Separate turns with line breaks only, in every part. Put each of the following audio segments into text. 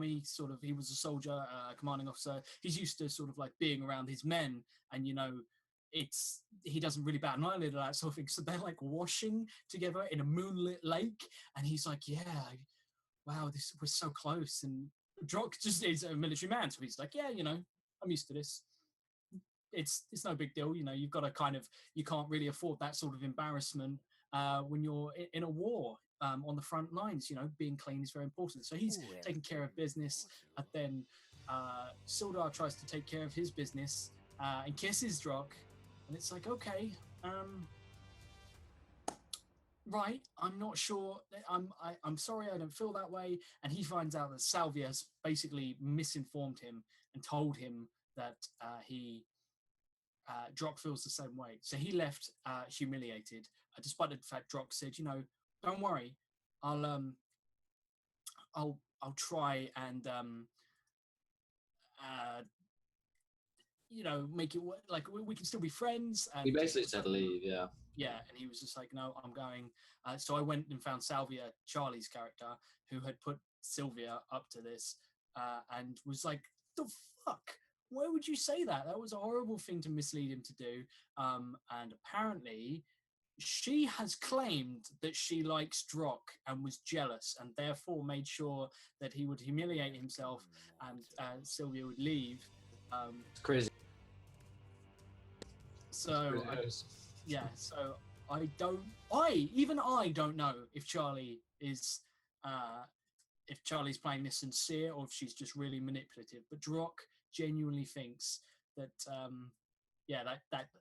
army, sort of, he was a soldier, commanding officer. He's used to sort of like being around his men, and he doesn't really bat an eyelid at that sort of thing. So they're like washing together in a moonlit lake, and he's like, wow, we're so close. And Drock just is a military man, so he's like, I'm used to this. It's no big deal, you've got to you can't really afford that sort of embarrassment when you're in a war on the front lines. Being clean is very important. So he's taking care of business, and then Sildar tries to take care of his business and kisses Drock, and it's like, okay, right, I'm not sure. I'm sorry, I don't feel that way. And he finds out that Salvia has basically misinformed him and told him that Drock feels the same way. So he left humiliated, despite the fact Drock said, don't worry, I'll try and make it work. Like we can still be friends. And
he basically said leave, yeah.
Yeah, and he was just like, no, I'm going. So I went and found Salvia, Charlie's character, who had put Sylvia up to this, and was like, the fuck? Why would you say that? That was a horrible thing to mislead him to do. And apparently, she has claimed that she likes Drock and was jealous, and therefore made sure that he would humiliate himself and Sylvia would leave.
It's crazy.
So I don't know if Charlie is if Charlie's playing this sincere or if she's just really manipulative. But Drock genuinely thinks that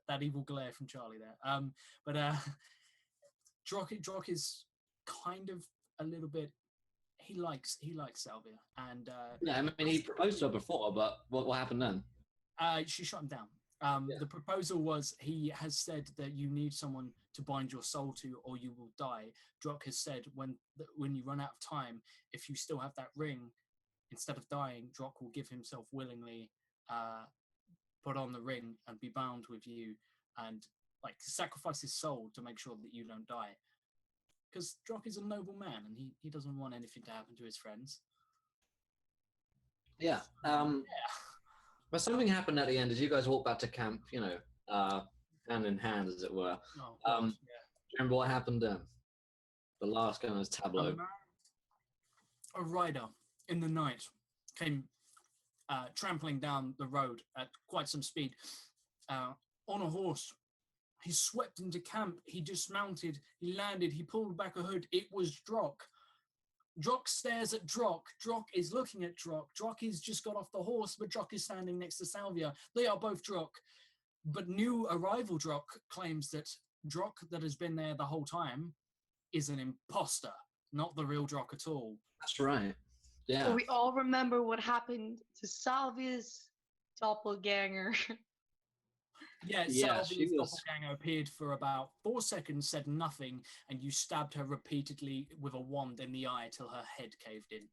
that evil glare from Charlie there. But Drock is kind of a little bit. He likes Salvia, and
he proposed to her before, but what happened then?
She shut him down. The proposal was, he has said that you need someone to bind your soul to or you will die. Drock has said when you run out of time, if you still have that ring, instead of dying, Drock will give himself willingly, put on the ring and be bound with you, and like sacrifice his soul to make sure that you don't die. Because Drock is a noble man, and he doesn't want anything to happen to his friends.
Yeah. But something happened at the end as you guys walked back to camp, hand in hand, as it were. Remember what happened then? The last kind of tableau.
A rider in the night came trampling down the road at quite some speed on a horse. He swept into camp. He dismounted. He landed. He pulled back a hood. It was Drock. Drock stares at Drock. Drock is looking at Drock. Drock has just got off the horse, but Drock is standing next to Salvia. They are both Drock. But new arrival Drock claims that Drock that has been there the whole time is an imposter, not the real Drock at all.
That's right. Yeah.
So we all remember what happened to Salvia's doppelganger.
Salvia's doppelganger appeared for about 4 seconds, said nothing, and you stabbed her repeatedly with a wand in the eye till her head caved in.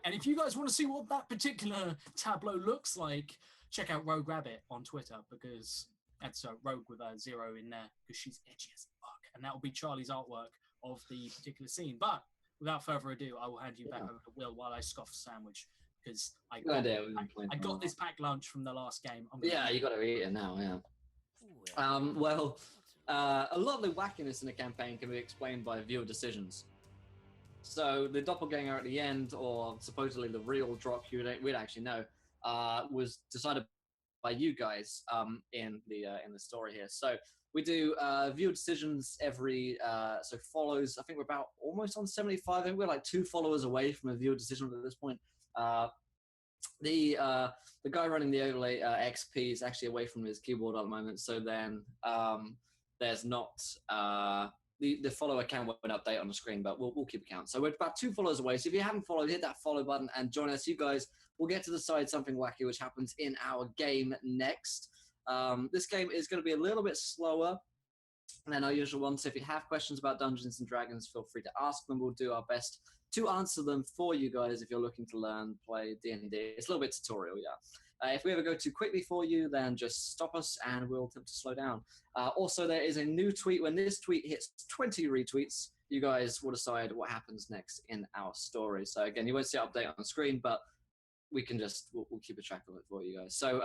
And if you guys want to see what that particular tableau looks like, check out Rogue Rabbit on Twitter, because that's Rogue with a 0 in there, because she's edgy as fuck. And that will be Charlie's artwork of the particular scene. But without further ado, I will hand you back over to Will while I scoff a sandwich. Because I got this packed lunch from the last game.
You got to eat it now, yeah. A lot of the wackiness in the campaign can be explained by viewer decisions. So the doppelganger at the end, or supposedly the real Drock, we'd actually know, was decided by you guys in the story here. So we do viewer decisions every follows. I think we're about almost on 75. I think we're like 2 followers away from a viewer decision at this point. The guy running the overlay XP is actually away from his keyboard at the moment, so then there's not the follow account won't update on the screen, but we'll keep account. So we're about 2 followers away. So if you haven't followed, hit that follow button and join us. You guys will get to decide something wacky which happens in our game next. This game is going to be a little bit slower than our usual one. So if you have questions about Dungeons and Dragons, feel free to ask them. We'll do our best to answer them for you guys if you're looking to learn, play D&D. It's a little bit tutorial, yeah. If we ever go too quickly for you, then just stop us and we'll attempt to slow down. Also, there is a new tweet. When this tweet hits 20 retweets, you guys will decide what happens next in our story. So again, you won't see an update on the screen, but we can just we'll keep a track of it for you guys. So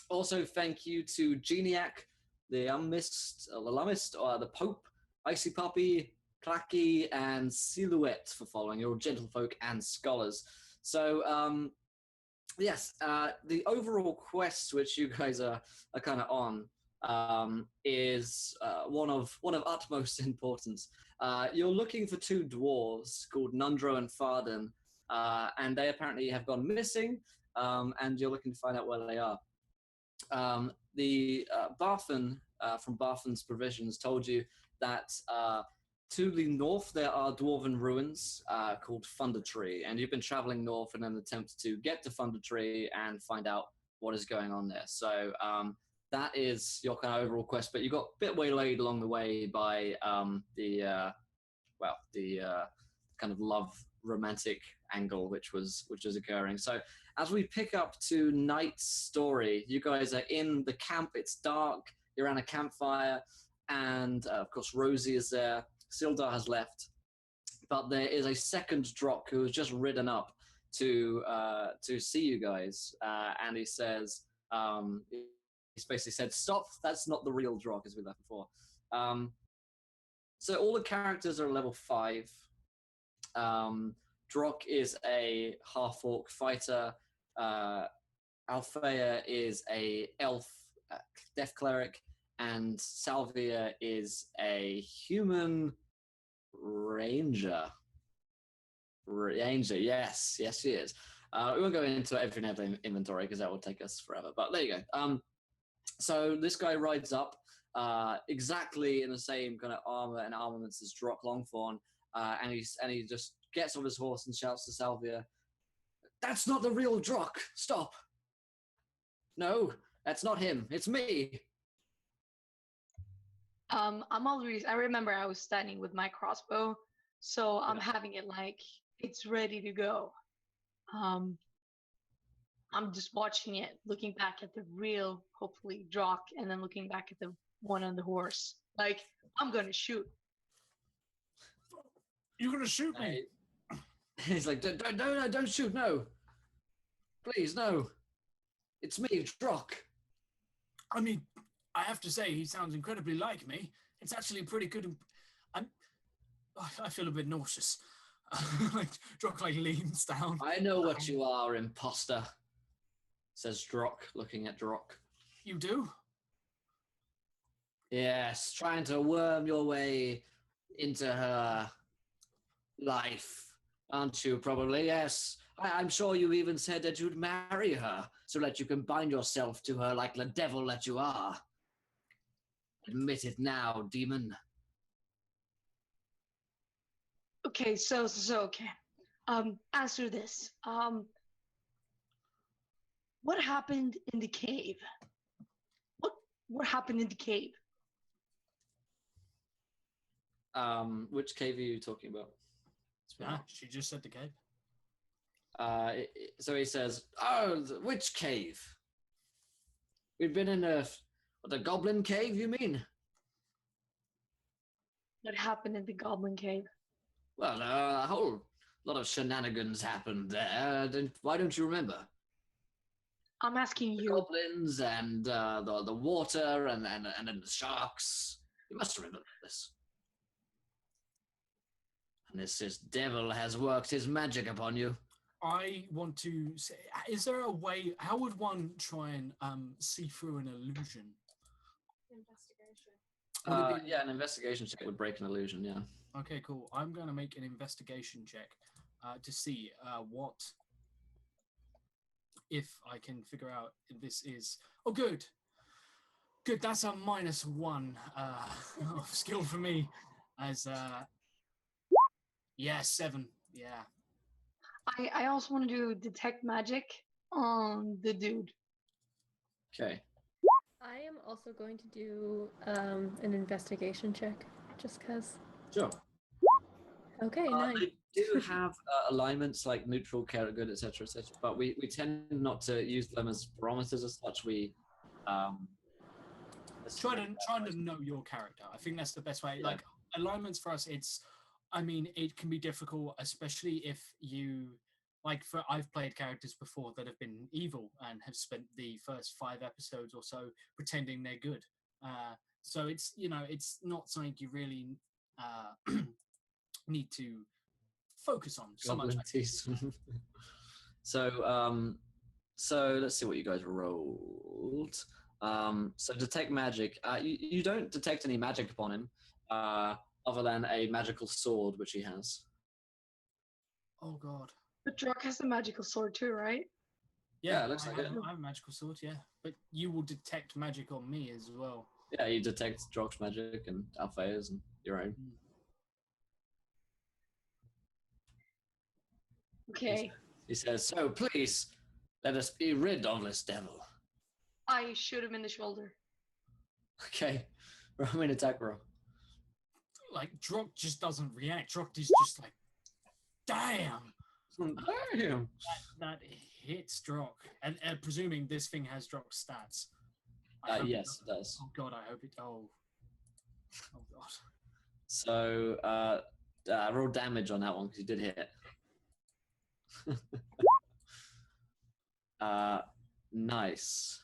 also thank you to Geniac, the Lumist, the Pope, Icy Puppy, Clacky, and Silhouette for following. You're all gentlefolk and scholars. So yes, the overall quest which you guys are kind of on is one of utmost importance. You're looking for two dwarves called Nundro and Farden, and they apparently have gone missing, and you're looking to find out where they are. The Barthen from Barthen's Provisions told you that to the north there are dwarven ruins called Thundertree, and you've been traveling north in an attempt to get to Thundertree and find out what is going on there. So that is your kind of overall quest, but you got a bit waylaid along the way by the kind of love romantic angle which was occurring. So as we pick up to Night's story, you guys are in the camp. It's dark. You're around a campfire, and of course Rosie is there. Sildar has left, but there is a second Drock who has just ridden up to see you guys, and he says, he's basically said, "Stop! That's not the real Drock," as we left before. So all the characters are level 5. Drock is a half-orc fighter. Althea is a elf death cleric, and Salvia is a human ranger. Yes, she is. We won't go into every inventory because that will take us forever. But there you go. So this guy rides up exactly in the same kind of armor and armaments as Drock Longthorn, and he just gets off his horse and shouts to Salvia, "That's not the real Drock! Stop! No, that's not him. It's me."
I remember I was standing with my crossbow, so I'm having it like it's ready to go. I'm just watching it, looking back at the real, hopefully, Drock, and then looking back at the one on the horse. Like, I'm gonna shoot.
You're gonna shoot me?
He's like, don't shoot, no. Please, no. It's me, Drock.
I mean, I have to say, he sounds incredibly like me. It's actually pretty good. I feel a bit nauseous. Like, Drock leans down.
I know what you are, imposter, says Drock, looking at Drock.
You do?
Yes, trying to worm your way into her life, aren't you, probably? Yes. I'm sure you even said that you'd marry her so that you can bind yourself to her like the devil that you are. Admit it now, demon.
Okay, so okay. Answer this. What happened in the cave? What happened in the cave?
Which cave are you talking about?
She just said the cave.
So he says, "Oh, which cave? We've been in the goblin cave, you mean?"
What happened in the goblin cave?
Well, a whole lot of shenanigans happened there. Why don't you remember?
I'm asking
The
you.
goblins and the water and the sharks. You must remember this. And this devil has worked his magic upon you.
I want to say, is there a way, how would one try and see through an illusion?
Investigation.
Yeah, an investigation check would break an illusion, yeah.
Okay, cool. I'm going to make an investigation check to see if I can figure out if this is... Oh, good. Good, that's a -1 skill for me. As, yeah, 7. Yeah.
I also want to do detect magic on the dude.
Okay.
I am also going to do an investigation check, just because.
Sure.
Okay, nice.
They do have alignments like neutral, chaotic, good, etc., but we tend not to use them as barometers as such. We
trying to know your character. I think that's the best way.
Yeah.
Like, alignments for us, it can be difficult, especially if you I've played characters before that have been evil and have spent the first 5 episodes or so pretending they're good. So it's not something you really need to focus on so much.
So let's see what you guys rolled. So detect magic. You don't detect any magic upon him, other than a magical sword which he has.
Oh god.
But Drock has a magical sword too, right?
Yeah, it looks like it.
I have a magical sword, yeah. But you will detect magic on me as well.
Yeah, you detect Drock's magic and Alphaea's and your own.
Okay.
He says, so please, let us be rid of this devil.
I shoot him in the shoulder.
Okay, roll me an attack roll.
Like, Drock just doesn't react. Drock is just like, damn!
Damn!
That hits Drock. And presuming this thing has Drock's stats.
Yes, it does.
Oh god, I hope it... Oh god.
So, roll damage on that one, because you did hit. Nice.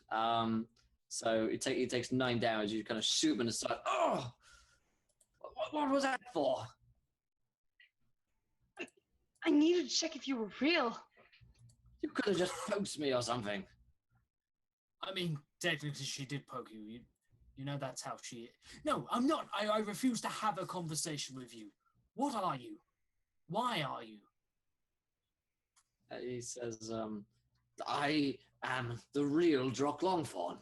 So he takes 9 damage. You kind of shoot him in the side. Oh, what was that for?
I needed to check if you were real.
You could have just poked me or something.
I mean, technically she did poke you. You know that's how she... No, I'm not. I refuse to have a conversation with you. What are you? Why are you?
He says, I am the real Drock Longthorn.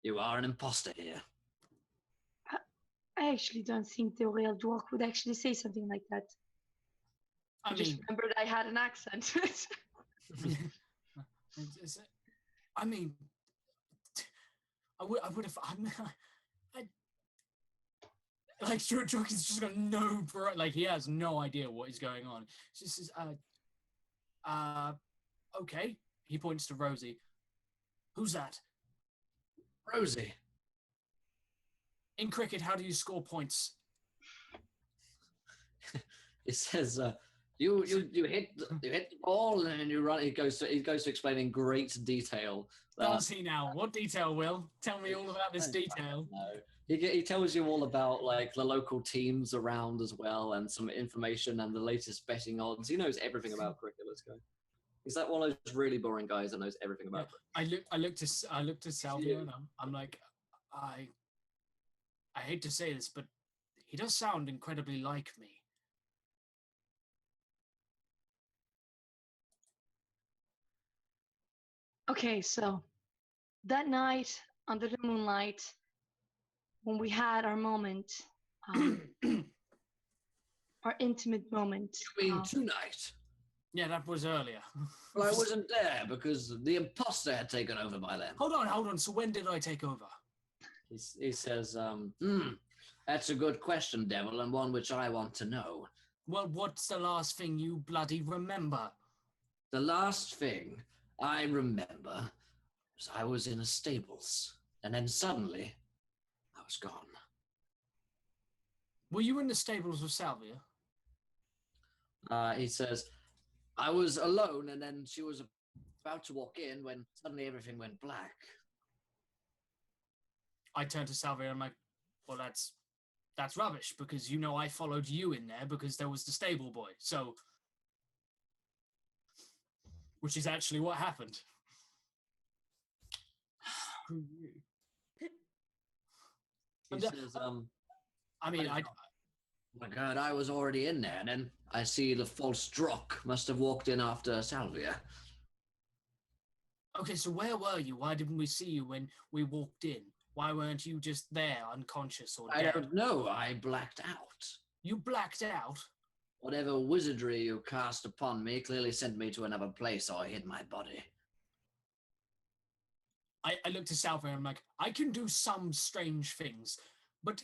You are an imposter here.
I actually don't think the real Drock would actually say something like that. I just remembered I had an accent.
I mean, I would have. Like, Drock is just got no, like, he has no idea what is going on. She says, okay. He points to Rosie. Who's that?
Rosie.
In cricket, how do you score points?
It says, you hit the ball and then you run. He goes to explain in great detail.
Does he now? What detail, Will? Tell me all about this detail.
No. He tells you all about like the local teams around as well, and some information and the latest betting odds. He knows everything about cricket. Let's go. He's like one of those really boring guys that knows everything about cricket.
I looked at Salvia and I'm like, I hate to say this, but he does sound incredibly like me.
Okay, so that night under the moonlight, when we had our moment, our intimate moment.
You mean tonight?
Yeah, that was earlier.
Well, I wasn't there because the imposter had taken over by then.
Hold on. So when did I take over?
He says, that's a good question, Devil, and one which I want to know.
Well, what's the last thing you bloody remember?
The last thing I remember was I was in a stables, and then suddenly I was gone.
Were you in the stables with Salvia?
He says, I was alone, and then she was about to walk in when suddenly everything went black.
I turned to Salvia and I'm like, well, that's rubbish, because I followed you in there because there was the stable boy. So, which is actually what happened. Screw you.
He says,
I mean,
oh my God, I was already in there, and then I see the false Drock must have walked in after Salvia.
Okay, so where were you? Why didn't we see you when we walked in? Why weren't you just there, unconscious or dead?
I don't know. I blacked out.
You blacked out?
Whatever wizardry you cast upon me clearly sent me to another place, or I hid my body.
I looked at Salvia and I'm like, I can do some strange things, but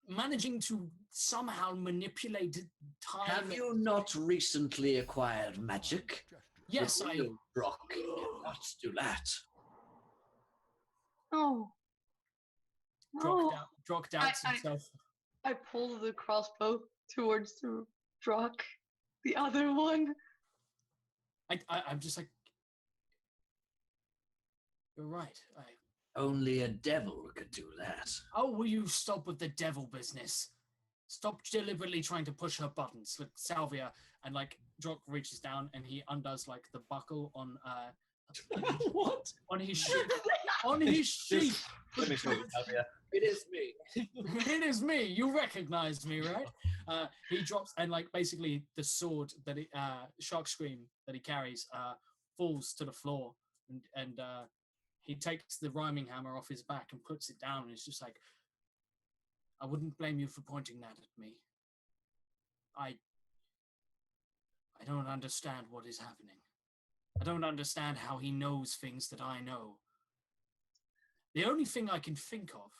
managing to somehow manipulate time...
Have you not recently acquired magic?
Yes, I...
Drock cannot do that.
Oh.
Drock doubts himself.
I pull the crossbow towards the rock, the other one.
I'm just like, you're right.
Only a devil could do that.
Oh, will you stop with the devil business? Stop deliberately trying to push her buttons. Look, Salvia, and like Drock reaches down and he undoes like the buckle on
What?
on his sheath. On his sheath.
Let me show you, Salvia. It is me.
It is me. You recognize me, right? He drops and like basically the sword that shark scream that he carries falls to the floor and he takes the rhyming hammer off his back and puts it down and it's just like, I wouldn't blame you for pointing that at me. I don't understand what is happening. I don't understand how he knows things that I know. The only thing I can think of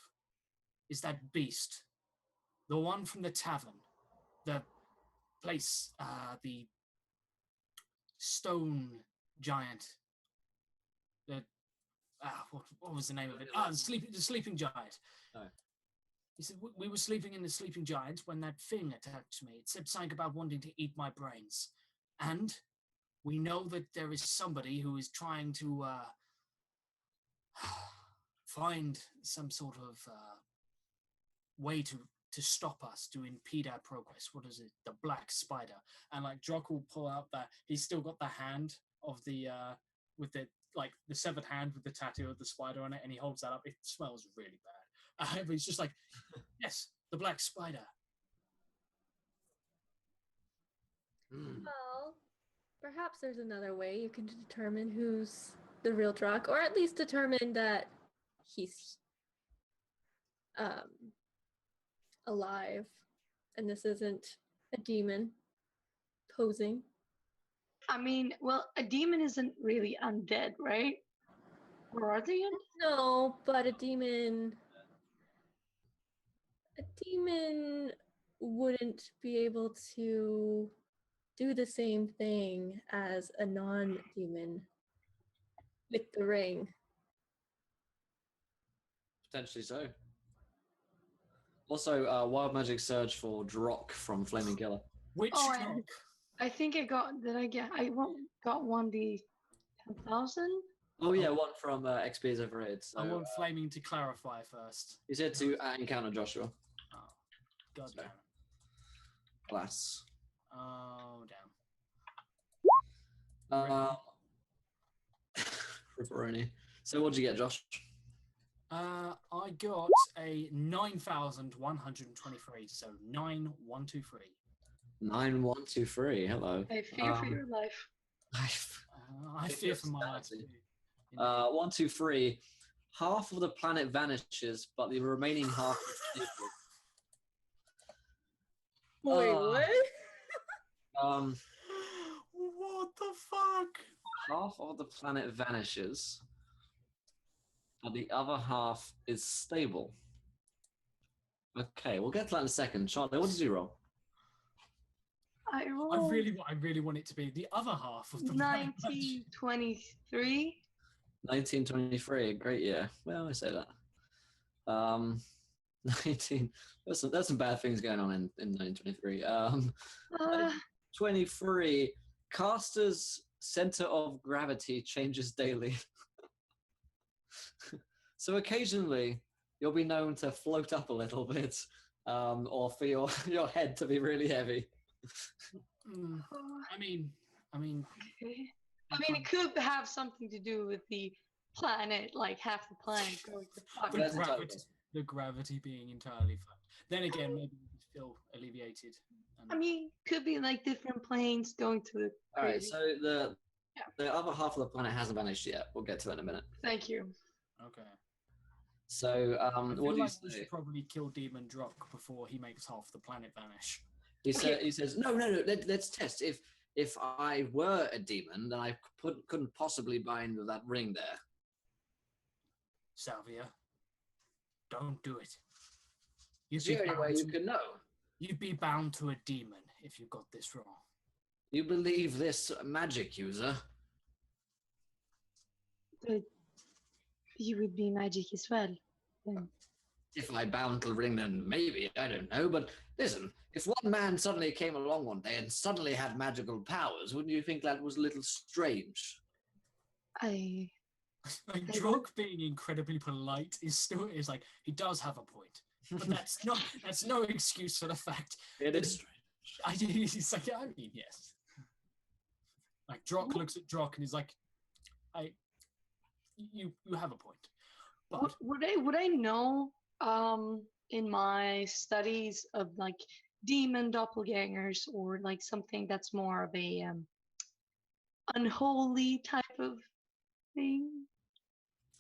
is that beast. The one from the tavern. The place, the stone giant. What was the name of it? The sleeping giant.
No.
He said, we were sleeping in the sleeping giant when that thing attacked me. It said something about wanting to eat my brains. And we know that there is somebody who is trying to find some sort of way to stop us, to impede our progress. What is it? The black spider. And like Drock will pull out that. He's still got the hand of the with the like the severed hand with the tattoo of the spider on it, and he holds that up. It smells really bad. But he's just like, yes, the black spider.
Well, perhaps there's another way you can determine who's the real Drock, or at least determine that he's alive, and this isn't a demon posing.
I mean, well, a demon isn't really undead, right? Or are they undead?
No, but a demon wouldn't be able to do the same thing as a non-demon with the ring.
Potentially so. Also, Wild Magic Surge for Drock from Flaming Killer.
Which
Oh,
Drock?
I think I got 1d 10,000.
Oh yeah, one from XP is overrated. So,
I want Flaming to clarify first.
he said to encounter Joshua.
Oh, God damn it.
Class.
Oh, damn.
Ripperoni. So what'd you get, Josh?
I got a 9,123, so 9123.
9123. Hello.
I fear for your life.
I fear for my life.
123. Half of the planet vanishes, but the remaining half is stable.
Wait, what?
What the fuck?
Half of the planet vanishes, but the other half is stable. Okay, we'll get to that in a second. Charlie, what did you roll?
I rolled
I really want it to be the other half of the planet.
1923.
1923, great year. Well, I say that. 19. There's some bad things going on in 1923. 23. Caster's center of gravity changes daily. So occasionally you'll be known to float up a little bit, or for your head to be really heavy.
I mean,
Okay. I mean, it could have something to do with the planet, like half the planet going to fuck.
The
gravity being entirely fucked. Then again, maybe you feel alleviated.
I mean, could be like different planes going to the.
All right, so the other half of the planet hasn't vanished yet. We'll get to that in a minute.
Thank you.
Okay.
So, what do you say?
We should probably kill Demon Drock before he makes half the planet vanish.
He says, no. Let's test. If I were a demon, then I couldn't possibly bind with that ring there.
Salvia, don't do it.
It's the only way you can know.
You'd be bound to a demon if you got this wrong.
You believe this, magic user?
But you would be magic as well. Then.
If I bound the ring, then maybe, I don't know. But listen, if one man suddenly came along one day and suddenly had magical powers, wouldn't you think that was a little strange?
I
Like Drog being incredibly polite is like he does have a point, but that's no excuse for the fact
It
that
is strange.
He's like, I mean, yes. Like Drock looks at Drock and he's like, you have a point, but
would I know in my studies of like demon doppelgangers or like something that's more of a unholy type of thing?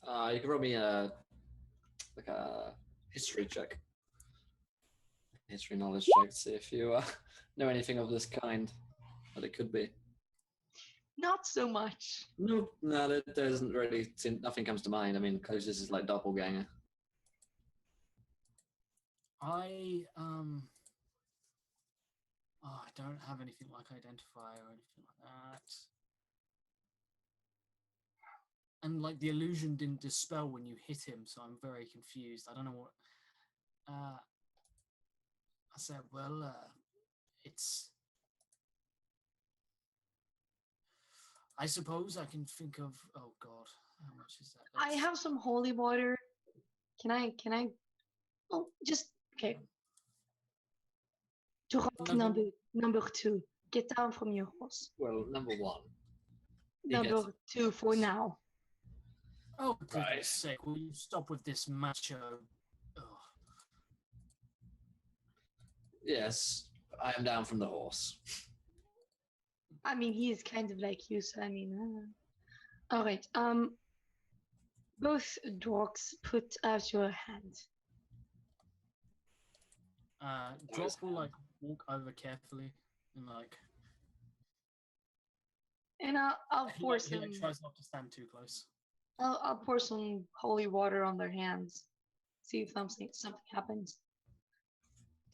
You can roll me a history check. History knowledge check to see if you know anything of this kind. But it could be.
Not so much.
No, there isn't really. Nothing comes to mind. I mean, closest is like doppelganger.
I don't have anything like identify or anything like that. And like the illusion didn't dispel when you hit him, so I'm very confused. I don't know what. I said, well, it's. I suppose I can think of. Oh God, how much is that?
I have some holy water. Can I? Oh, just okay. Number 2. Get down from your horse.
Well, number 1.
Number 2 for now.
Oh, for goodness sake, will you stop with this macho? Ugh.
Yes, I am down from the horse.
I mean, he is kind of like you, so I mean. All right. Both dogs, put out your hand.
Drop will like walk over carefully and like.
And I'll force him.
He tries not to stand too close.
I'll pour some holy water on their hands. See if something happens.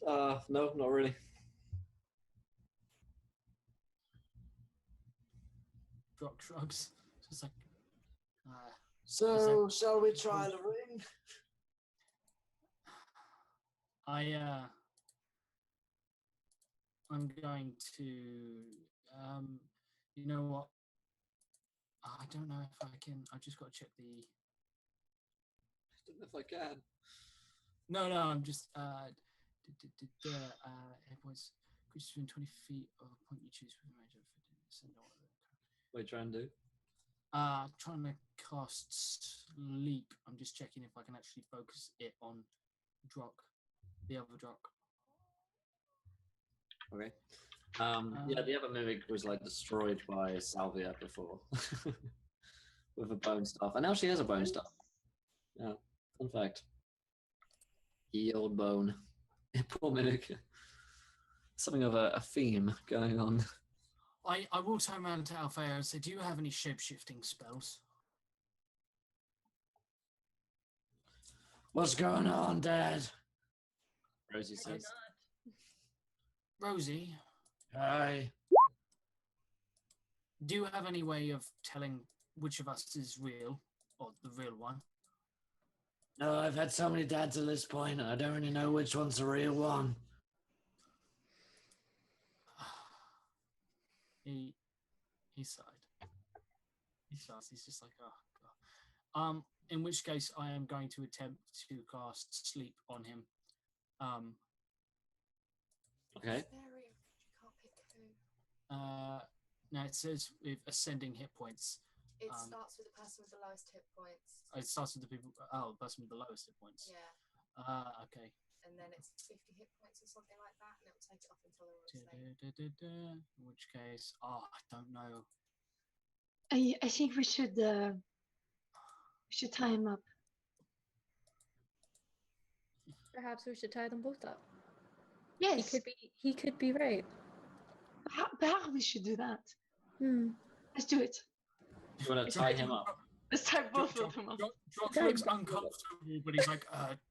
No, not really.
Drop shrugs. Just like.
So, shall we try the ring?
I'm going to, you know what? I don't know if I can. I've just got to check the.
I don't know if I can.
No, I'm just. Airpoints. Creatures within 20 feet of a point you choose for the range of 15%.
What are you trying to do?
Trying to cast Sleep. I'm just checking if I can actually focus it on Drock, the other Drock.
Okay. Yeah, the other mimic was like destroyed by Salvia before with a bone staff, and now she has a bone staff. Yeah, fun fact. Ye old bone. Poor mimic. Something of a theme going on.
I will turn around to Althea and say, do you have any shape-shifting spells?
What's going on, Dad? Rosie says.
Rosie?
Hi.
Do you have any way of telling which of us is real, or the real one?
No, I've had so many dads at this point, I don't really know which one's the real one.
He sighed. He sighs. He's just like, oh God. In which case, I am going to attempt to cast Sleep on him.
Okay.
Now it says with ascending hit points.
It starts with the person with the lowest hit points.
It starts with the person with the lowest hit points.
Yeah.
Okay.
And then it's 50 hit points or something like that, and it will take it off until they're
In which case, I don't know.
I think we should tie him up.
Perhaps we should tie them both up.
Yes.
He could be right.
Perhaps we should do that. Let's do it.
You want to tie him up?
Let's tie both of them up.
Drock looks uncomfortable, but he's like,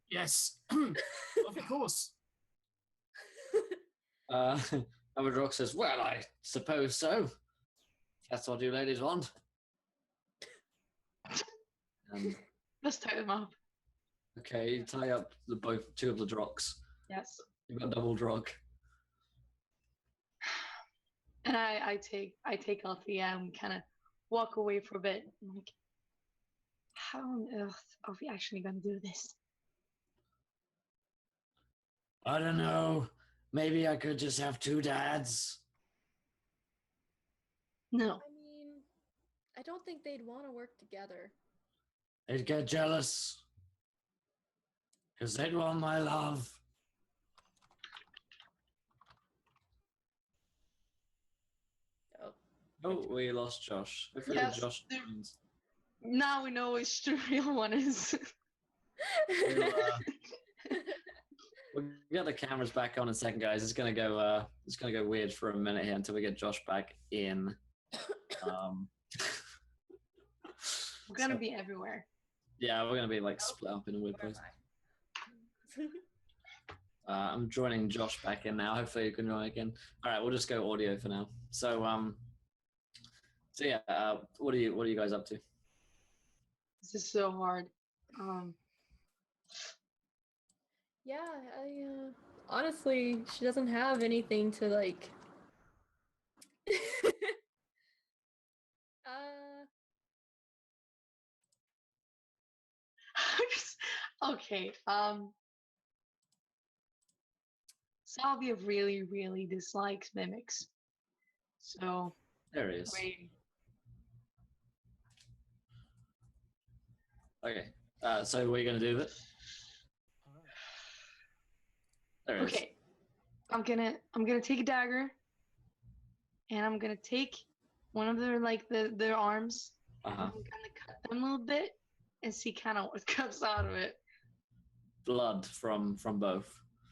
yes, of course.
Drock says, well, I suppose so. That's what you ladies want.
Let's tie them up.
Okay, you tie up two of the drogs.
Yes.
You've got double drog.
And I take off the kind of walk away for a bit. I'm like, how on earth are we actually gonna do this?
I don't know. Maybe I could just have two dads.
No.
I mean, I don't think they'd want to work together.
They'd get jealous. Because they'd want my love. Oh, we lost Josh. Hopefully
Yes,
Josh
there-
joins.
Now we know which the real one is.
We'll get the cameras back on in a second, guys. It's gonna go weird for a minute here until we get Josh back in.
We're gonna be everywhere.
Yeah, we're gonna be like split up in a weird place. I'm joining Josh back in now. Hopefully you can join again. All right, we'll just go audio for now. So yeah, what are you guys up to?
This is so hard.
Yeah, honestly, she doesn't have anything to like.
Okay. Salvia really, really dislikes mimics. So
There he is.
wait.
Okay. So what are you gonna do with it? There it is.
Okay. I'm gonna take a dagger, and I'm gonna take one of their arms. And I'm gonna cut them a little bit and see kind of what comes out of it.
Blood from both.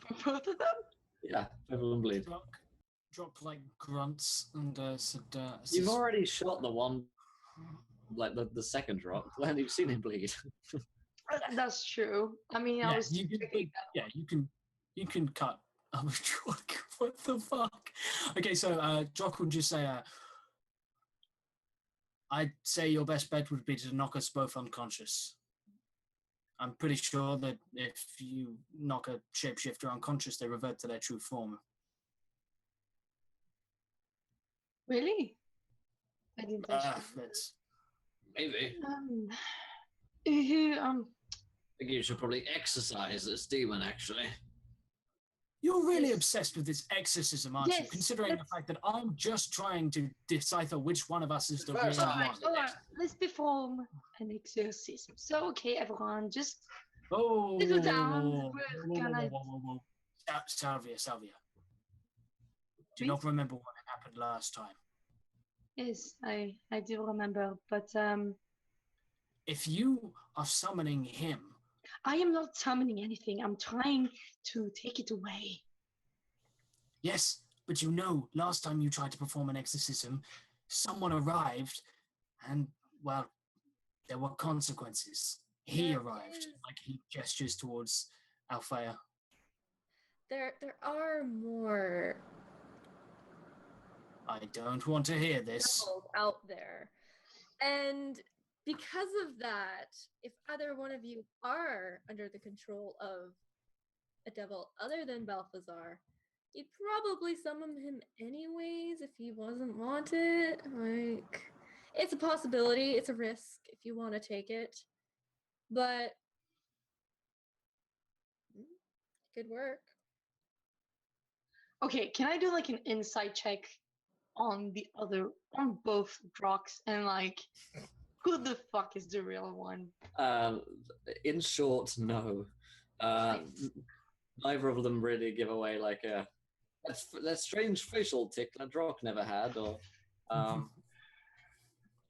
From both of them.
Yeah, both of them bleed.
Drop like grunts and said.
You've already shot the one, like the second drop. When you've seen him bleed.
That's true. I mean,
Yeah,
I was.
you can cut. What the fuck? Okay, so Jock would just say, I'd say your best bet would be to knock us both unconscious. I'm pretty sure that if you knock a shapeshifter unconscious, they revert to their true form.
Really? I didn't actually.
That's maybe.
I
I think you should probably exercise this demon, actually.
You're really obsessed with this exorcism, aren't you?
Yes,
Considering the fact that I'm just trying to decipher which one of us is the real
First,
one.
Alright, let's perform an exorcism. So, okay, everyone, just
Oh,
settle down. We're gonna.
Salvia. Do you
Me?
not remember what happened last time?
Yes, I do remember, but
If you are summoning him,
I am not summoning anything. I'm trying to take it away.
yes, but you know, last time you tried to perform an exorcism, someone arrived, and well, there were consequences. He
There
arrived,
is.
like he gestures towards Althea.
There are more
I don't want to hear this.
devils out there, and because of that, if either one of you are under the control of a devil other than Balthazar, you'd probably summon him anyways if he wasn't wanted. Like, it's a possibility, it's a risk if you want to take it, but it could work.
Okay, can I do like an insight check on both Drox and like who the fuck is the real one?
In short, no. Neither of them really give away like that strange facial tick that Drock never had, or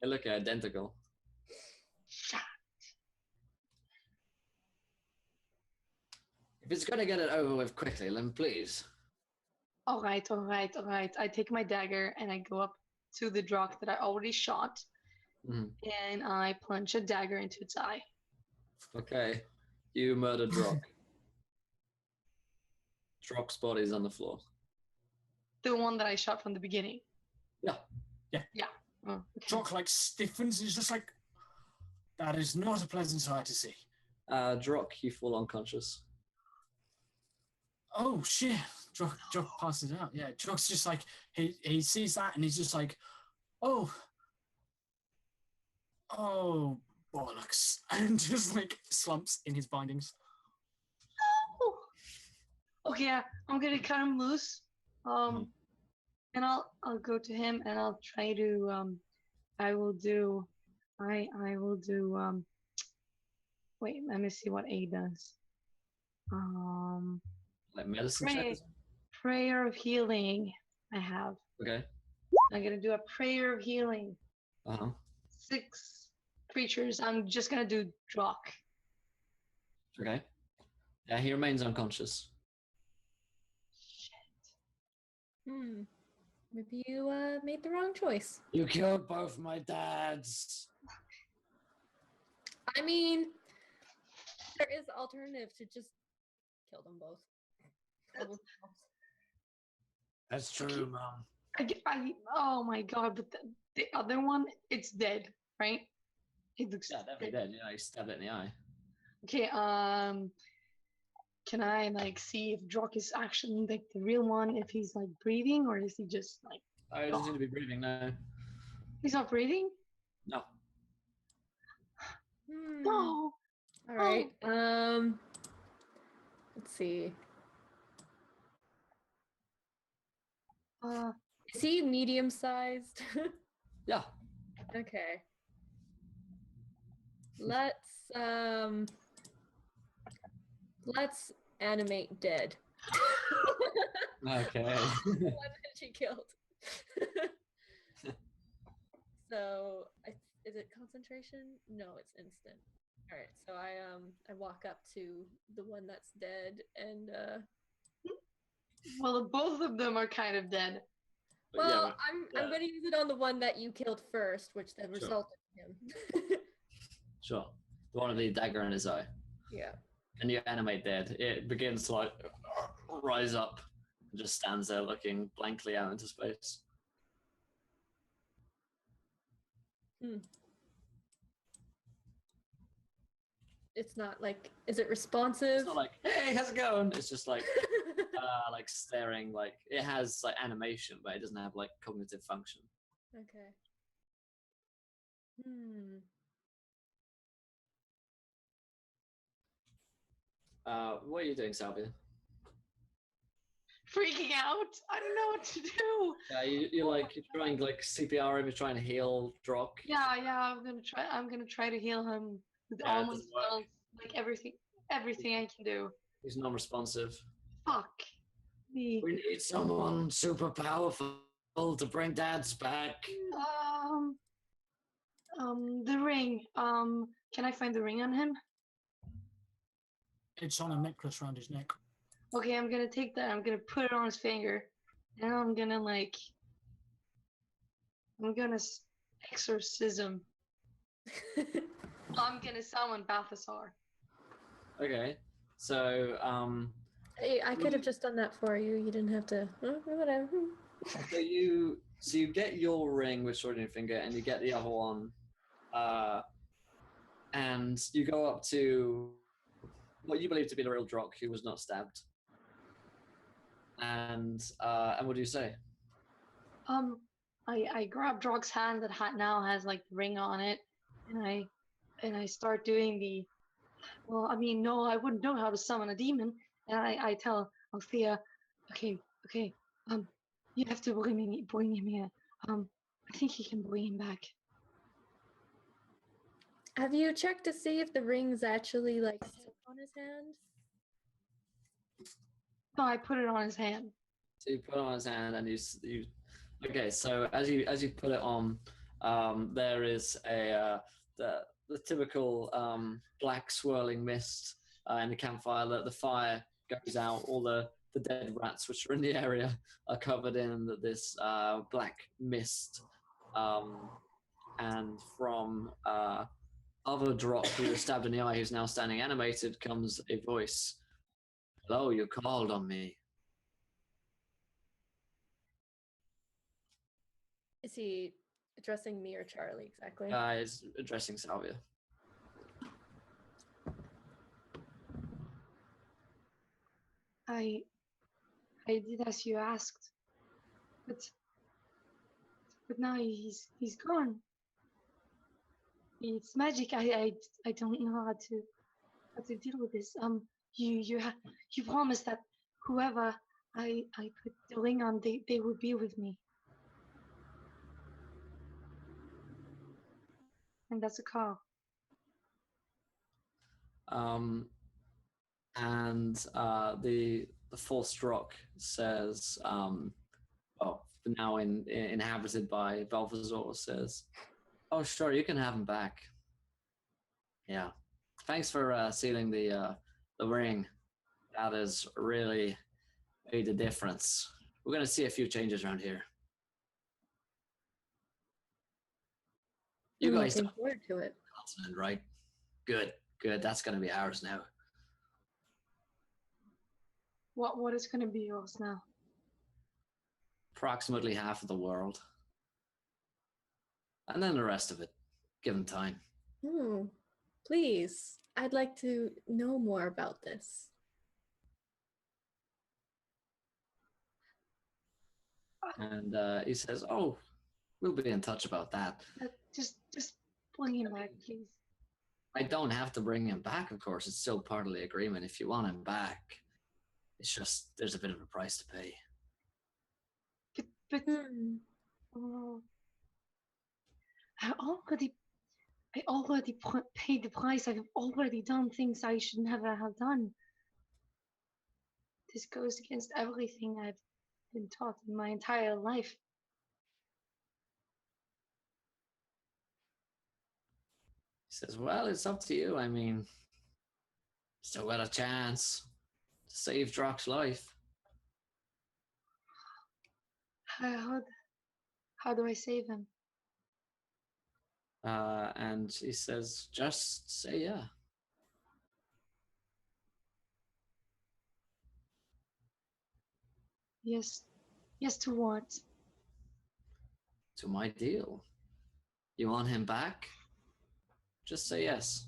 they look identical. If it's gonna get it over with quickly, then please.
All right. I take my dagger and I go up to the Drock that I already shot, and I plunge a dagger into its eye.
Okay, you murdered Drock. Drock's body's on the floor.
The one that I shot from the beginning.
Yeah.
Oh, okay.
Jock like stiffens. He's just like, that is not a pleasant sight to see.
Drock, you fall unconscious.
Oh shit! Drock passes out. Yeah, Drock's just like he sees that and he's just like, oh bollocks, and just like slumps in his bindings.
Oh. Okay, yeah, I'm gonna cut him loose. And I'll go to him and I'll try to I will do wait, let me see what A does.
Like medicine check?
Prayer of healing I have.
Okay.
I'm gonna do a prayer of healing. 6 creatures. I'm just gonna do Drock.
Okay. Yeah, he remains unconscious.
Maybe you made the wrong choice.
You killed both my dads.
I mean, there is the alternative to just kill them both.
That's true, Mom.
Oh my god, but the other one, it's dead, right? It looks
definitely dead. Yeah, he stabbed it in the eye.
Okay, can I like see if Drock is actually like the real one, if he's like breathing, or is he just like
He doesn't seem to be breathing, no.
He's not breathing?
No.
No.
All right. Let's see. Is he medium-sized?
Yeah.
Okay. Let's animate dead.
Okay.
One that she killed. So, is it concentration? No, it's instant. All right, so I walk up to the one that's dead and
Well, both of them are kind of dead.
Well, I'm going to use it on the one that you killed first, which then resulted in him.
Sure. The one with the dagger in his eye.
Yeah.
And you animate dead. It begins to like rise up and just stands there looking blankly out into space.
It's not like, is it responsive?
It's not like, hey, how's it going? It's just like, like staring. Like it has like animation, but it doesn't have like cognitive function.
Okay.
What are you doing, Salvia?
Freaking out. I don't know what to do.
Yeah, you're trying like CPR him. You're trying to heal Drock.
Yeah. I'm gonna try to heal him with all my spells, like everything I can do.
He's non-responsive.
Fuck me.
We need someone super powerful to bring Dads back.
The ring. Can I find the ring on him?
It's on a necklace around his neck.
Okay, I'm gonna take that. I'm gonna put it on his finger, and I'm gonna exorcism. I'm gonna summon Balthasar.
Okay, so
Hey, I could have just done that for you. You didn't have to. Whatever.
So you get your ring with sword in your finger, and you get the other one, and you go up to what you believe to be the real Drock, who was not stabbed. And what do you say?
I grab Drock's hand that now has like the ring on it, and I start doing the. Well, I mean, no, I wouldn't know how to summon a demon, and I tell Althea, okay, you have to bring him here. I think he can bring him back.
Have you checked to see if the ring's actually like stuck on his hand?
No, I put it on his hand.
So you put it on his hand, and you. Okay, so as you put it on, there is the typical black swirling mist in the campfire. The fire goes out. All the dead rats which are in the area are covered in this black mist. And from other Drock who was stabbed in the eye, who's now standing animated, comes a voice. Hello, you called on me.
Is he addressing me or Charlie exactly?
He's addressing Salvia.
I did as you asked, but now he's gone. It's magic. I don't know how to deal with this. You promised that whoever I put the ring on, they would be with me. And that's a call.
And the false rock says, now inhabited by Balthazar, says, "Oh, sure, you can have him back. Yeah, thanks for sealing the ring. That has really made a difference. We're gonna see a few changes around here. You
I'm
guys
looking
don't
forward to it.
continent, right? Good. That's gonna be ours now.
What is gonna be yours now?
Approximately half of the world, and then the rest of it, given time."
Please, I'd like to know more about this.
And he says, "Oh, we'll be in touch about that.
Just bring him back, please.
I don't have to bring him back, of course. It's still part of the agreement. If you want him back, it's just there's a bit of a price to pay."
But I already paid the price. I've already done things I should never have done. This goes against everything I've been taught in my entire life.
He says, "Well, it's up to you. I mean, still got a chance to save Drock's life."
How do I save him?
And he says, "Just say yeah."
Yes to what?
To my deal. You want him back? Just say yes.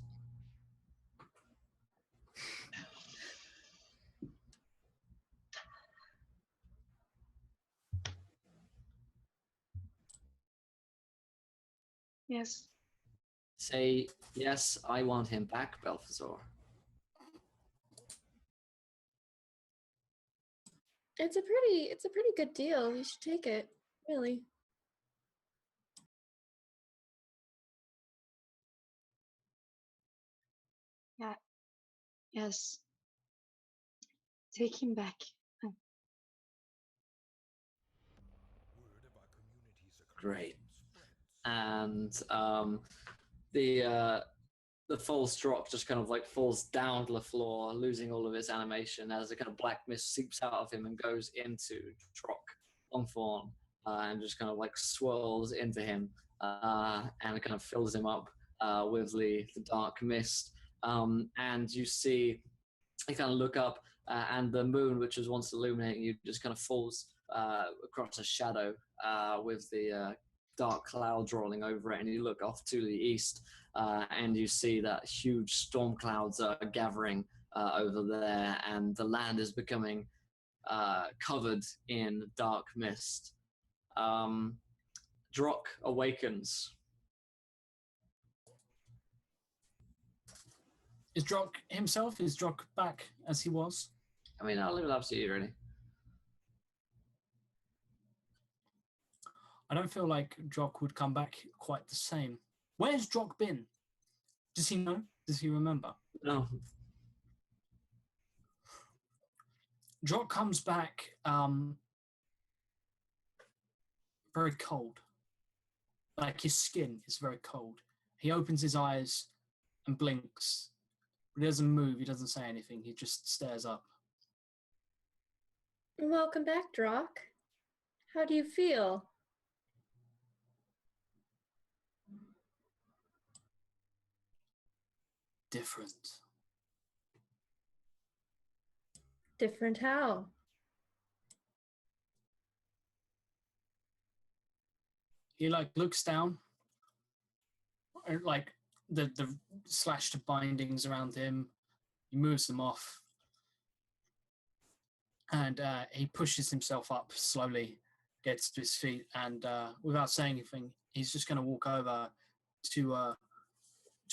Yes.
Say yes, I want him back, Balthazar.
It's a pretty good deal. You should take it, really.
Yeah. Yes. Take him back.
Great. And the false Drock just kind of like falls down to the floor, losing all of its animation as a kind of black mist seeps out of him and goes into Drock Longthorn, and just kind of like swirls into him and kind of fills him up with the dark mist. And you see, you kind of look up, and the moon, which was once illuminating you, just kind of falls across a shadow with the dark clouds rolling over it, and you look off to the east, and you see that huge storm clouds are gathering over there, and the land is becoming covered in dark mist. Drock awakens.
Is Drock himself? Is Drock back as he was?
I mean, I'll leave it up to you, really.
I don't feel like Drock would come back quite the same. Where's Drock been? Does he know? Does he remember?
No.
Drock comes back very cold. Like his skin is very cold. He opens his eyes and blinks. But he doesn't move. He doesn't say anything. He just stares up.
Welcome back, Drock. How do you feel?
Different.
Different how?
He like looks down, like the slashed bindings around him. He moves them off. And he pushes himself up slowly, gets to his feet, and without saying anything, he's just going to walk over to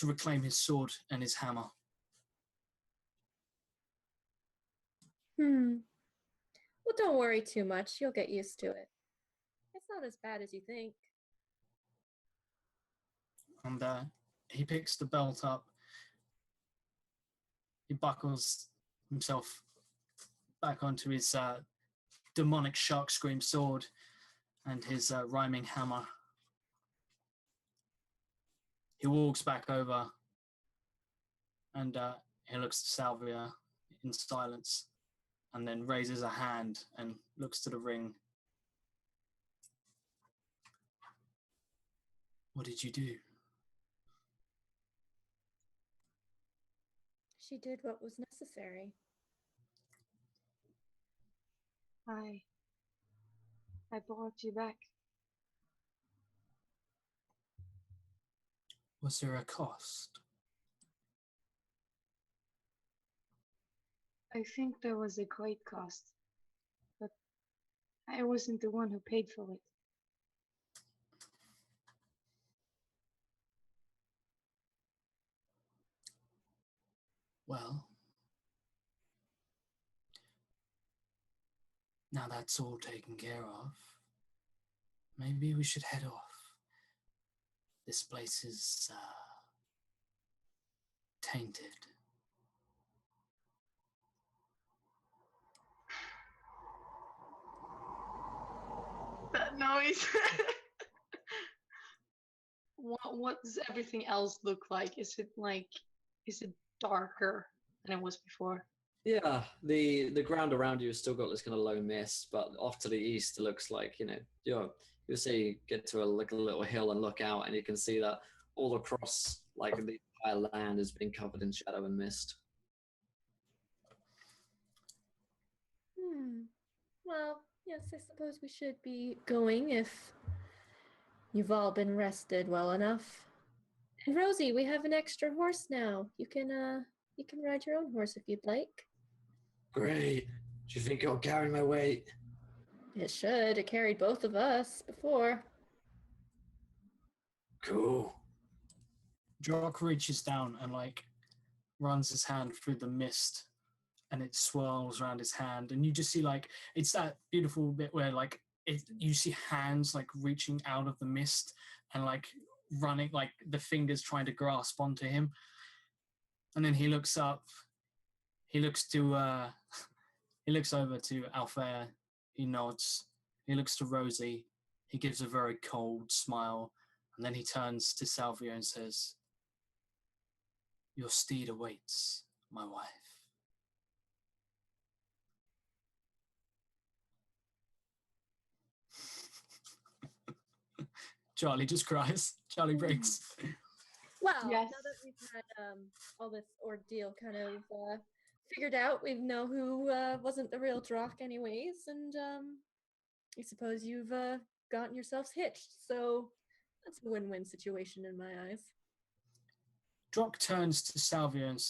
reclaim his sword and his hammer.
Well, don't worry too much. You'll get used to it. It's not as bad as you think.
And he picks the belt up. He buckles himself back onto his demonic shark scream sword and his rhyming hammer. He walks back over and he looks to Salvia in silence and then raises a hand and looks to the ring. What did you do?
She did what was necessary.
I brought you back.
Was there a cost?
I think there was a great cost, but I wasn't the one who paid for it.
Well, now that's all taken care of, maybe we should head off. This place is tainted.
That noise. What does everything else look like? Is it darker than it was before?
Yeah, the ground around you has still got this kind of low mist, but off to the east it looks like, you'll see you get to a little hill and look out, and you can see that all across like the entire land is being covered in shadow and mist.
Well, yes, I suppose we should be going if you've all been rested well enough. And Rosie, we have an extra horse now. You can ride your own horse if you'd like.
Great. Do you think it'll carry my weight?
It should. It carried both of us before.
Cool.
Jock reaches down and runs his hand through the mist, and it swirls around his hand, and you just see it's that beautiful bit where you see hands reaching out of the mist and running, the fingers trying to grasp onto him. And then he looks up. He looks over to Althea. He nods. He looks to Rosie. He gives a very cold smile, and then he turns to Salvia and says, "Your steed awaits, my wife." Charlie just cries. Charlie breaks.
Well,
Yes.
now that we've had all this ordeal kind of figured out, we know who wasn't the real Drock anyways, and I suppose you've gotten yourselves hitched, so that's a win-win situation in my eyes.
Drock turns to Salvia and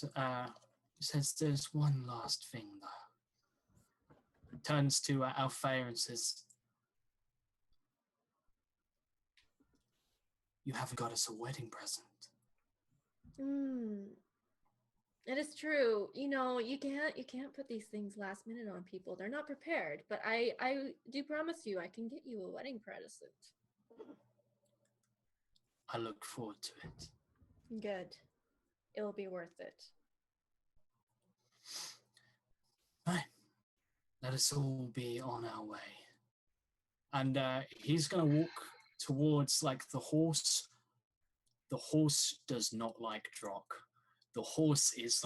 says, "There's one last thing, though." Turns to Althea and says, "You haven't got us a wedding present."
It is true. You can't put these things last minute on people. They're not prepared. But I do promise you, I can get you a wedding present.
I look forward to it.
Good. It'll be worth it.
Right. Let us all be on our way. And he's going to walk towards the horse. The horse does not like Drock. The horse is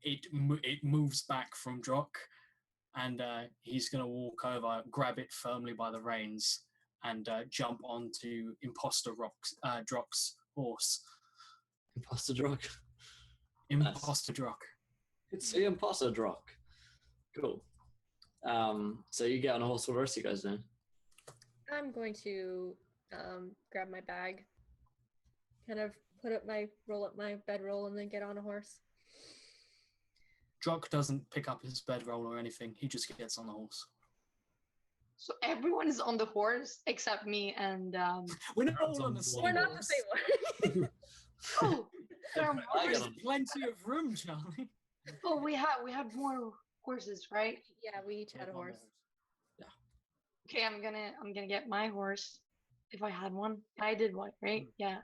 it moves back from Drock, and he's going to walk over, grab it firmly by the reins, and jump onto Imposter Drock's horse.
Imposter Drock.
Imposter Drock.
It's the Imposter Drock. Cool. So you get on a horse. What the rest of you guys doing?
I'm going to grab my bag, kind of roll up my bedroll, and then get on a horse.
Drock doesn't pick up his bedroll or anything. He just gets on the horse.
So everyone is on the horse except me and
We're not all on the same
We're not the
horse.
same one.
oh, there are
I
more.
got
There's
on-
plenty of room, Charlie.
Oh, we have more horses, right?
Yeah, we each had a horse.
Okay, I'm gonna get my horse if I had one. I did one, right? Yeah.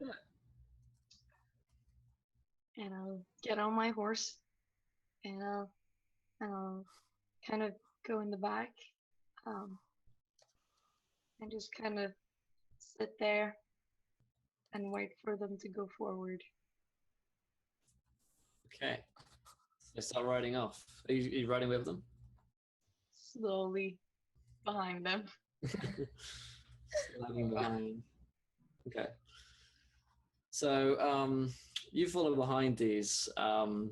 And I'll get on my horse and I'll kind of go in the back, and just kind of sit there and wait for them to go forward.
Okay. They start riding off. Are you riding with them?
Slowly behind them.
Lagging behind. Okay. So you follow behind these two.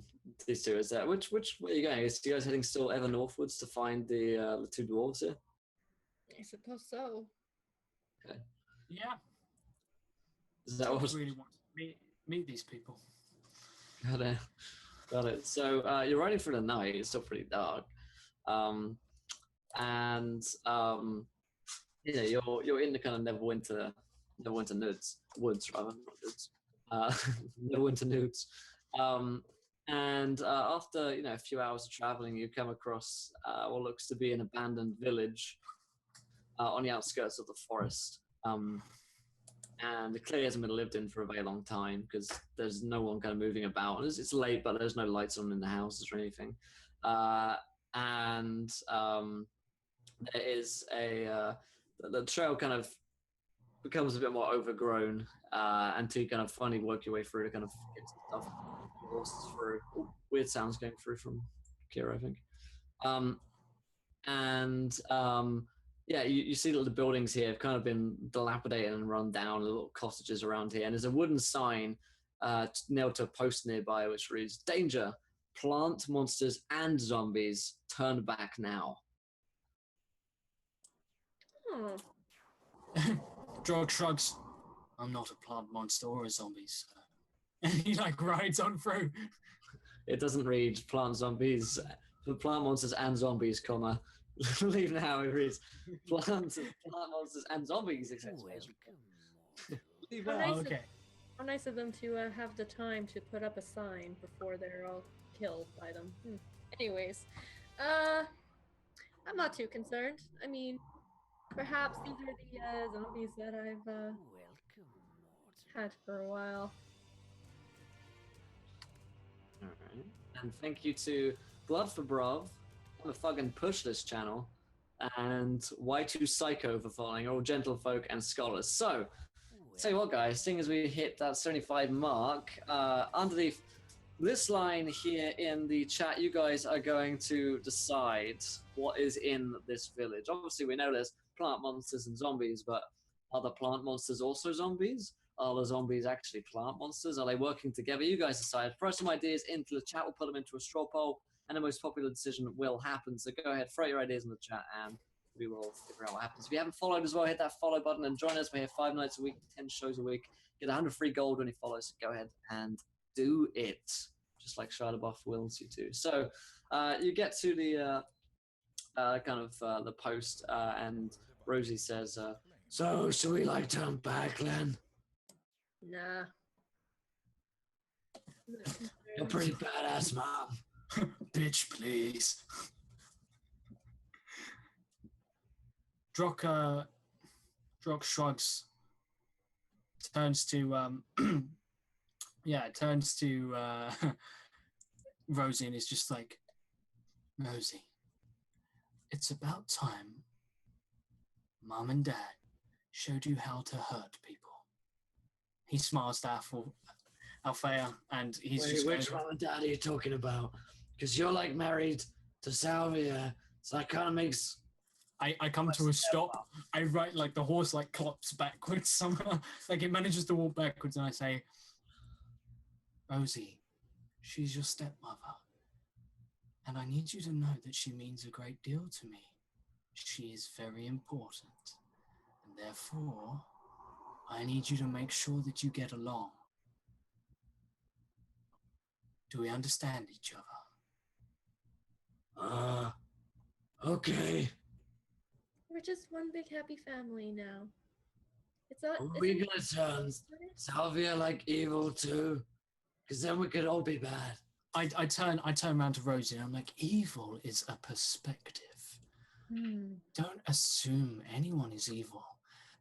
Is that which way are you going? Are you guys heading still ever northwards to find the two dwarves here?
I suppose so.
Yeah.
Is that
I
what?
really want to meet these people.
Got it. So you're riding through the night. It's still pretty dark, and you're in the kind of Neverwinter woods rather, not woods, Neverwinter nudes. And after a few hours of traveling, you come across what looks to be an abandoned village on the outskirts of the forest. And it clearly hasn't been lived in for a very long time because there's no one kind of moving about. It's late, but there's no lights on in the houses or anything. And there is the trail kind of becomes a bit more overgrown until you kind of finally work your way through to kind of get stuff. Horses through. Ooh, weird sounds going through from Kira, I think. Yeah, you see that the buildings here have kind of been dilapidated and run down, little cottages around here, and there's a wooden sign nailed to a post nearby which reads, "Danger! Plant monsters and zombies, turn back now."
Oh.
Drog shrugs. I'm not a plant monster or a zombie, sir. And he rides on through.
It doesn't read plant monsters and zombies, comma. Leave now, it reads plant monsters and zombies, etc. Leave
How
now.
nice,
Okay.
how nice of them to have the time to put up a sign before they're all killed by them. Anyways, I'm not too concerned. I mean, perhaps these are the zombies that I've had for a while.
Alright. And thank you to Blood for Brav, I'm a fucking push this channel, and Y2 Psycho for following, all gentlefolk and scholars. So, tell you what, guys, seeing as we hit that 75 mark, underneath this line here in the chat, you guys are going to decide what is in this village. Obviously, we know there's plant monsters and zombies, but are the plant monsters also zombies? Are the zombies actually plant monsters? Are they working together? You guys decide. Throw some ideas into the chat. We'll put them into a straw poll, and the most popular decision will happen. So go ahead, throw your ideas in the chat, and we will figure out what happens. If you haven't followed as well, hit that follow button and join us. We're here 5 nights a week, 10 shows a week. Get 100 free gold when you follow, so go ahead and do it, just like Shia LaBeouf wills you to. So you get to the the post, and Rosie says, "So, should we turn back, Len?
Nah.
You're pretty badass, Mom."
Bitch, please. Drock shrugs, turns to Rosie and is just like, Rosie, it's about time Mom and Dad showed you how to hurt people. He smiles to Althea, and he's just
which
going,
Mom and Dad are you talking about? Because you're married to Salvia, so that kind of makes...
I come to a stop. I write the horse clops backwards somehow. It manages to walk backwards, and I say, Rosie, she's your stepmother. And I need you to know that she means a great deal to me. She is very important. And therefore, I need you to make sure that you get along. Do we understand each other?
Okay.
We're just one big happy family now. It's not.
Are we gonna turn Salvia like evil too? Because then we could all be bad.
I turn around to Rosie and I'm like, evil is a perspective. Don't assume anyone is evil.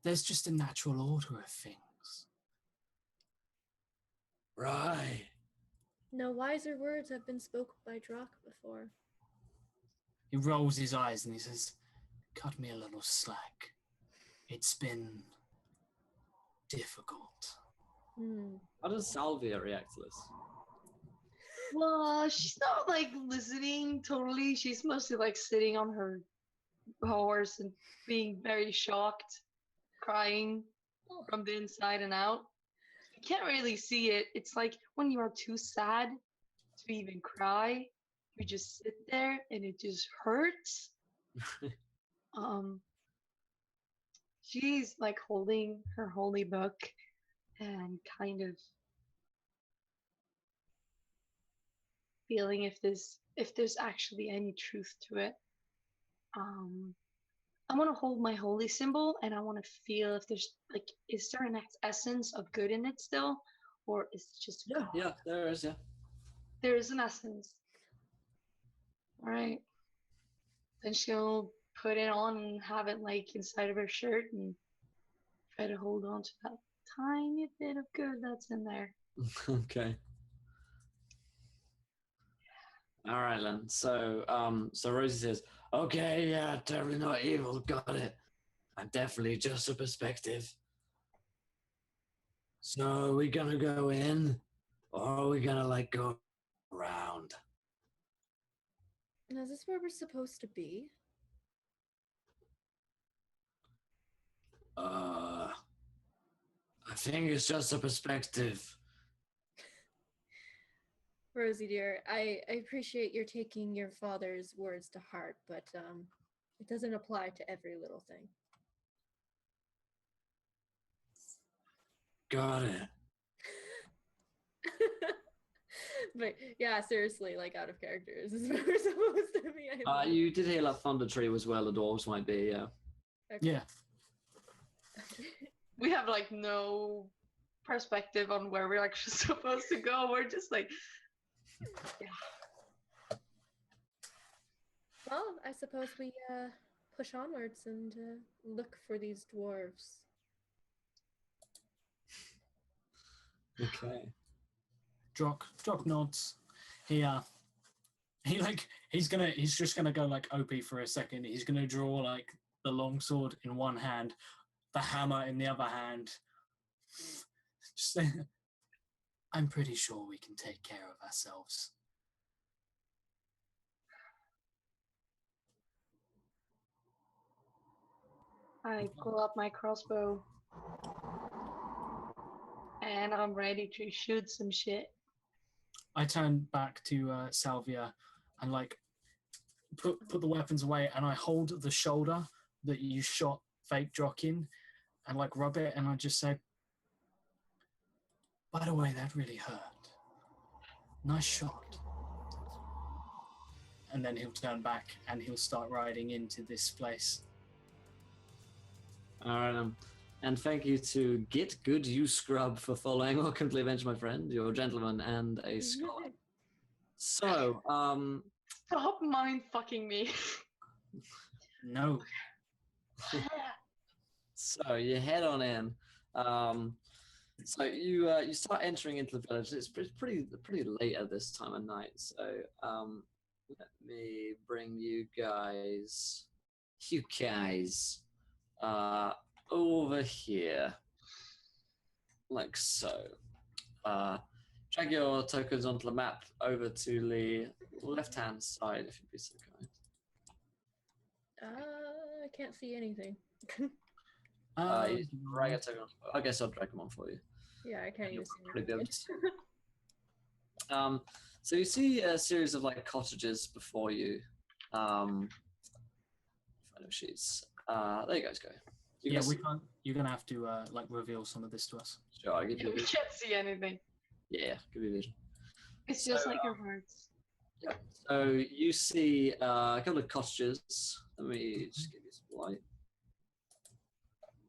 There's just a natural order of things.
Right.
No wiser words have been spoken by Drock before.
He rolls his eyes and he says, cut me a little slack. It's been difficult.
How does Salvia react to this?
Well, she's not like listening totally. She's mostly like sitting on her horse and being very shocked, crying from the inside and out. You can't really see it. It's like when you are too sad to even cry, you just sit there and it just hurts. She's like holding her holy book and kind of feeling if there's actually any truth to it. I want to hold my holy symbol and I want to feel if there's like, is there an essence of good in it still, or is it just
Yeah, yeah, there is, yeah.
There is an essence. All right. Then she'll put it on and have it like inside of her shirt and try to hold on to that tiny bit of good that's in there.
Okay. All right then. So Rosie says, "Okay, yeah, totally not evil. Got it. I'm definitely just a perspective. So are we gonna go in, or are we gonna like go around?"
Is this where we're supposed to be?
I think it's just a perspective.
Rosie dear, I appreciate your taking your father's words to heart, but it doesn't apply to every little thing.
Got it.
But yeah, seriously, like out of character, is this where we're supposed to be?
You did hear like Thundertree was where the dwarves might be, yeah.
Okay.
Yeah.
We have like no perspective on where we're actually supposed to go. We're just like, yeah.
Well, I suppose we push onwards and look for these dwarves.
Okay.
Drock nods. He's just gonna go like OP for a second. He's gonna draw like the longsword in one hand, the hammer in the other hand. Just saying, I'm pretty sure we can take care of ourselves.
I pull up my crossbow and I'm ready to shoot some shit.
I turn back to Salvia and like put the weapons away, and I hold the shoulder that you shot fake Drock in and like rub it, and I just say, by the way, that really hurt. Nice shot. And then he'll turn back and he'll start riding into this place.
All right, and thank you to Get Good You Scrub for following Welcome to the Adventure, my friend. You're a gentleman and a scholar. So,
Stop mind fucking me.
No.
So you head on in. So you start entering into the village. It's pretty late at this time of night. So let me bring you guys over here, like so. Drag your tokens onto the map over to the left-hand side, if you'd be so kind.
I can't see anything.
You drag a token. I guess I'll drag them on for you.
Yeah, I can't even see
Pretty
anything.
good. So you see a series of like cottages before you. Photo sheets. There you guys go.
We can't. You're gonna have to like reveal some of this to us.
Sure, I'll give you a
We
vision.
can't see anything.
Yeah, give you a vision.
It's just
So,
like your words.
Yeah. So you see a couple of cottages. Let me just give you some light.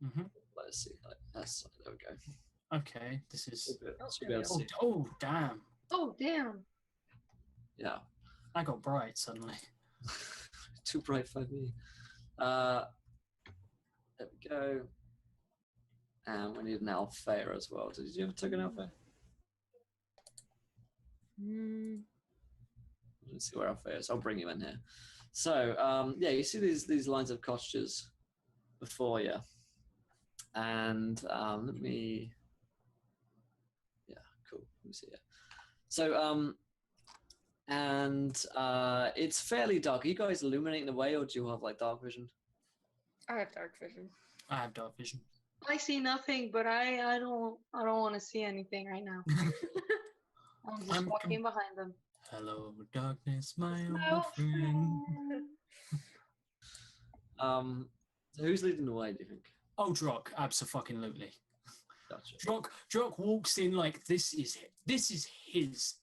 Mm-hmm.
Let's see. That's there we go.
Okay, this is.
Should be able to
Oh,
see.
oh, damn!
Oh, damn.
Yeah.
I got bright suddenly.
Too bright for me. There we go. And we need an Alfea as well. Did you ever take an Alfea? Let's see where Alfea is. I'll bring you in here. So, yeah, you see these lines of cottages before you. And let me... Yeah, cool. Let me see here. So, it's fairly dark. Are you guys illuminating the way, or do you have, like, dark vision?
I have dark vision.
I have dark vision.
I see nothing, but I don't want to see anything right now. I'm just walking behind them.
Hello, darkness, my
My
old
old
friend.
So who's leading the way, do you think?
Oh, Drock, abso-fucking-lutely.
Gotcha.
Drock walks in like this is his.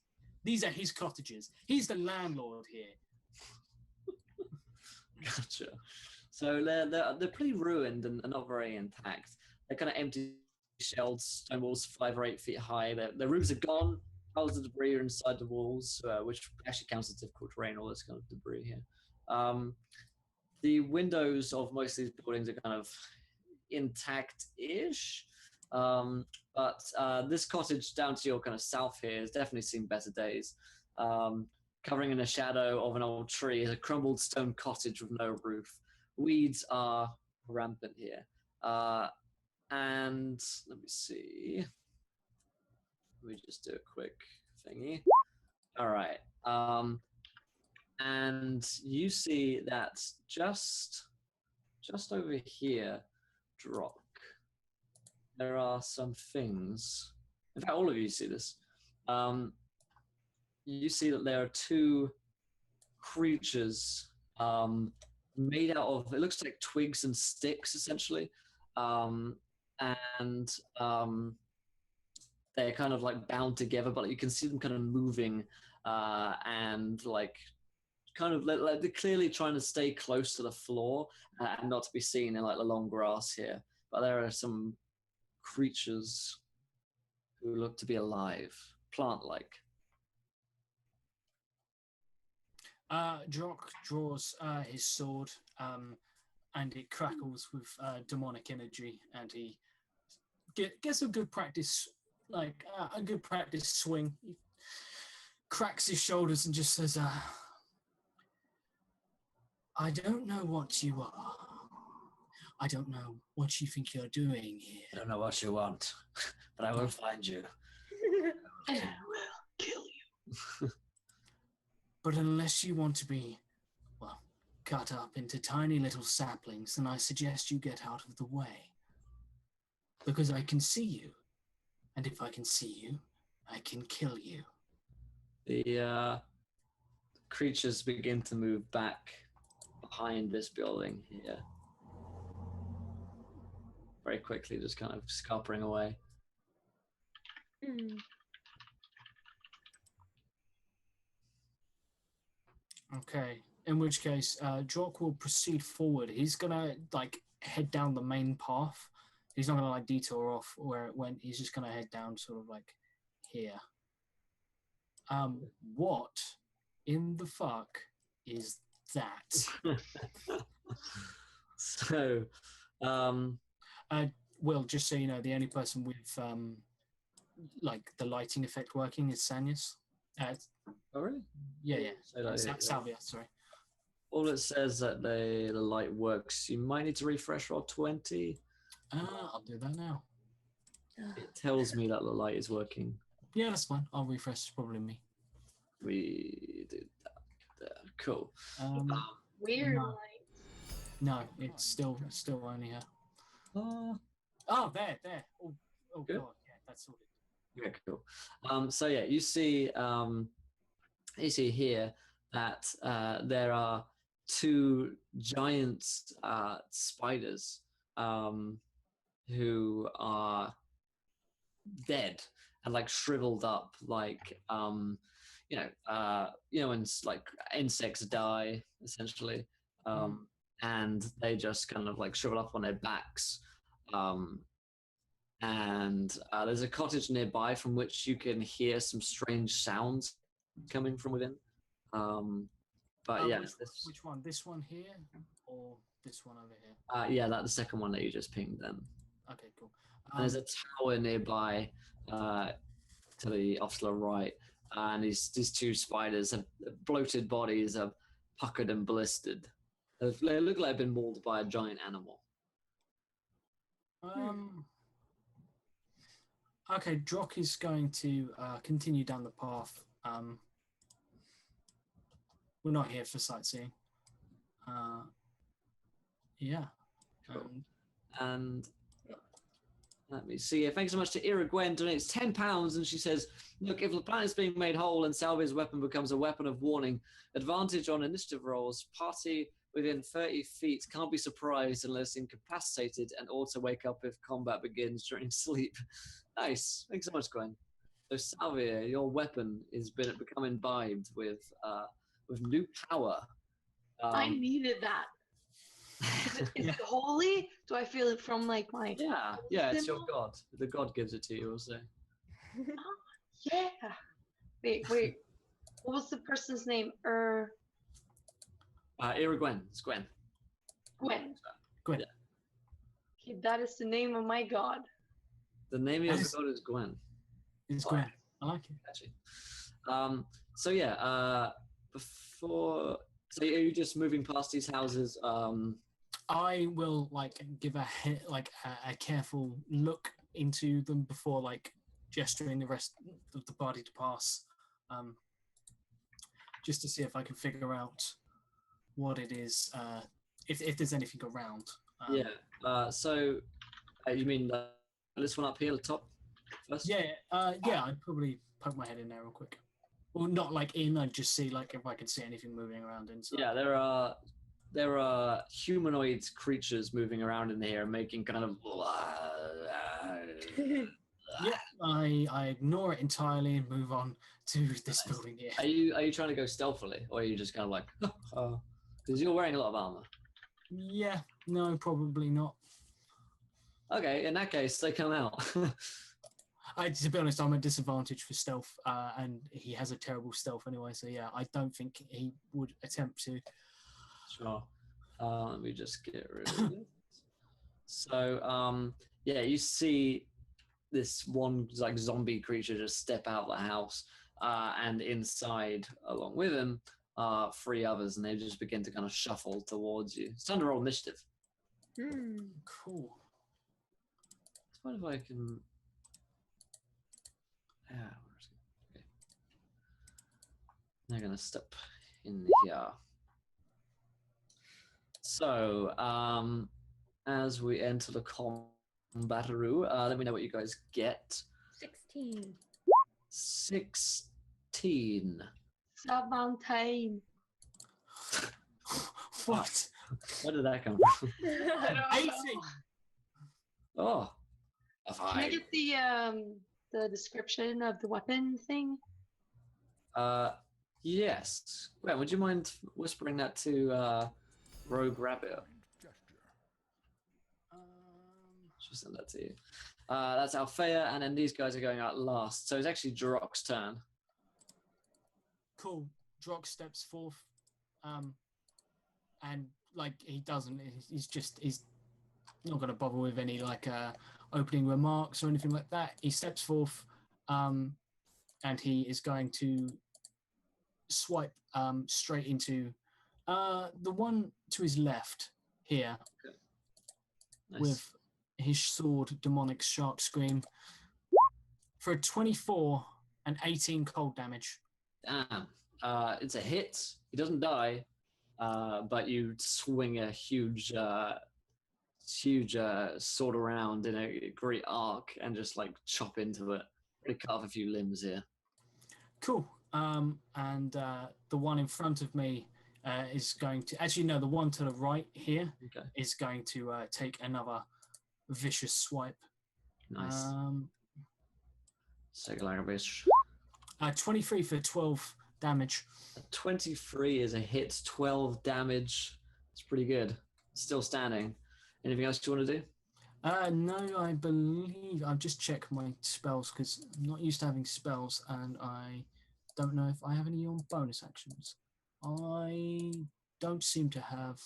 These are his cottages. He's the landlord here.
Gotcha. So they're pretty ruined and not very intact. They're kind of empty shelled stone walls, 5 or 8 feet high. Their roofs are gone. Piles of debris are inside the walls, which actually counts as difficult terrain, all this kind of debris here. The windows of most of these buildings are kind of intact-ish. But this cottage down to your kind of south here has definitely seen better days. Covering in the shadow of an old tree is a crumbled stone cottage with no roof. Weeds are rampant here. And let me see. Let me just do a quick thingy. All right. And you see that just over here, Drock, there are some things. In fact, all of you see this. You see that there are 2 creatures made out of, it looks like twigs and sticks, essentially. They're kind of like bound together, but you can see them kind of moving and like kind of like they're clearly trying to stay close to the floor and not to be seen in like the long grass here. But there are some creatures who look to be alive, plant-like.
Drock draws his sword, and it crackles with demonic energy, and he gets a good practice, like a good practice swing. He cracks his shoulders and just says, I don't know what you are. I don't know what you think you're doing here.
I don't know what you want, but I will find you.
I will kill you.
But unless you want to be, well, cut up into tiny little saplings, then I suggest you get out of the way. Because I can see you. And if I can see you, I can kill you.
The creatures begin to move back behind this building here. Very quickly, just kind of scarpering away.
Okay, in which case, Drock will proceed forward. He's gonna like head down the main path. He's not gonna like detour off where it went. He's just gonna head down sort of like here. What in the fuck is that?
So,
Will, just so you know, the only person with like the lighting effect working is Sanyas.
oh really?
Yeah.
So that,
Salvia, sorry.
all it says that the light works. You might need to refresh roll 20.
I'll do that now.
It tells me that the light is working.
Yeah, that's fine. I'll refresh. It's probably me.
We did that. There. Cool.
Weird
No.
light.
No, it's still only her. Oh, there. Oh
Good.
god, yeah, that's sorted.
Okay, cool. So yeah, you see here that there are 2 giant spiders who are dead and like shriveled up, like when like insects die essentially, and they just kind of like shrivel up on their backs. And there's a cottage nearby from which you can hear some strange sounds coming from within. But yeah,
which one? This one here, or this one over here?
yeah, that's the second one that you just pinged them.
Okay, cool.
And there's a tower nearby to the off to the right, and these two spiders have bloated bodies, are puckered and blistered. They look like they've been mauled by a giant animal.
Okay, Drock is going to continue down the path. We're not here for sightseeing. Yeah.
Cool. And let me see. Thanks so much to Ira Gwen, donates £10, and she says, look, if the planet's being made whole and Salvia's weapon becomes a weapon of warning, advantage on initiative rolls, party within 30 feet can't be surprised unless incapacitated and auto wake up if combat begins during sleep. Nice. Thanks so much, Gwen. So Salvia, your weapon is become imbibed with new power.
I needed that. Is it holy? Do I feel it from like my?
Yeah, it's your god. The god gives it to you, we'll say.
Yeah. Wait. What was the person's name?
Ira Gwen. It's Gwen.
Gwen.
Gwen.
Yeah.
Okay, that is the name of my god.
The name of your god is Gwen.
It's Gwen. I like it.
Actually. So yeah, so are you just moving past these houses?
I will like give a careful look into them before like gesturing the rest of the party to pass, just to see if I can figure out what it is, if there's anything around.
So you mean this one up here, the top first?
Yeah. I'd probably poke my head in there real quick. Well, not like in. I'd just see like if I could see anything moving around inside.
Yeah, there are humanoid creatures moving around in here, making kind of.
Yeah, I ignore it entirely and move on to this building here.
Are you trying to go stealthily, or are you just kind of like? Because you're wearing a lot of armor.
Yeah, no, probably not.
Okay, in that case, they come out.
To be honest, I'm at disadvantage for stealth, and he has a terrible stealth anyway. So yeah, I don't think he would attempt to.
Sure. Let me just get rid of it. So, you see this one like zombie creature just step out of the house, and inside, along with him, are 3 others, and they just begin to kind of shuffle towards you. It's time to roll initiative.
Cool.
What if I can? Okay. They're gonna step in here. So, as we enter the combat-a-roo, let me know what you guys get.
16.
16.
17.
What?
Where did that come from?
18.
Oh, a
Can I
5.
get the description of the weapon thing?
Yes. Gwen, would you mind whispering that to Rogue Rabbit? She'll send that to you. That's Althea, and then these guys are going out last. So it's actually Drock's turn.
Cool. Drock steps forth, and like he doesn't. He's not going to bother with any like opening remarks or anything like that. He steps forth, and he is going to swipe straight into the one to his left here.
Okay. Nice.
With his sword, Demonic Shark Scream, for a 24 and 18 cold damage.
Damn. It's a hit. He doesn't die, but you swing a huge sword around in a great arc and just like chop into it. Really cut off a few limbs here.
Cool. And the one in front of me is going to, actually no, the one to the right here is going to take another vicious swipe.
Nice. Take like a bitch.
23 for 12 damage.
23 is a hit, 12 damage. It's pretty good. Still standing. Anything else you want to do?
No, I believe I've just checked my spells because I'm not used to having spells, and I don't know if I have any on bonus actions. I don't seem to have.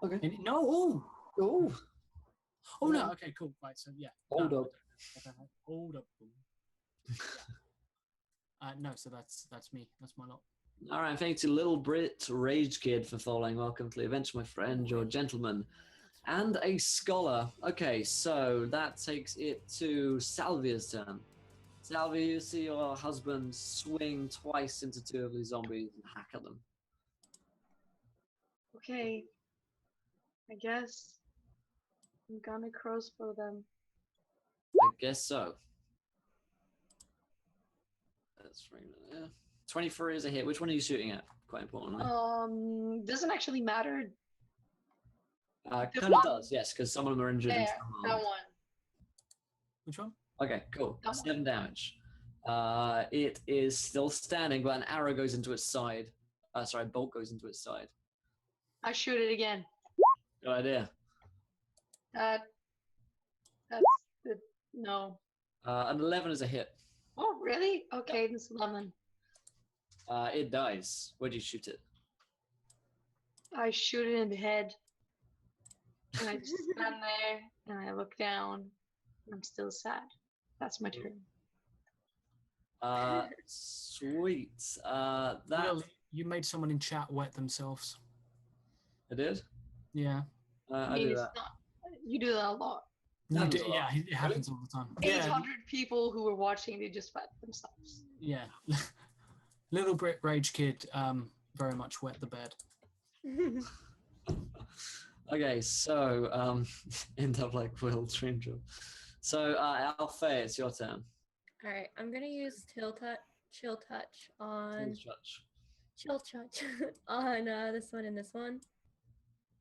Okay.
Any, no.
Oh.
Oh no. Okay. Cool. Right. So yeah.
Hold
no,
up.
I don't have, hold up. No. So that's me. That's my lot.
All right, thank you to Little Brit Rage Kid for following. Welcome to the event, my friend, your gentleman, and a scholar. Okay, so that takes it to Salvia's turn. Salvia, you see your husband swing twice into two of these zombies and hack at them.
Okay. I guess I'm gonna crossbow them.
I guess so. That's right. 23 is a hit. Which one are you shooting at? Quite importantly.
Doesn't actually matter.
Kind of does, yes, because some of them are injured.
There,
and some
that
aren't.
one.
Which one?
Okay, cool.
That
7 damage. It is still standing, but an arrow goes into its side. Sorry, a bolt goes into its side.
I shoot it again.
Good idea.
That's the no.
An 11 is a hit.
Oh really? Okay, this 11.
It dies. Where do you shoot it?
I shoot it in the head. And I just stand there and I look down. I'm still sad. That's my turn.
Sweet. That
Will, you made someone in chat wet themselves.
I did.
Yeah.
I do
it's
that.
not. You do that a lot.
You
Happens
do,
a lot.
yeah, it happens all the time.
800 people who were watching, they just wet themselves.
Yeah. Little Brit Rage Kid very much wet the bed.
Okay, so end up like Will Stranger. So Alpha, it's your turn.
All right, I'm gonna use chill touch on on this one and this one.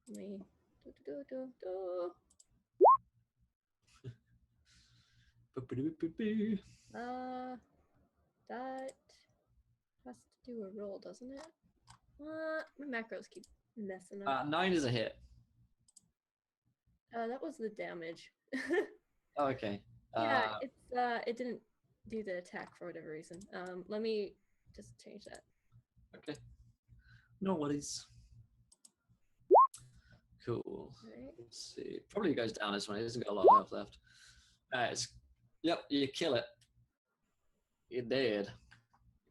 Let me that has to do a roll, doesn't it? My macros keep messing up.
9 is a hit.
That was the damage.
Oh, okay.
Yeah, it didn't do the attack for whatever reason. Let me just change that.
Okay. No worries. Cool.
Right.
Let's see. Probably goes down this one. It hasn't got a lot of health left. Yep, you kill it. You're dead.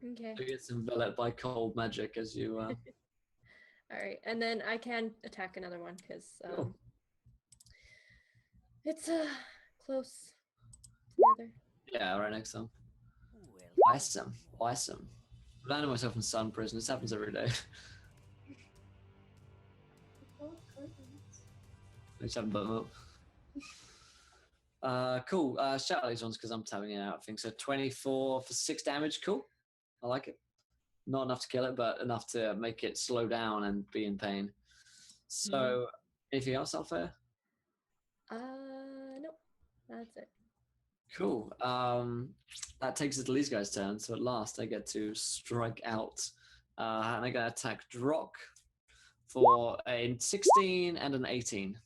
Okay.
You get enveloped by cold magic as you.
All right, and then I can attack another one because
Cool.
it's close together.
Yeah, right next to him. Awesome. Awesome. I landed myself in sun prison. This happens every day. I just haven't put them up. Cool. Shout out these ones because I'm tabbing it out. I think so. 24 for 6 damage. Cool. I like it. Not enough to kill it, but enough to make it slow down and be in pain. So, anything else, Alpha?
Nope. That's it.
Cool. That takes us to these guys' turn. So at last, I get to strike out, and I get to attack Drock for a 16 and an 18.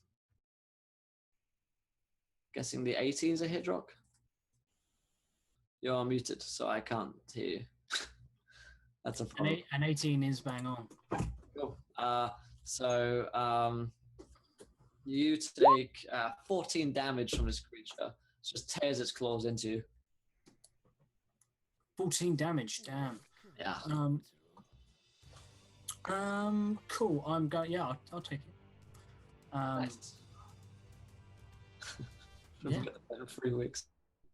Guessing the 18 is a hit, Drock. You're muted, so I can't hear you. That's a problem.
An 18 is bang on.
Cool. So you take 14 damage from this creature. It just tears its claws into you.
14 damage, damn.
Yeah.
Cool. I'm going. Yeah, I'll take it.
Nice.
Yeah.
3 weeks.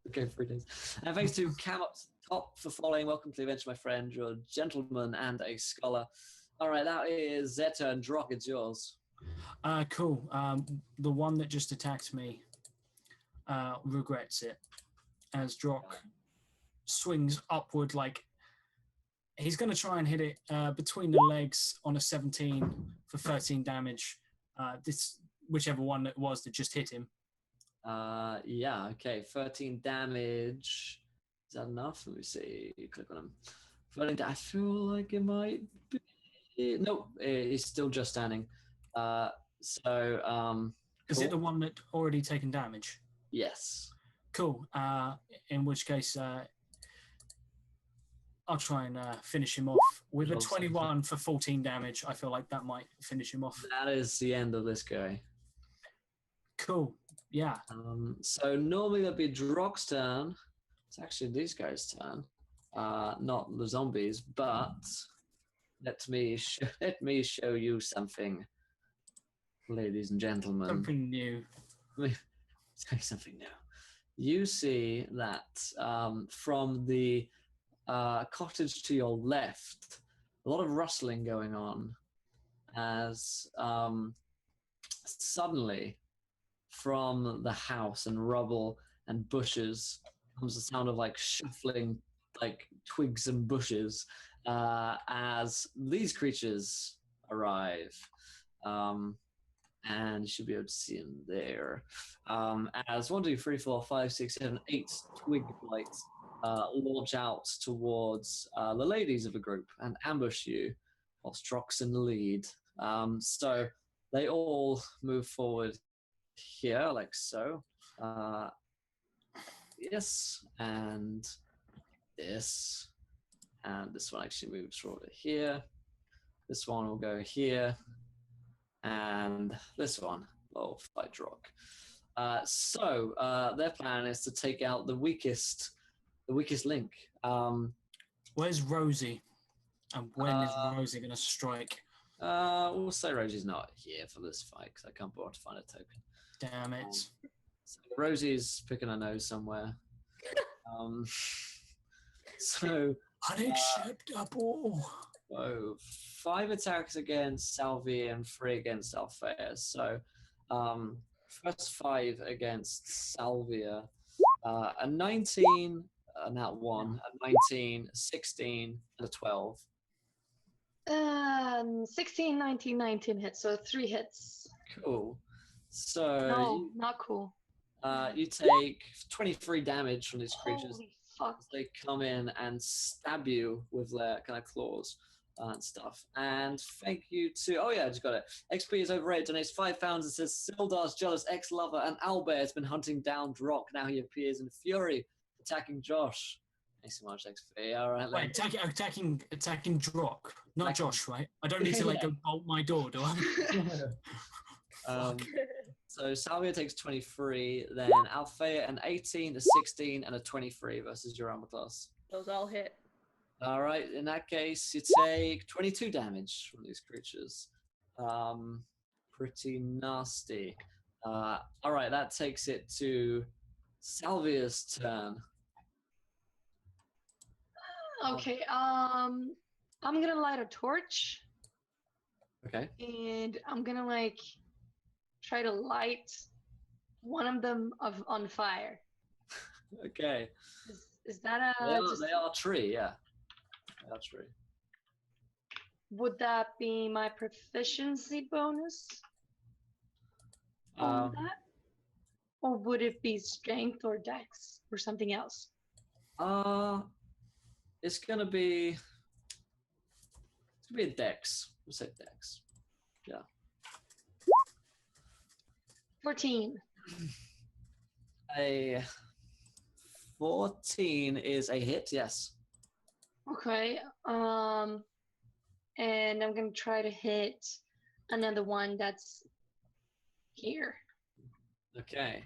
Okay, 3 days. And thanks to Cam up top for following. Welcome to the event, my friend. You're a gentleman and a scholar. All right, that is Zeta and Drock. It's yours.
Cool. The one that just attacked me regrets it as Drock swings upward like he's going to try and hit it between the legs on a 17 for 13 damage. This whichever one it was that just hit him.
Yeah, okay. 13 damage. Is that enough? Let me see. Click on him. I feel like it might be. Nope, he's still just standing. Is
it the one that already taken damage?
Yes.
Cool. In which case, I'll try and finish him off with a 21 for 14 damage. I feel like that might finish him off.
That is the end of this guy.
Cool. Yeah.
So normally that'd be Drock's turn. It's actually these guys' turn, not the zombies. But let me show you something, ladies and gentlemen.
Something new.
Let me tell you something new. You see that from the cottage to your left, a lot of rustling going on as suddenly from the house and rubble and bushes comes the sound of like shuffling like twigs and bushes as these creatures arrive. And you should be able to see them there. As 1, 2, 3, 4, 5, 6, 7, 8 twig blights launch out towards the ladies of the group and ambush you whilst Drock's in the lead. So they all move forward here, like so. Yes, and this. And this one actually moves forward here. This one will go here. And this one will fight Drock. So their plan is to take out the weakest link.
Where's Rosie? And when is Rosie going to strike?
We'll say Rosie's not here for this fight because I can't bother to find a token.
Damn it.
So Rosie's picking her nose somewhere. So
unacceptable.
So 5 attacks against Salvi and 3 against Althea. So first 5 against Salvia. A 19, not 1, a 19, 16, and a 12.
16, 19, 19 hits, so 3 hits.
Cool. So
no, not cool.
You take 23 damage from these creatures.
Holy fuck.
They come in and stab you with their kind of claws and stuff. And thank you to, oh yeah, I just got it. XP is overrated, donates £5 and says, Sildar's jealous ex-lover and Owlbear has been hunting down Drock. Now he appears in fury, attacking Josh. Thanks so much, XP. All right.
Wait, attacking Drock, not Josh, right? I don't need to go bolt my door, do I?
So Salvia takes 23, then Althea an 18, a 16, and a 23 versus your armor class.
Those all hit.
All right, in that case, you take 22 damage from these creatures. Pretty nasty. All right, that takes it to Salvia's turn.
Okay, I'm gonna light a torch.
Okay.
And I'm gonna try to light one of them on fire.
Okay.
Is that a?
They are tree, yeah. They are tree.
Would that be my proficiency bonus on that, or would it be strength or dex or something else?
It's gonna be a dex. We'll say dex. Yeah.
14.
A 14 is a hit, yes.
Okay. And I'm gonna try to hit another one that's here.
Okay.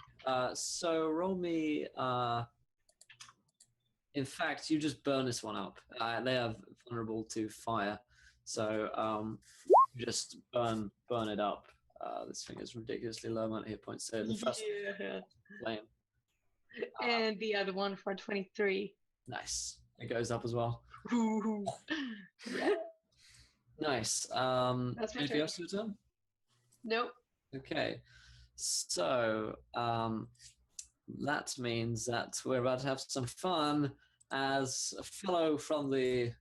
So roll me. In fact, you just burn this one up. They are vulnerable to fire, so just burn it up. This thing is ridiculously low amount of hit points. So the first flame.
And the other one for 23.
Nice. It goes up as well.
Yeah.
Nice.
That's my
anything
turn.
else to turn?
Nope.
Okay. So that means that we're about to have some fun as a fellow from the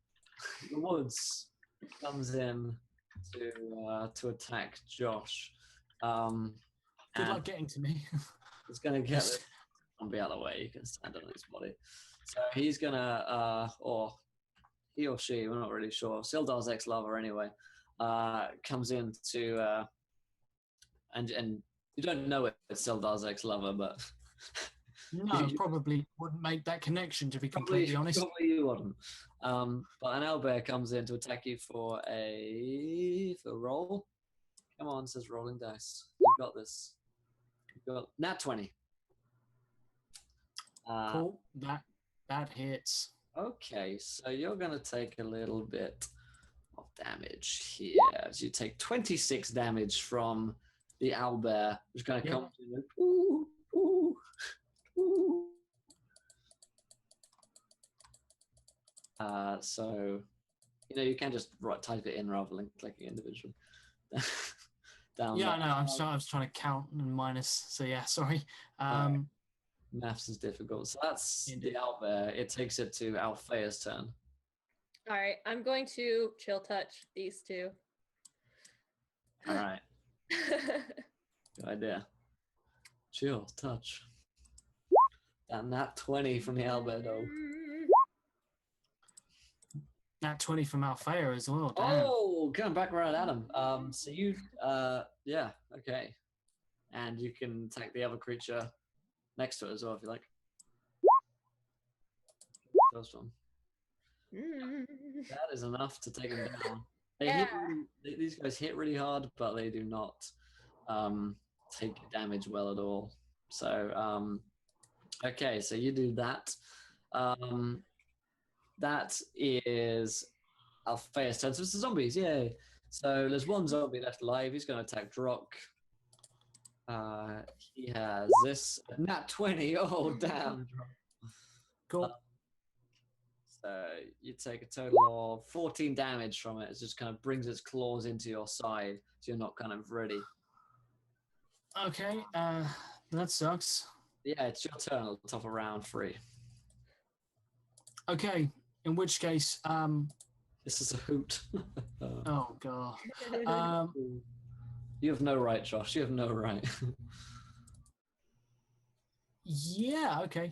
woods comes in to attack Josh.
Good luck getting to me.
He's gonna get this zombie out of the way. You can stand on his body. So he's gonna he or she, we're not really sure. Sildar's ex-lover, anyway, comes in to, and you don't know it's Sildar's ex-lover, but
No, probably wouldn't make that connection, to be completely honest.
Probably you wouldn't. But an owlbear comes in to attack you for a roll. Come on, says rolling dice. You've got this. You've got nat 20.
Cool. That hits.
Okay, so you're going to take a little bit of damage here. As you take 26 damage from the owlbear, which is going to come to you. Ooh, ooh, ooh. So, you can just type it in rather than clicking individually. Down
Yeah,
there.
I know. I was trying to count and minus. So yeah, sorry.
Right. Maths is difficult. So that's
Indeed.
the owlbear. It takes it to Althea's turn.
All right, I'm going to chill touch these two.
All right. Good idea. Chill touch. And that 20 from the owlbear, though.
Nat 20 from Althea as well. Damn.
Oh, going back right at him. So you, yeah, okay. And you can take the other creature next to it as well if you like. First one. That is enough to take him down. These guys hit really hard, but they do not take damage well at all. So, okay, so you do that. That is Althea's turn. So it's the zombies, yay. So there's one zombie left alive. He's going to attack Drock. He has this nat 20. Oh, damn.
Cool.
So you take a total of 14 damage from it. It just kind of brings its claws into your side, so you're not kind of ready.
Okay, that sucks.
Yeah, it's your turn at the top of round 3.
Okay, in which case,
This is a hoot.
oh god.
You have no right, Josh. You have no right.
Yeah, okay.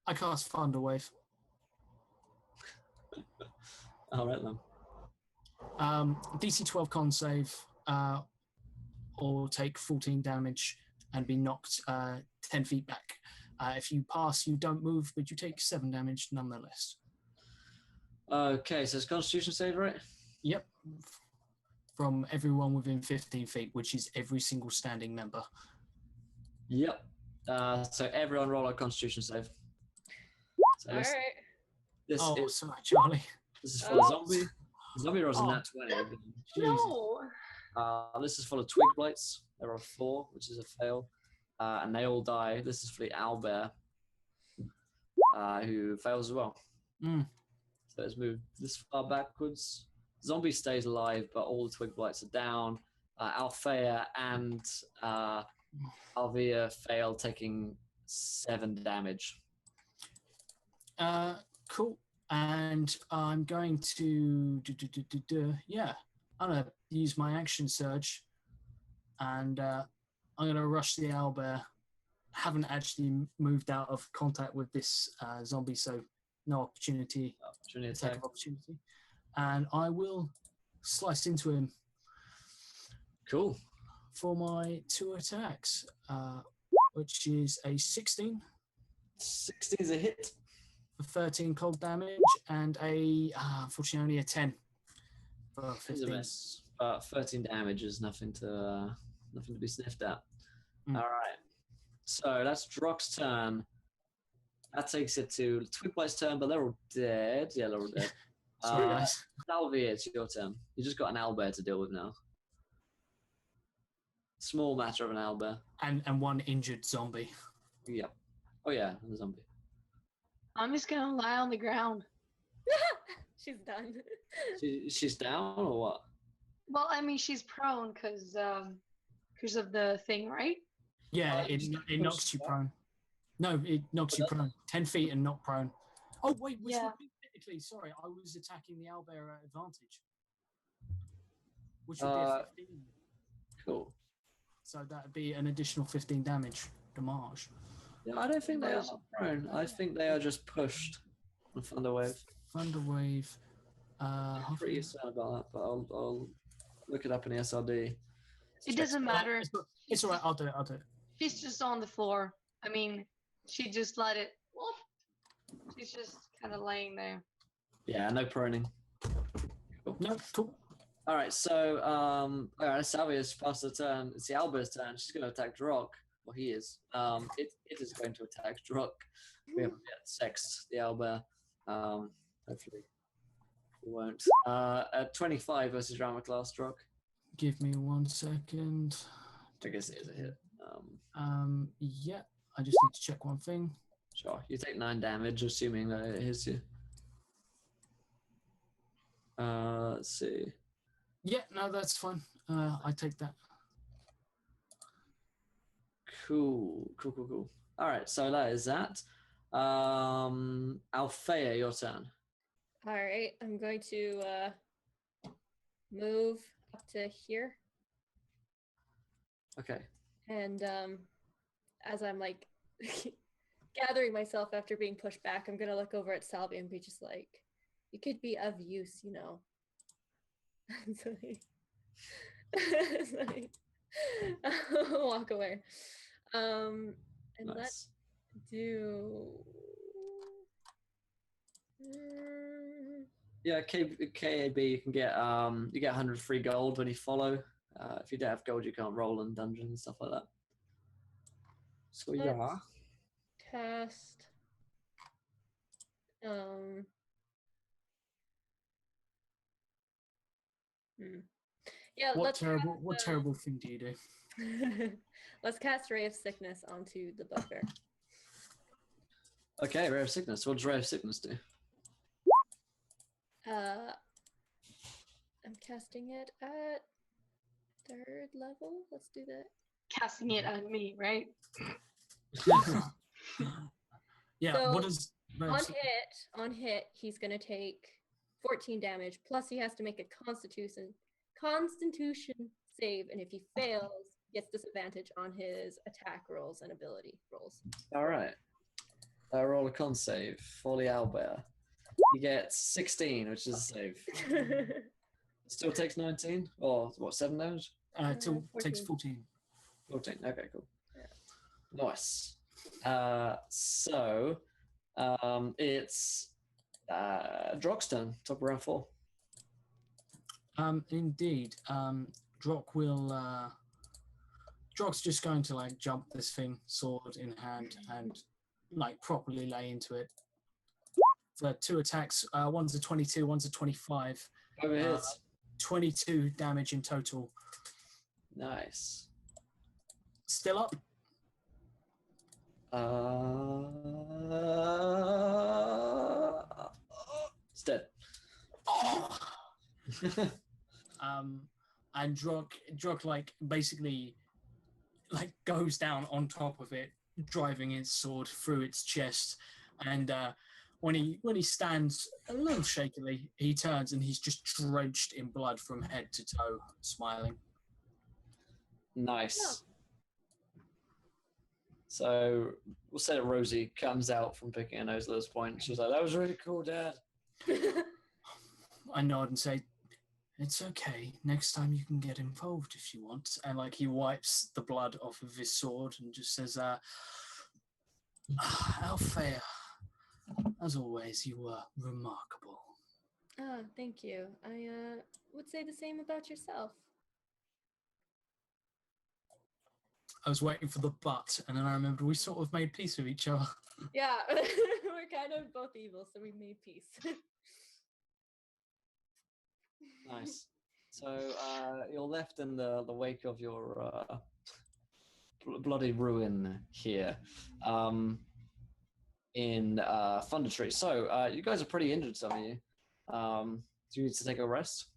I cast Thunderwave.
All right then.
DC 12 con save, or take 14 damage and be knocked 10 feet back. If you pass, you don't move, but you take 7 damage nonetheless.
Okay, so it's Constitution save, right?
Yep. From everyone within 15 feet, which is every single standing member.
Yep. So everyone roll a Constitution save. So
All right.
This is
sorry, Charlie.
This is for the zombie. The zombie rolls a nat 20.
No.
This is full of twig blights. There are 4, which is a fail. And they all die. This is for the owlbear, who fails as well. So let's move this far backwards. Zombie stays alive, but all the twig blights are down. Althea and Alvia fail, taking 7 damage.
Cool. And I'm going to I'm gonna use my action surge, and I'm gonna rush the owlbear. Haven't actually moved out of contact with this zombie, so no opportunity attack of opportunity. And I will slice into him.
Cool.
For my 2 attacks, which is a 16.
16 is a hit.
For 13 cold damage, and unfortunately only a 10 for 15.
13 damage is nothing to be sniffed at. All right. So that's Drock's turn. That takes it to Twiglight's turn, but they're all dead. Yeah, they're all dead.
Sorry, guys.
Salvia, it's your turn. You just got an owlbear to deal with now. Small matter of an owlbear.
And one injured zombie.
Yep. Oh yeah, and the zombie.
I'm just gonna lie on the ground.
She's done.
She's down or what?
Well, I mean, she's prone because of the thing, right?
Yeah, it knocks you prone. No, it knocks you prone. 10 feet and not prone. Oh, wait, which would be technically, sorry, I was attacking the owlbear at advantage. Which would be a 15.
Cool.
So that would be an additional 15 damage.
Yeah, I don't think they are prone. I think they are just pushed on Thunderwave.
Thunderwave.
I'm pretty certain about that, but I'll look it up in the SRD.
It doesn't matter.
It's all right. I'll do it.
She's just on the floor. I mean, she just let it. Whoop. She's just kind of laying there.
Yeah, no proning. Cool.
No, cool.
All right, so all right, Salvia's past the turn. It's the Albert's turn. She's going to attack Drock. Well, he is. It is going to attack Drock. We haven't yet sexed the Albert. Hopefully, we won't. At 25 versus Rama class Drock.
Give me 1 second.
I guess it is a hit.
Yeah. I just need to check one thing.
Sure. You take 9 damage, assuming that it hits you. Let's see.
Yeah, no, that's fine. I take that.
Cool. All right, so that is that. Althea, your turn.
All right, I'm going to move up to here.
Okay.
And as I'm like gathering myself after being pushed back, I'm going to look over at Salvi and be just like, you could be of use, you know. So I'll walk away. And
Nice.
let's do.
Yeah, KAB, you can get 100 free gold when you follow. If you don't have gold, you can't roll in dungeons and stuff like that. So
Let's
yeah.
Cast. Yeah.
What terrible thing do you do?
Let's cast Ray of Sickness onto the bugbear.
Okay, Ray of Sickness. What does Ray of Sickness do?
I'm casting it at 3rd level. Let's do that.
Casting it at me, right?
Yeah.
So,
what is
on hit, he's gonna take 14 damage. Plus, he has to make a Constitution save, and if he fails, he gets disadvantage on his attack rolls and ability rolls.
All right. Roll a con save for the owlbear. He gets 16, which is a save. Still takes 19, or what? 7 damage?
Till
14.
takes 14.
14. Okay, cool.
Yeah.
Nice. So it's Drock's turn. Top of round 4.
Indeed. Drock's just going to like jump this thing, sword in hand, and like properly lay into it. For 2 attacks, one's a 22, one's a 25.
Over hits.
22 damage in total.
Nice.
Still up.
It's dead.
And Drock like basically like goes down on top of it, driving his sword through its chest, and when he stands a little shakily, he turns and he's just drenched in blood from head to toe, smiling.
Nice.
Yeah.
So we'll say that Rosie comes out from picking a nose at this point. She's like, "That was really cool, Dad."
I nod and say, "It's okay. Next time you can get involved if you want." And like he wipes the blood off of his sword and just says, "Althea, as always, you were remarkable."
Oh, thank you. I would say the same about yourself.
I was waiting for the but, and then I remembered we sort of made peace with each other.
Yeah, we're kind of both evil, so we made peace.
Nice. So you're left in the wake of your bloody ruin here in Thundertree. So you guys are pretty injured, some of you. Do you need to take a rest?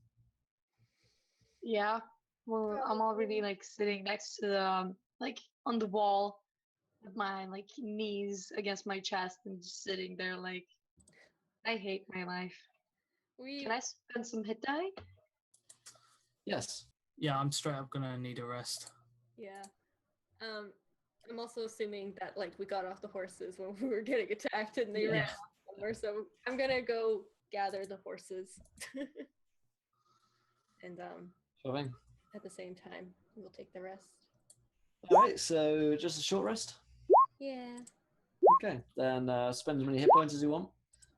Yeah. Well, I'm already like sitting next to the like on the wall with my like knees against my chest and just sitting there like I hate my life. Can I spend some hit die?
Yes.
Yeah, I'm straight up gonna need a rest.
Yeah. I'm also assuming that like we got off the horses when we were getting attacked and they ran off somewhere. So I'm gonna go gather the horses. And
Sure thing.
at the same time, we'll take the rest.
All right, so just a short rest.
Yeah.
Okay, then spend as many hit points as you want,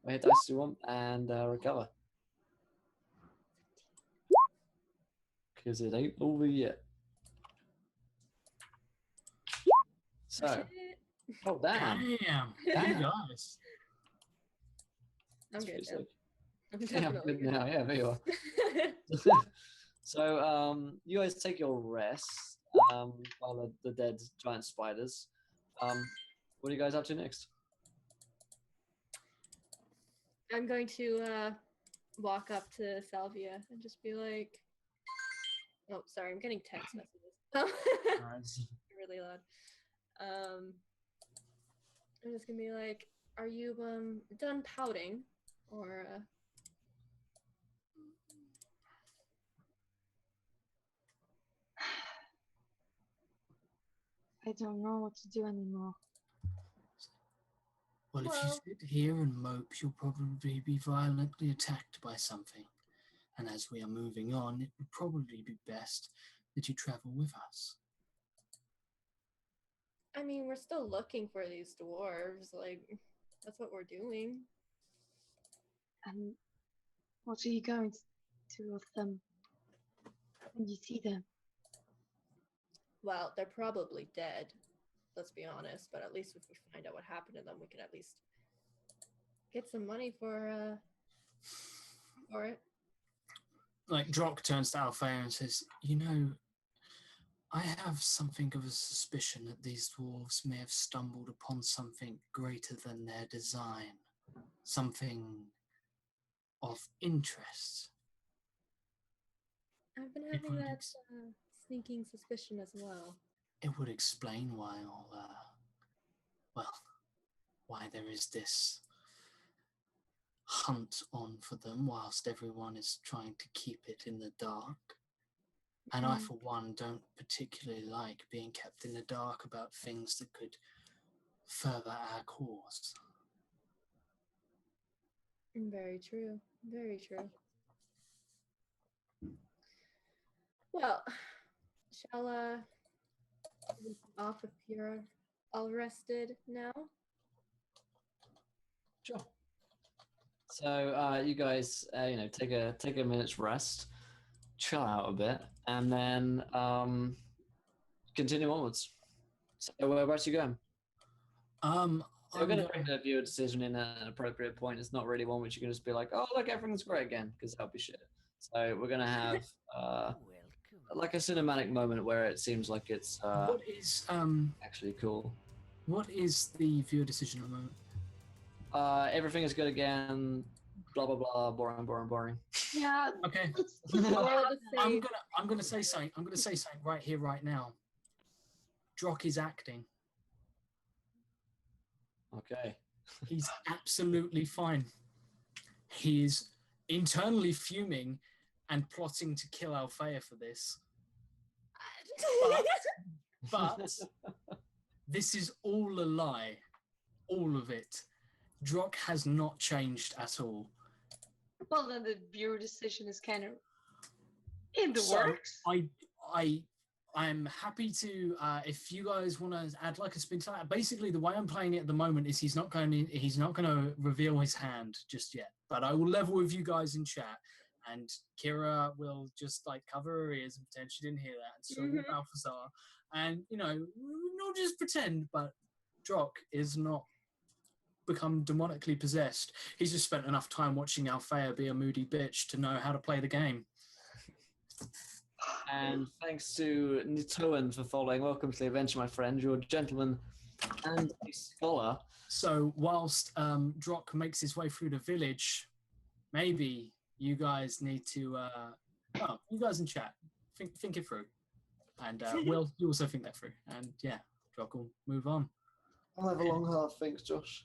or hit dice as you want, and recover. Because it ain't over yet. So, oh damn!
Damn,
Damn.
you guys.
I'm
That's
good
pretty
now.
sick.
I'm
Yeah, I'm
definitely
good
good.
now. Yeah, there you are. So, you guys take your rest while the dead giant spiders. What are you guys up to next?
I'm going to walk up to Salvia and just be like, oh, sorry, I'm getting text messages. Really loud. I'm just gonna be like, are you done pouting? Or
I don't know what to do anymore.
Well, if you
Well-
sit here and mope, you'll probably be violently attacked by something. And as we are moving on, it would probably be best that you travel with us.
I mean, we're still looking for these dwarves. Like, that's what we're doing.
And what are you going to do with them when you see them?
Well, they're probably dead. Let's be honest. But at least if we find out what happened to them, we can at least get some money for it.
Like, Drock turns to Alfea and says, you know, I have something of a suspicion that these dwarves may have stumbled upon something greater than their design. Something of interest.
I've been
It
having
would
that sneaking suspicion as well.
It would explain why why there is this hunt on for them whilst everyone is trying to keep it in the dark. And I, for one, don't particularly like being kept in the dark about things that could further our cause.
Very true. Very true. Well, shall we off if you're all rested now?
Sure. So you guys, take a minute's rest, chill out a bit, and then continue onwards. So whereabouts you going? We're going to bring the viewer decision in at an appropriate point. It's not really one which you can just be like, oh, look, everything's great again, because that'll be shit. So we're going to have like a cinematic moment where it seems like it's
What is
actually cool.
what is the viewer decision at the moment?
Everything is good again. Blah blah blah. Boring.
Yeah.
Okay. I'm gonna say something. I'm gonna say something right here, right now. Drock is acting.
Okay.
He's absolutely fine. He is internally fuming and plotting to kill Alfea for this. But this is all a lie. All of it. Drock has not changed at all.
Well, then the viewer decision is kind of in the
So,
works.
I'm happy to if you guys want to add like a spin to that. Basically, the way I'm playing it at the moment is he's not going to reveal his hand just yet. But I will level with you guys in chat, and Kira will just like cover her ears and pretend she didn't hear that, and so will Balthazar. And not just pretend, but Drock is not become demonically possessed. He's just spent enough time watching Alfea be a moody bitch to know how to play the game.
And thanks to Nitoan for following. Welcome to the adventure, my friend. You're a gentleman and a scholar.
So whilst Drock makes his way through the village, maybe you guys need to, you guys in chat, think it through. And Will, you also think that through. And yeah, Drock will move on.
I'll have a long heart, thanks, Josh.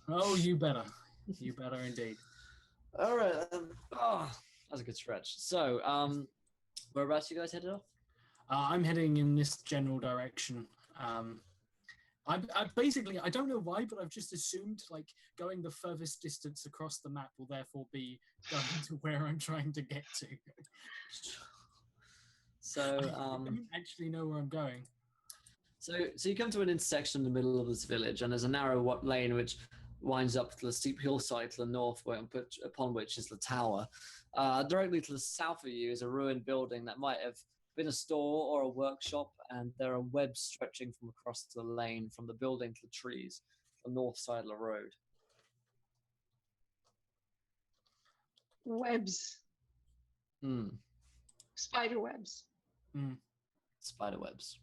Oh, you better. You better indeed.
All right. That's a good stretch. So, whereabouts you guys headed off?
I'm heading in this general direction. I basically, I don't know why, but I've just assumed like going the furthest distance across the map will therefore be going to where I'm trying to get to.
So,
I don't actually know where I'm going.
So you come to an intersection in the middle of this village, and there's a narrow lane which winds up to the steep hillside to the north, upon which is the tower. Directly to the south of you is a ruined building that might have been a store or a workshop, and there are webs stretching from across the lane from the building to the trees, the north side of the road.
Webs. Spider webs.
Spider webs.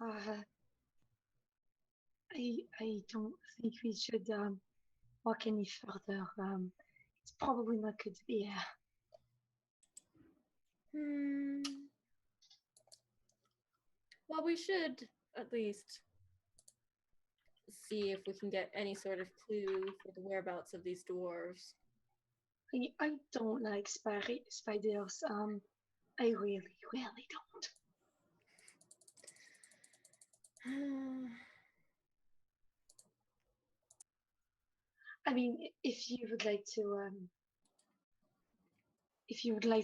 I don't think we should walk any further. It's probably not good to be here.
Well, we should at least see if we can get any sort of clue for the whereabouts of these dwarves.
I don't like spiders. I really don't. I mean, if you would like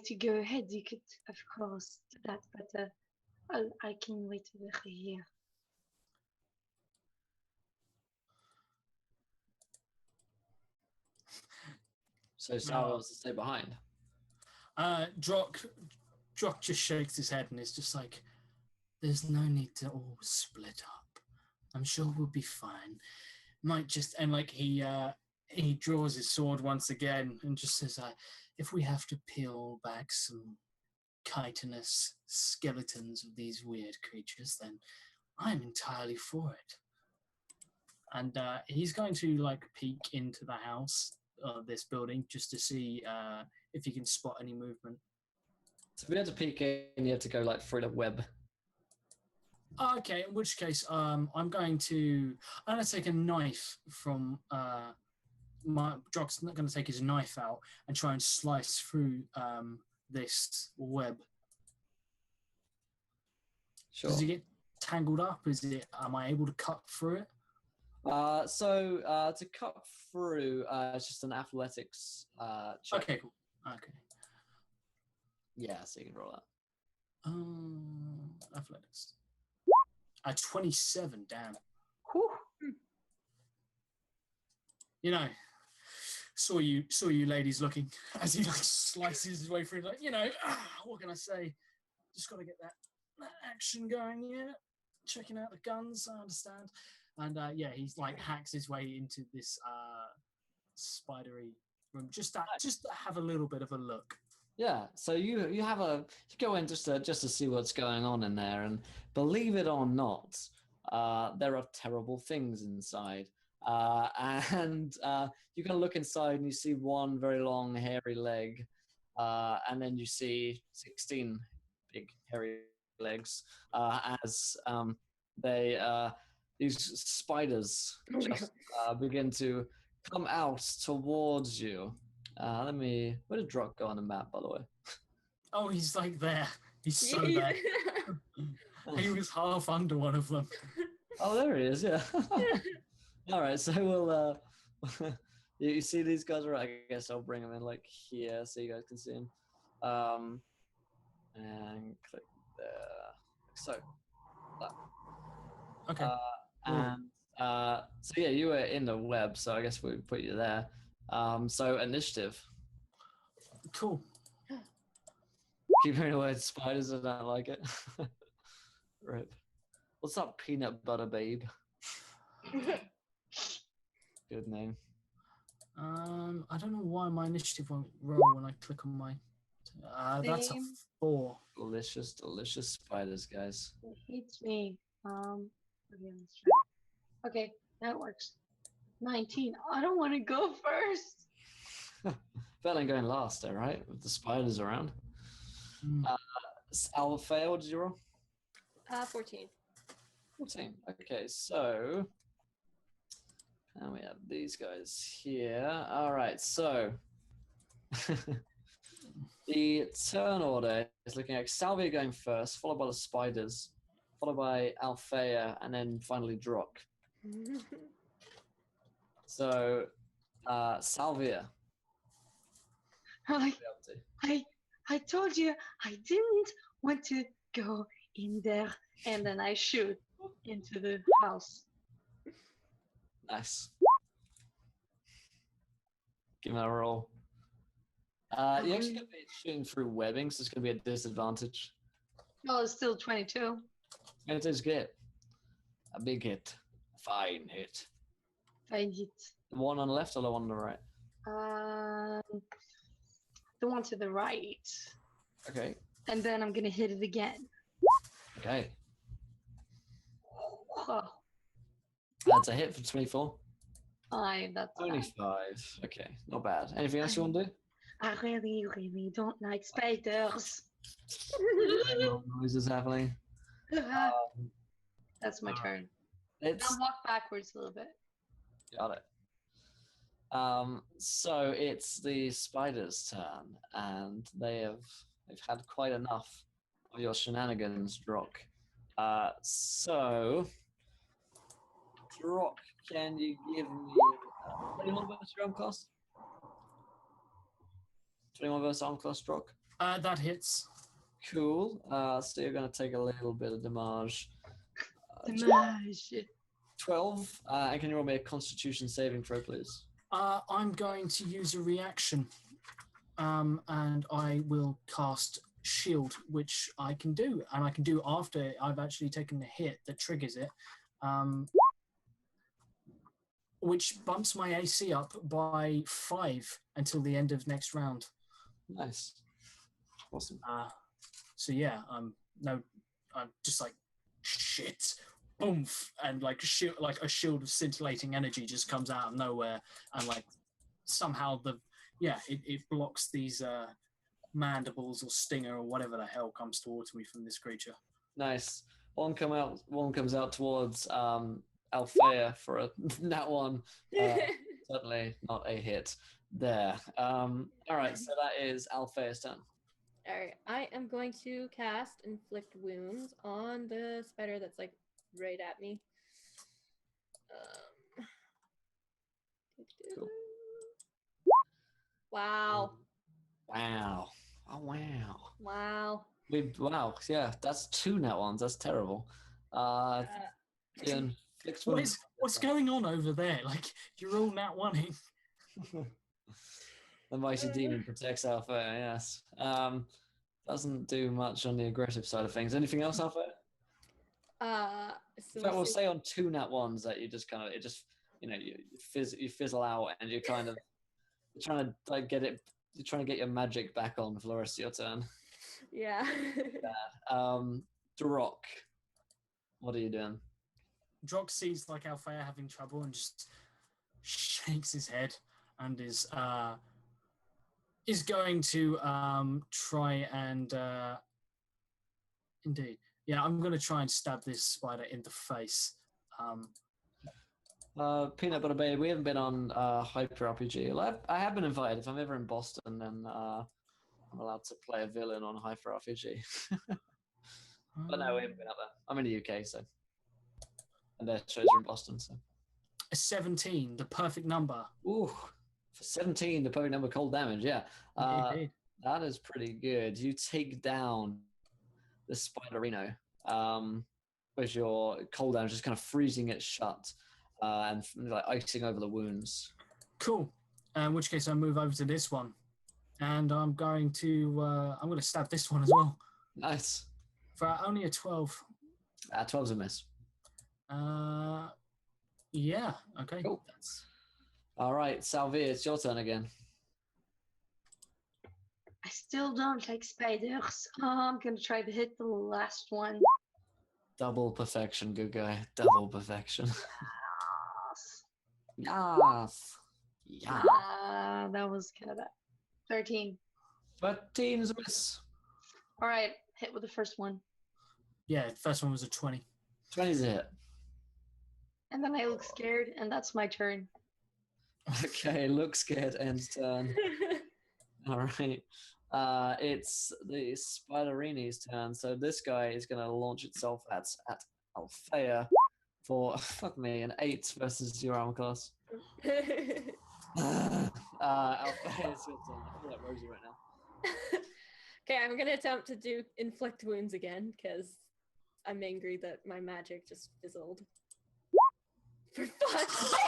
to go ahead, you could, of course, do that. But I can wait over here.
So Sarah wants to stay behind.
Drock just shakes his head and is just like, there's no need to all split up. I'm sure we'll be fine. Might just, and like he draws his sword once again and just says, if we have to peel back some chitinous skeletons of these weird creatures, then I'm entirely for it. And he's going to like peek into the house of this building just to see if he can spot any movement.
To be able to peek in, you have to go like through the web.
Okay, in which case, I'm going to take a knife from Drock's not going to take his knife out and try and slice through this web.
Sure.
Does he get tangled up? Am I able to cut through it?
So to cut through, it's just an athletics check.
Okay, cool. Okay.
Yeah, so you can roll that.
Athletics. 27, damn.
Whew.
You know, saw you ladies looking as he like slices his way through. Like, what can I say? Just got to get that action going. Yeah, checking out the guns. I understand. And he's like hacks his way into this spidery room just to have a little bit of a look.
Yeah, so you go in just to see what's going on in there, and believe it or not, there are terrible things inside. And you can look inside and you see one very long hairy leg, and then you see 16 big hairy legs as these spiders just begin to come out towards you. Where did Drock go on the map, by the way?
Oh, he's like there. He's so there. He was half under one of them.
Oh, there he is, yeah. All right, so we'll, you see these guys, right? I guess I'll bring them in like here so you guys can see them. And click there. So, that.
Okay.
So yeah, you were in the web, so I guess we put you there. So initiative.
Cool.
Keep hearing the word spiders, I don't like it. Rip. What's up, peanut butter babe? Good name.
I don't know why my initiative won't roll when I click on my. That's a 4.
Delicious spiders, guys.
It hates me. Okay, let's try. Okay, that works. 19. I don't want to go first.
Better than going last, though, right? With the spiders around. Alfea, what did you roll?
14.
14. Okay, so and we have these guys here. All right, so the turn order is looking like Salvia going first, followed by the spiders, followed by Althea, and then finally Drock. So, Salvia.
I'm like,
what are you up to?
I told you I didn't want to go in there. And then I shoot into the house.
Nice. Give me a roll. You're actually going to be shooting through webbing, so it's going to be a disadvantage.
Well, it's still 22.
And it is good. A big hit. Fine hit.
I hit.
The one on the left or the one on the right?
The one to the right.
Okay.
And then I'm gonna hit it again.
Okay.
Oh,
That's a hit for 24.
that's
Only
bad.
5. Okay, not bad. Anything else you want to do?
I really, really don't like spiders.
Noises happening.
That's my turn.
It's
I'll walk backwards a little bit.
got it. So it's the spiders' turn, and they've had quite enough of your shenanigans, Drock. So, Drock, can you give me 21 versus your arm class? 21 versus arm class, Drock.
That hits.
Cool. So you're going to take a little bit of damage.
Damage.
12. And can you roll me a Constitution saving throw, please?
I'm going to use a reaction, and I will cast Shield, which I can do, and I can do after I've actually taken the hit that triggers it, which bumps my AC up by 5 until the end of next round.
Nice. Awesome.
So yeah, I'm just like shit, boomf, and like a shield of scintillating energy just comes out of nowhere, and like somehow it blocks these mandibles or stinger or whatever the hell comes towards me from this creature.
Nice. One comes out towards Althea for a nat one. Certainly not a hit there. All right, so that is Althea's turn.
All right, I am going to cast Inflict Wounds on the spider that's like right at me.
Cool.
Wow.
Wow. Oh, wow.
Wow.
Wow. Yeah, that's 2 nat ones. That's terrible. Ian,
What's going on over there? Like, you're all nat one-ing.
The mighty demon protects Althea, yes. Doesn't do much on the aggressive side of things. Anything else, Althea?
So
In fact, we'll say on 2 nat ones that you just kind of, you fizzle out, and you're trying to like you're trying to get your magic back on for the rest of your turn.
Yeah.
Drock, what are you doing?
Drock sees like Althea having trouble and just shakes his head and is going to try and indeed, yeah, I'm going to try and stab this spider in the face.
Peanut Butter Babe, we haven't been on Hyper RPG. Well, I have been invited. If I'm ever in Boston, then I'm allowed to play a villain on Hyper RPG. But no, we haven't been up there. I'm in the UK, so. And their shows are in Boston, so.
A 17, the perfect number.
Ooh, for 17, the perfect number, cold damage, yeah.
Indeed.
That is pretty good. You take down the Spiderino with your cold damage, just kind of freezing it shut and like icing over the wounds.
Cool. In which case, I move over to this one, and I'm going to stab this one as well.
Nice.
For only a 12.
12's a miss.
Yeah. Okay.
Cool. All right, Salvia, it's your turn again.
I still don't like spiders. I'm gonna try to hit the last one.
Double perfection, good guy. Double perfection. Yes. Yeah.
That was kind of bad. 13.
13's a miss.
All right, hit with the first one.
Yeah, the first one was a 20.
20's a hit.
And then I look scared, and that's my turn.
Okay, look scared, ends turn. All right. It's the Spiderini's turn. So this guy is going to launch itself at Althea for fuck me an 8 versus your armor class. Althea, it's your turn. I feel like Rosie right now.
Okay, I'm gonna attempt to do inflict wounds again because I'm angry that my magic just fizzled. For fuck's sake!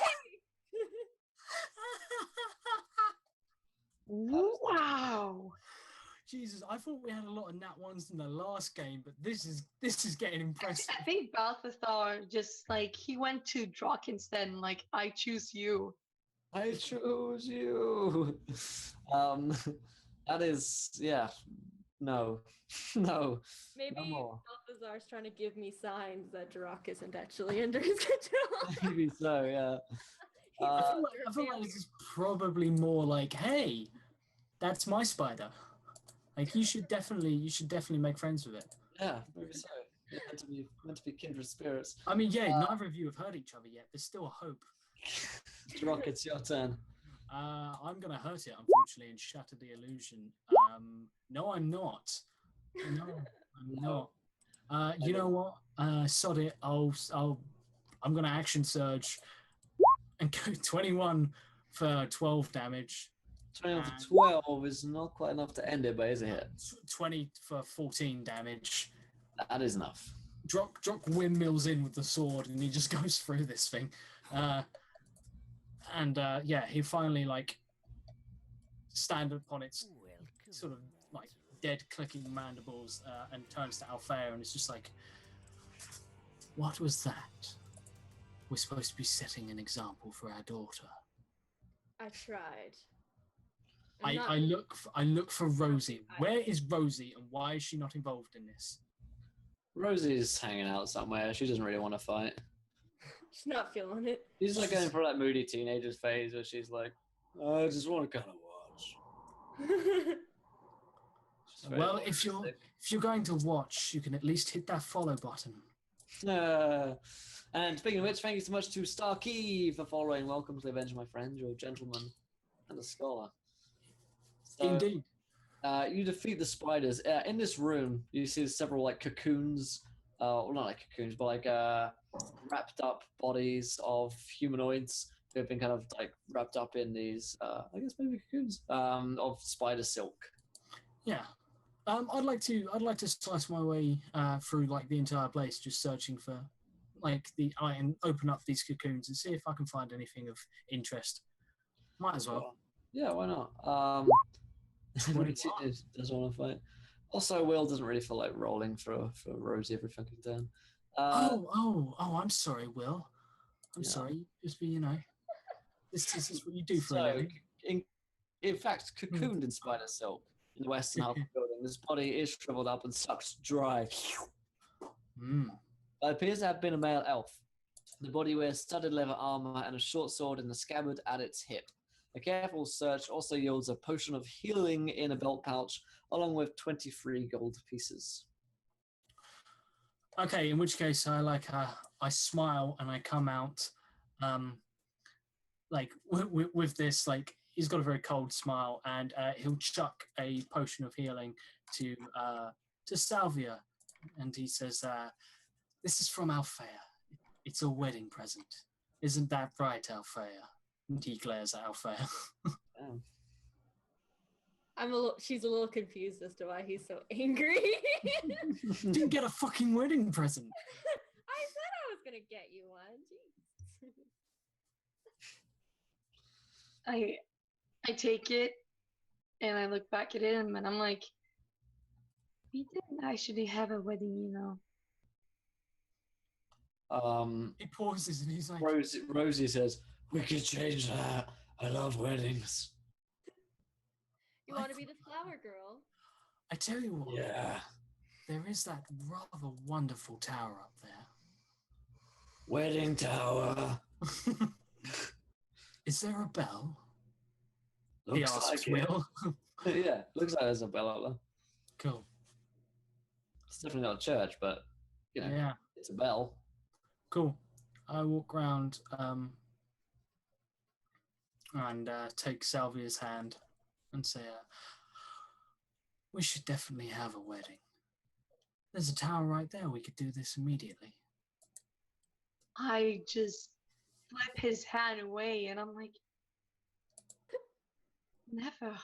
Wow.
Jesus, I thought we had a lot of nat ones in the last game, but this is getting impressive.
I think Balthasar just like he went to Drakenstein like I choose you.
I choose you. That is no. No.
Maybe
No more.
Balthazar's trying to give me signs that Duroc isn't actually under his control.
Maybe so, yeah.
I feel like this is probably more like, hey, that's my spider. Like you should definitely make friends with it.
Yeah, maybe so. Yeah, meant to be kindred spirits.
I mean, yeah, neither of you have heard each other yet. There's still a hope.
Drock, it's your turn.
I'm gonna hurt it, unfortunately, and shatter the illusion. No, I'm not. No, I'm not. You know what? Sod it. I'm gonna action surge and go 21 for 12 damage.
21 for 12 is not quite enough to end it, but is a hit.
20 for 14 damage.
That is enough.
Drock windmills in with the sword, and he just goes through this thing. Yeah, he finally like stand upon its sort of like dead clicking mandibles and turns to Althea, and it's just like, what was that? We're supposed to be setting an example for our daughter.
I tried.
I look for Rosie. Where is Rosie, and why is she not involved in this?
Rosie's hanging out somewhere. She doesn't really want to fight.
She's not feeling it.
She's like going for that moody teenager phase where she's like, I just want to kind of watch.
Well, if you're going to watch, you can at least hit that follow button.
And speaking of which, thank you so much to Starkey for following. Welcome to the Avenger, my friend. You're a gentleman and a scholar. So,
Indeed.
You defeat the spiders. In this room, you see several like cocoons. Well, not like cocoons, but like wrapped up bodies of humanoids who have been kind of like wrapped up in these, I guess maybe cocoons of spider silk.
Yeah. I'd like to slice my way through like the entire place, just searching for like and open up these cocoons and see if I can find anything of interest. Might as well.
Yeah, why not? Doesn't want to fight. Also, Will doesn't really feel like rolling for Rosie every fucking turn.
I'm sorry, Will. I'm sorry. Just be, this is what you do for a living.
In fact, cocooned in spider silk in the western half of the building. This body is shriveled up and sucked dry. It appears to have been a male elf. The body wears studded leather armor and a short sword in the scabbard at its hip. A careful search also yields a potion of healing in a belt pouch, along with 23 gold pieces.
Okay, in which case I smile and I come out, with this, like, he's got a very cold smile, and he'll chuck a potion of healing to Salvia, and he says, "This is from Althea. It's a wedding present. Isn't that right, Althea?" And he glares at Althea.
She's a little confused as to why he's so angry.
Didn't get a fucking wedding present.
I said I was gonna get you one.
Jeez. I take it and I look back at him and I'm like, we didn't actually have a wedding,
He pauses and he's like,
Rosie says, "We could change that. I love weddings."
You want to be the flower girl?
I tell you what.
Yeah.
There is that rather wonderful tower up there.
Wedding tower.
Is there a bell?
Looks
He asks
like
Will.
Yeah, looks like there's a bell up there.
Cool.
It's definitely not a church, but
Yeah.
it's a bell.
Cool. I walk around and take Salvia's hand and say, We should definitely have a wedding. There's a tower right there. We could do this immediately.
I just flip his hand away and I'm like, never.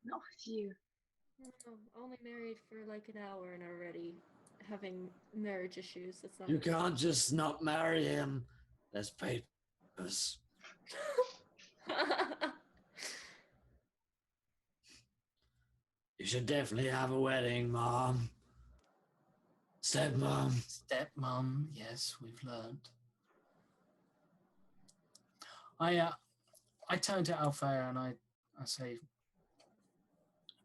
Not with you.
Only married for like an hour and already having marriage issues. That's not.
You can't just not marry him. There's papers. You should definitely have a wedding, Mom. Stepmom.
Stepmom, yes, we've learned. I turn to Althea and I say,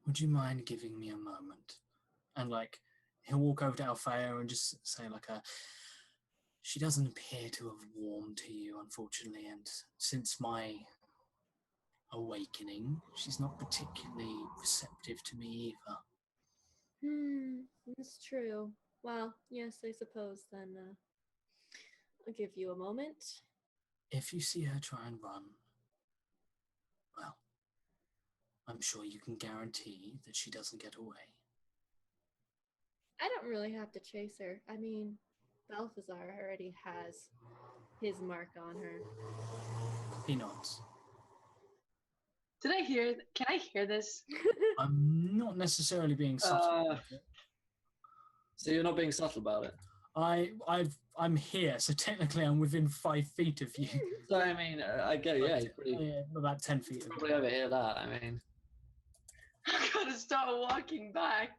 would you mind giving me a moment? And like, he'll walk over to Althea and just say like she doesn't appear to have warmed to you, unfortunately, and since my awakening, she's not particularly receptive to me either.
That's true. Well, yes, I suppose then I'll give you a moment.
If you see her try and run, well, I'm sure you can guarantee that she doesn't get away.
I don't really have to chase her. I mean, Balthazar already has his mark on her.
He nods.
Did I hear? Can I hear this?
I'm not necessarily being subtle.
So you're not being subtle about it?
I'm here, so technically I'm within 5 feet of you.
So I mean, I get it. Yeah, you're pretty,
Yeah, about 10 feet.
probably overhear that. I mean,
I gotta start walking back.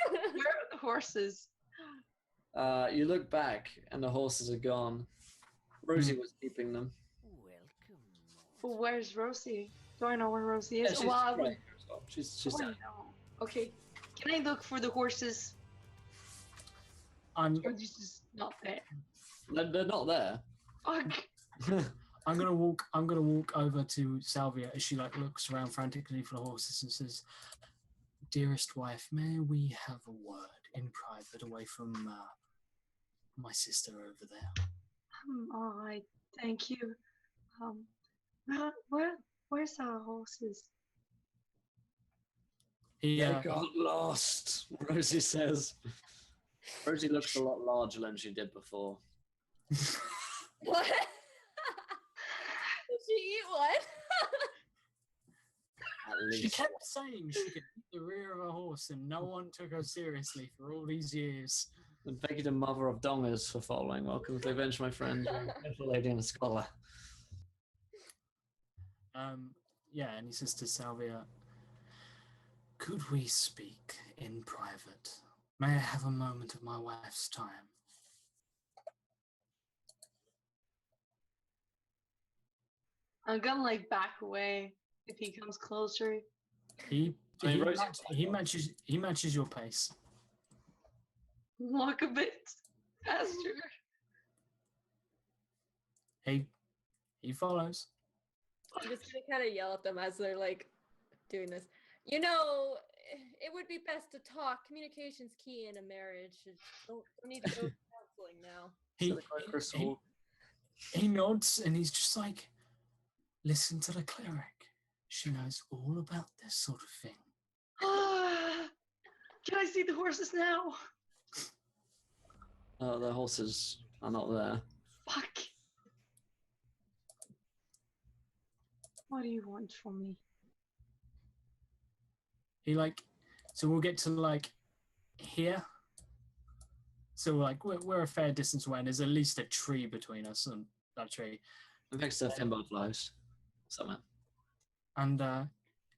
Where are the horses?
you look back and the horses are gone. Rosie was keeping them.
Well, where's Rosie? Do I know where Rosie is?
Yeah, she's
Well, I
right
would-
here as well. She's
oh,
down.
no. Okay. Can I look for the horses?
I'm
Or they're just not there?
They're not there.
Fuck.
I'm gonna walk over to Salvia as she like looks around frantically for the horses and says, "Dearest wife, may we have a word in private away from my sister over there?"
All right. Thank you. Where's our horses?
He
They got lost, Rosie says. Rosie looks a lot larger than she did before.
What? Did she eat what?
At
she
least.
kept saying she could eat the rear of a horse, and no one took her seriously for all these years.
And thank you to Mother of Dongers for following. Welcome to the Adventure, my friend. Beautiful lady and a scholar.
Yeah, and he says to Salvia, "Could we speak in private? May I have a moment of my wife's time?"
I'm gonna like back away if he comes closer.
He
I mean,
he,
Rosie-
he matches your pace.
Walk a bit faster.
He follows.
I'm just gonna kind of yell at them as they're like doing this. You know, it would be best to talk. Communication's key in a marriage. Don't need to go to counseling now.
He nods and he's just like, "Listen to the cleric. She knows all about this sort of thing."
Can I see the horses now?
The horses are not there.
Fuck. What do you want from me?
He like, so we'll get to like here. So like we're a fair distance away, and there's at least a tree between us and that tree.
Next to Finbar flies. Somewhere.
And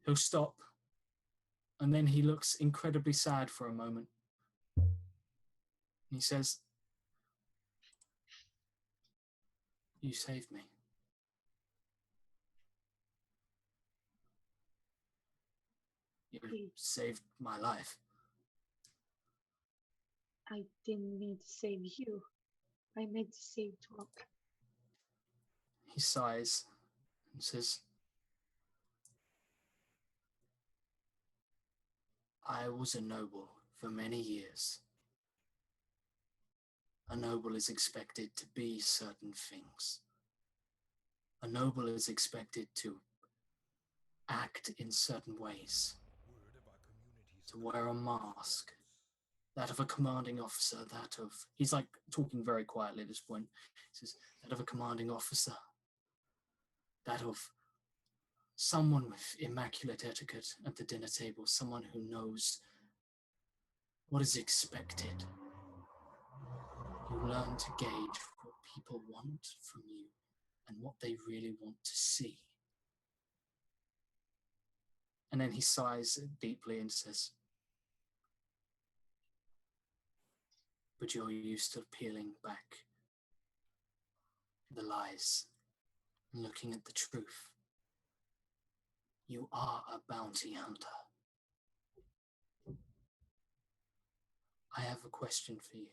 he'll stop, and then he looks incredibly sad for a moment. He says, "You saved me." You saved my life.
I didn't mean to save you. I meant to save Twelk.
He sighs and says, "I was a noble for many years. A noble is expected to be certain things. A noble is expected to act in certain ways, to wear a mask, that of a commanding officer, that of, he's like talking very quietly at this point, he says, that of a commanding officer, that of someone with immaculate etiquette at the dinner table, someone who knows what is expected. You learn to gauge what people want from you and what they really want to see. And then he sighs deeply and says, but you're used to peeling back the lies and looking at the truth. You are a bounty hunter. I have a question for you.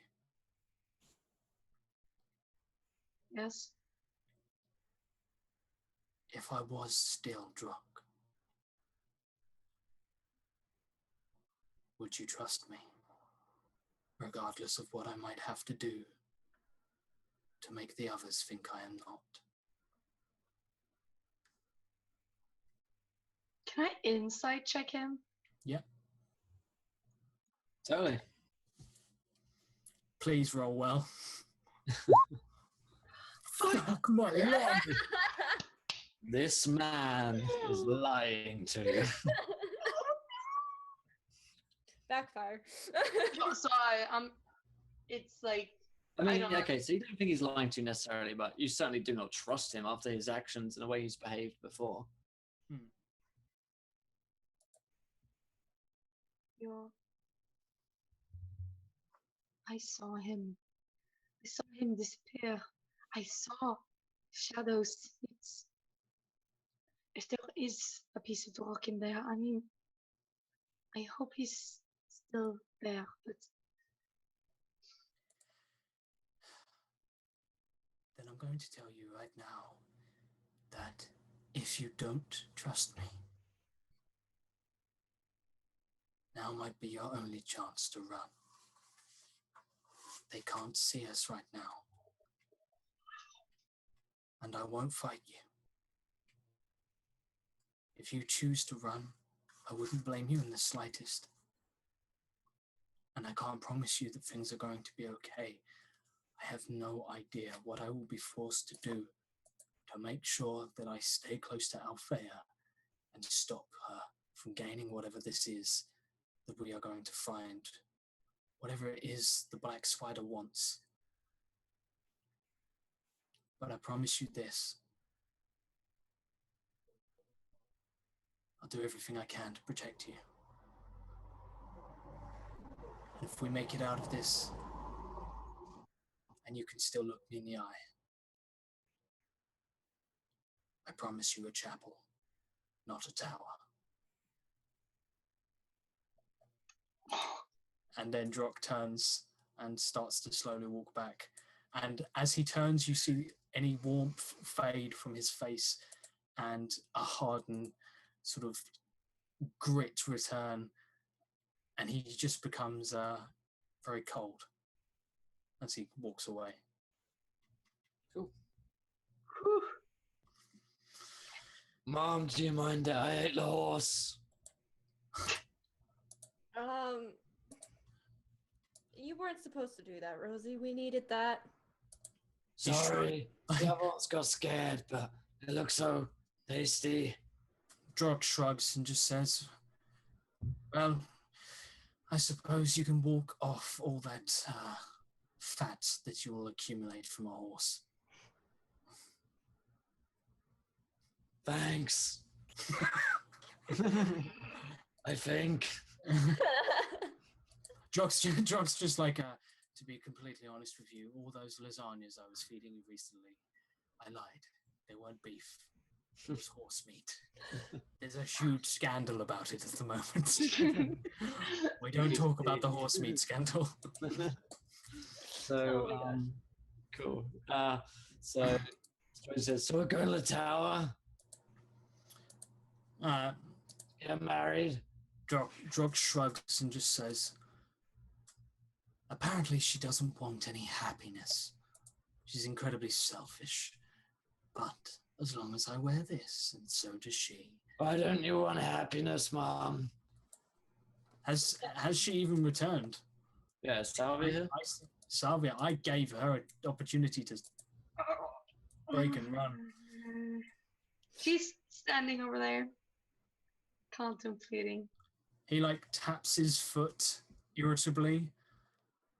Yes.
If I was still drunk, would you trust me, regardless of what I might have to do to make the others think I am not?
Can I insight check him?
Yep.
Totally.
Please roll well. Fuck my lord.
This man is lying to you.
Backfire.
Oh, so it's like,
I mean,
don't know.
okay, so you don't think he's lying to you necessarily, but you certainly do not trust him after his actions and the way he's behaved before.
I saw him. I saw him disappear. I saw shadows. If there is a piece of the rock in there, I mean, I hope he's still there, but
Then I'm going to tell you right now that if you don't trust me, now might be your only chance to run. They can't see us right now. And I won't fight you. If you choose to run, I wouldn't blame you in the slightest. And I can't promise you that things are going to be okay. I have no idea what I will be forced to do to make sure that I stay close to Althea and stop her from gaining whatever this is that we are going to find. Whatever it is the Black Spider wants. But I promise you this. I'll do everything I can to protect you. And if we make it out of this, and you can still look me in the eye, I promise you a chapel, not a tower. And then Drock turns and starts to slowly walk back. And as he turns, you see any warmth fade from his face and a hardened sort of grit return. And he just becomes very cold as he walks away.
Cool. Mom, do you mind that I ate the horse?
You weren't supposed to do that, Rosie. We needed that.
Sorry, the other ones got scared, but it looks so tasty.
Drock shrugs and just says, well, I suppose you can walk off all that fat that you will accumulate from a horse.
Thanks. I think.
Drock's just like, to be completely honest with you, all those lasagnas I was feeding you recently, I lied. They weren't beef. It was horse meat. There's a huge scandal about it at the moment. We don't talk about the horse meat scandal.
So, cool. So, Strange says, so we're going to the tower? Get married?
Drock shrugs and just says, apparently she doesn't want any happiness. She's incredibly selfish. But as long as I wear this, and so does she,
Why don't you want happiness, Mom?
Has she even returned?
Yeah, Salvi here?
Salvia, I gave her an opportunity to break and run.
She's standing over there, contemplating.
He like taps his foot irritably,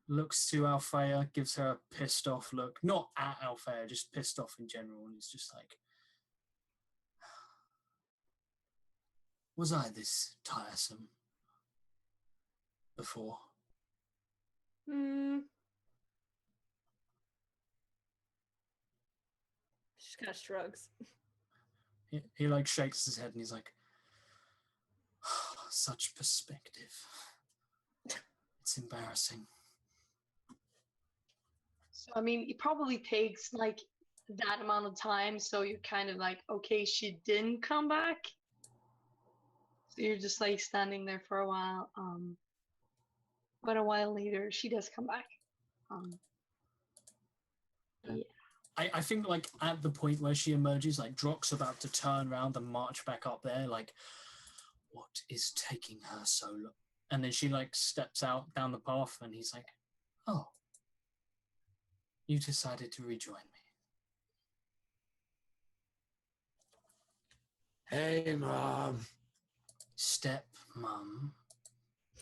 looks to Althea, gives her a pissed off look. Not at Althea, just pissed off in general. And he's just like, was I this tiresome before?
She kind of shrugs.
He like shakes his head and he's like, such perspective. It's embarrassing.
So, I mean, it probably takes like that amount of time. So you're kind of like, okay, she didn't come back. So you're just like standing there for a while. But a while later, she does come back. Yeah.
I think like at the point where she emerges, like Drock's about to turn around and march back up there, like, what is taking her so long? And then she like steps out down the path and he's like, oh, you decided to rejoin me.
Hey, Mom.
Step, Mum.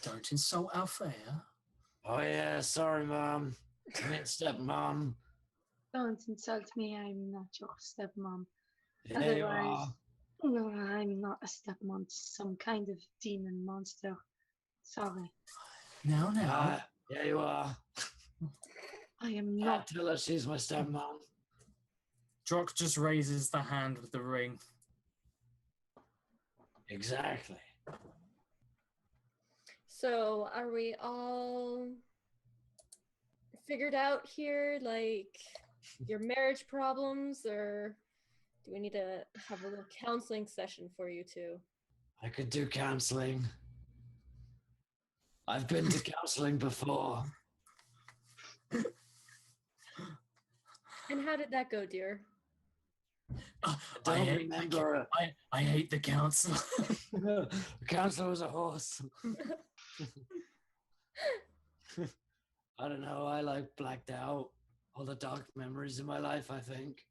Don't insult Althea.
Oh, yeah, sorry, Mom. I meant stepmom.
Don't insult me. I'm not your stepmom.
Yeah, you are.
No, I'm not a stepmom. Some kind of demon monster. Sorry.
Now.
Yeah, you are.
I am not.
Tell her she's my stepmom.
Drock just raises the hand with the ring.
Exactly.
So, are we all figured out here, like your marriage problems, or do we need to have a little counseling session for you two?
I could do counseling. I've been to counseling before.
And how did that go, dear?
I hate the counselor.
The counselor was a horse. I don't know. I like blacked out all the dark memories in my life, I think.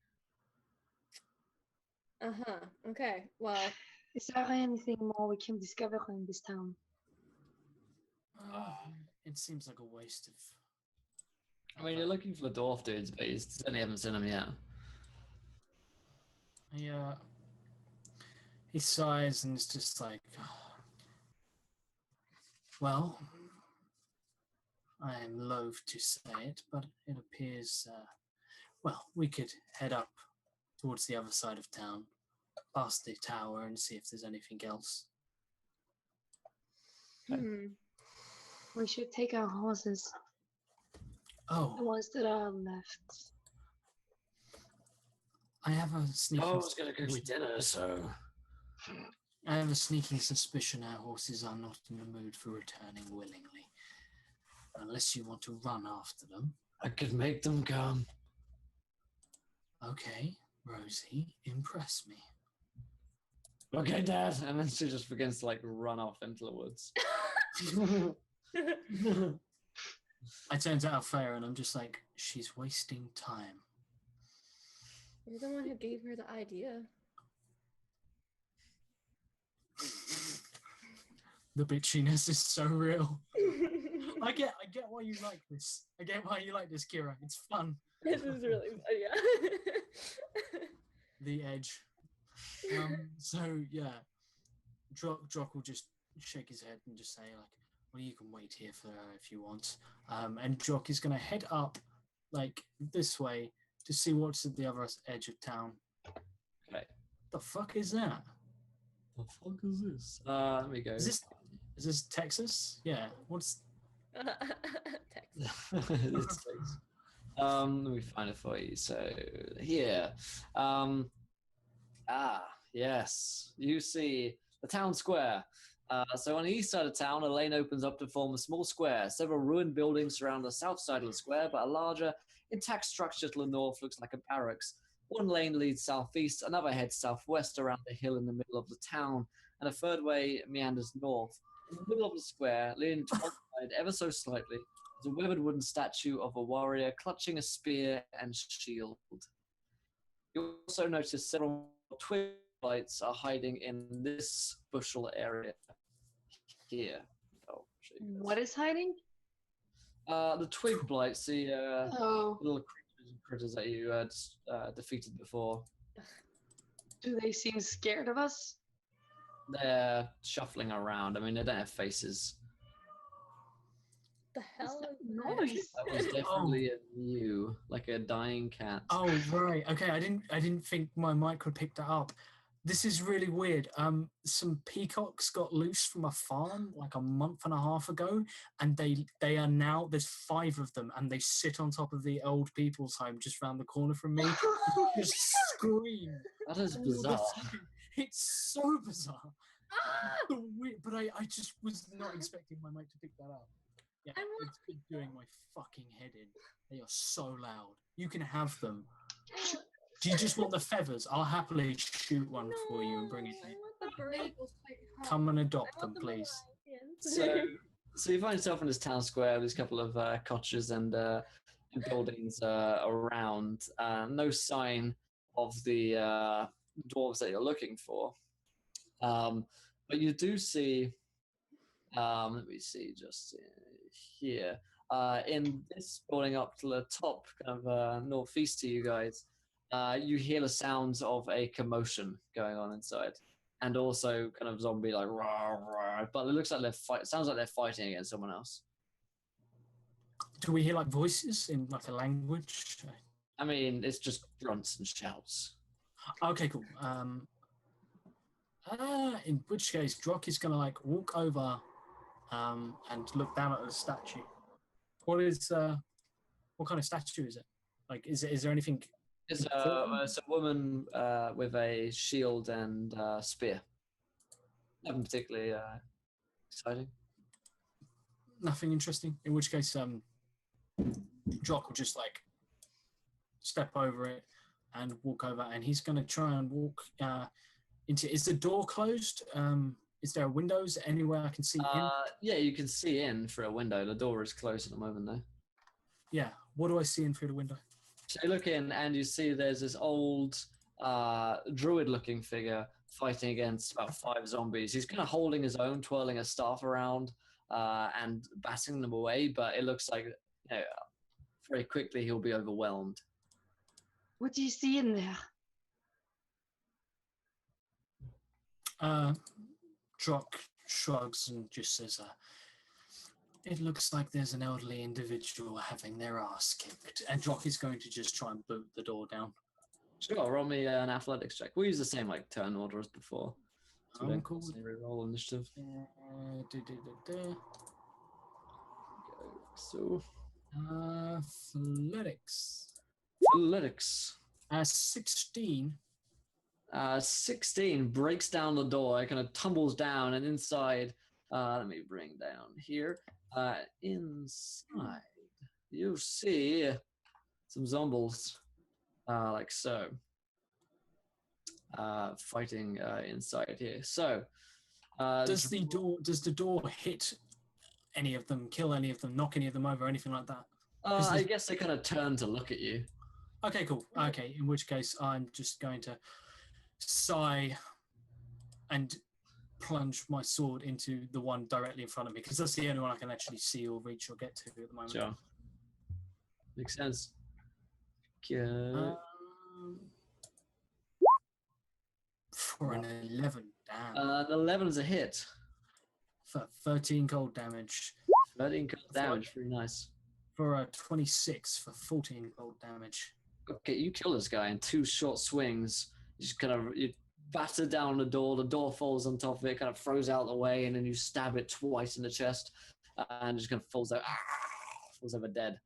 Okay. Well,
Is there anything more we can discover in this town?
It seems like a waste of.
I mean, you're looking for the dwarf dudes, but you certainly haven't seen them yet.
Yeah. He sighs and is just like, well, I am loath to say it, but it appears, well, we could head up towards the other side of town, past the tower, and see if there's anything else.
We should take our horses.
Oh.
The ones that are left.
I have a sneaking.
I was going to cook me dinner, so.
I have a sneaking suspicion our horses are not in the mood for returning willingly. Unless you want to run after them.
I could make them come.
Okay, Rosie, impress me.
Okay, Dad. And then she just begins to like run off into the woods.
I turn to Althea and I'm just like, she's wasting time.
You're the one who gave her the idea.
The bitchiness is so real. I get why you like this. I get why you like this, Kira. It's fun.
This is really fun, yeah.
The edge. So yeah, Drock will just shake his head and just say like, well, you can wait here for her if you want. And Drock is going to head up like this way to see what's at the other edge of town.
Okay.
The fuck is that?
The fuck is this? Let me go.
Is this Texas? Yeah. What's
Texas.
Let me find it for you. So here. Yes. You see the town square. So on the east side of town, a lane opens up to form a small square. Several ruined buildings surround the south side of the square, but a larger, intact structure to the north looks like a barracks. One lane leads southeast, another heads southwest around the hill in the middle of the town, and a third way meanders north. In the middle of the square, leaning to one side ever so slightly, is a weathered wooden statue of a warrior clutching a spear and shield. You also notice several twig lights are hiding in this bushel area here. I'll show you guys.
What is hiding?
The twig blights, the
Oh,
little critters that you defeated before.
do they seem scared of us?
They're shuffling around. I mean, they don't have faces.
The hell
What's
is
that
that?
noise?
That was definitely a mew, like a dying cat.
Oh right, okay. I didn't think my mic would pick that up. This is really weird. Some peacocks got loose from a farm like a month and a half ago, and they are now, there's 5 of them, and they sit on top of the old people's home just round the corner from me. Just scream.
That is
all the
bizarre.
time. It's so bizarre.
Ah!
But I just was not expecting my mic to pick that up. Yeah,
I want
it's been doing my fucking head in. They are so loud. You can have them. Do you just want the feathers? I'll happily shoot one for you and bring it
I
in.
want the bird.
Come and
I
adopt
want
them,
the
please.
Malians.
So you find yourself in this town square. There's a couple of cottages and buildings around. No sign of the dwarves that you're looking for. But you do see. Let me see, just here. In this building up to the top, kind of northeast to you guys, you hear the sounds of a commotion going on inside, and also kind of zombie like rah, rah, but it looks like sounds like they're fighting against someone else.
Do we hear like voices in like a language?
I mean, it's just grunts and shouts.
Okay, cool. In which case, Drock is gonna like walk over and look down at the statue. What kind of statue is it? Like, is there anything?
It's a woman with a shield and spear. Nothing particularly exciting.
Nothing interesting. In which case, Drock will just like step over it and walk over, and he's gonna try and walk into. Is the door closed? Is there windows anywhere I can see in?
Yeah, you can see in through a window. The door is closed at the moment, though.
Yeah. What do I see in through the window?
So you look in and you see there's this old druid-looking figure fighting against about 5 zombies. He's kind of holding his own, twirling a staff around and batting them away, but it looks like very quickly he'll be overwhelmed.
What do you see in there?
Drock shrugs and just says, it looks like there's an elderly individual having their ass kicked. And Drock is going to just try and boot the door down.
Sure, roll me an athletics check. We'll use the same like turn order as before. So we don't
Cool.
constantly roll initiative. So
Athletics.
athletics.
16.
16 breaks down the door. It kind of tumbles down, and inside, let me bring down here. Inside, you see some zombies, like so, fighting inside here. So,
Does the door hit any of them, kill any of them, knock any of them over, anything like that?
I guess they kind of turn to look at you.
Okay, cool. Okay, in which case I'm just going to sigh and plunge my sword into the one directly in front of me, because that's the only one I can actually see or reach or get to at the moment.
Sure. Makes sense.
For an 11, damn.
An 11 is a hit.
For 13 cold damage.
13 cold damage, pretty nice.
For a 26 for 14 cold damage.
Okay, you kill this guy in 2 short swings. You just kind of batter down the door falls on top of it, kind of throws out the way, and then you stab it twice in the chest, and just kind of falls over dead.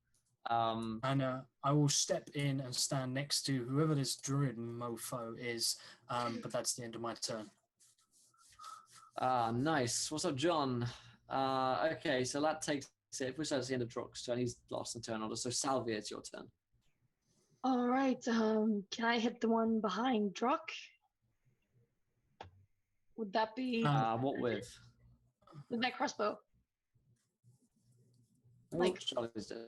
And I will step in and stand next to whoever this druid mofo is, but that's the end of my turn.
Nice. What's up, John? Okay, so that takes it. If we say it's the end of Drock's turn, he's lost in turn order. So Salvia, it's your turn.
All right. Can I hit the one behind Druck? Would that be
What with?
with my crossbow?
Like, Charlie's dead.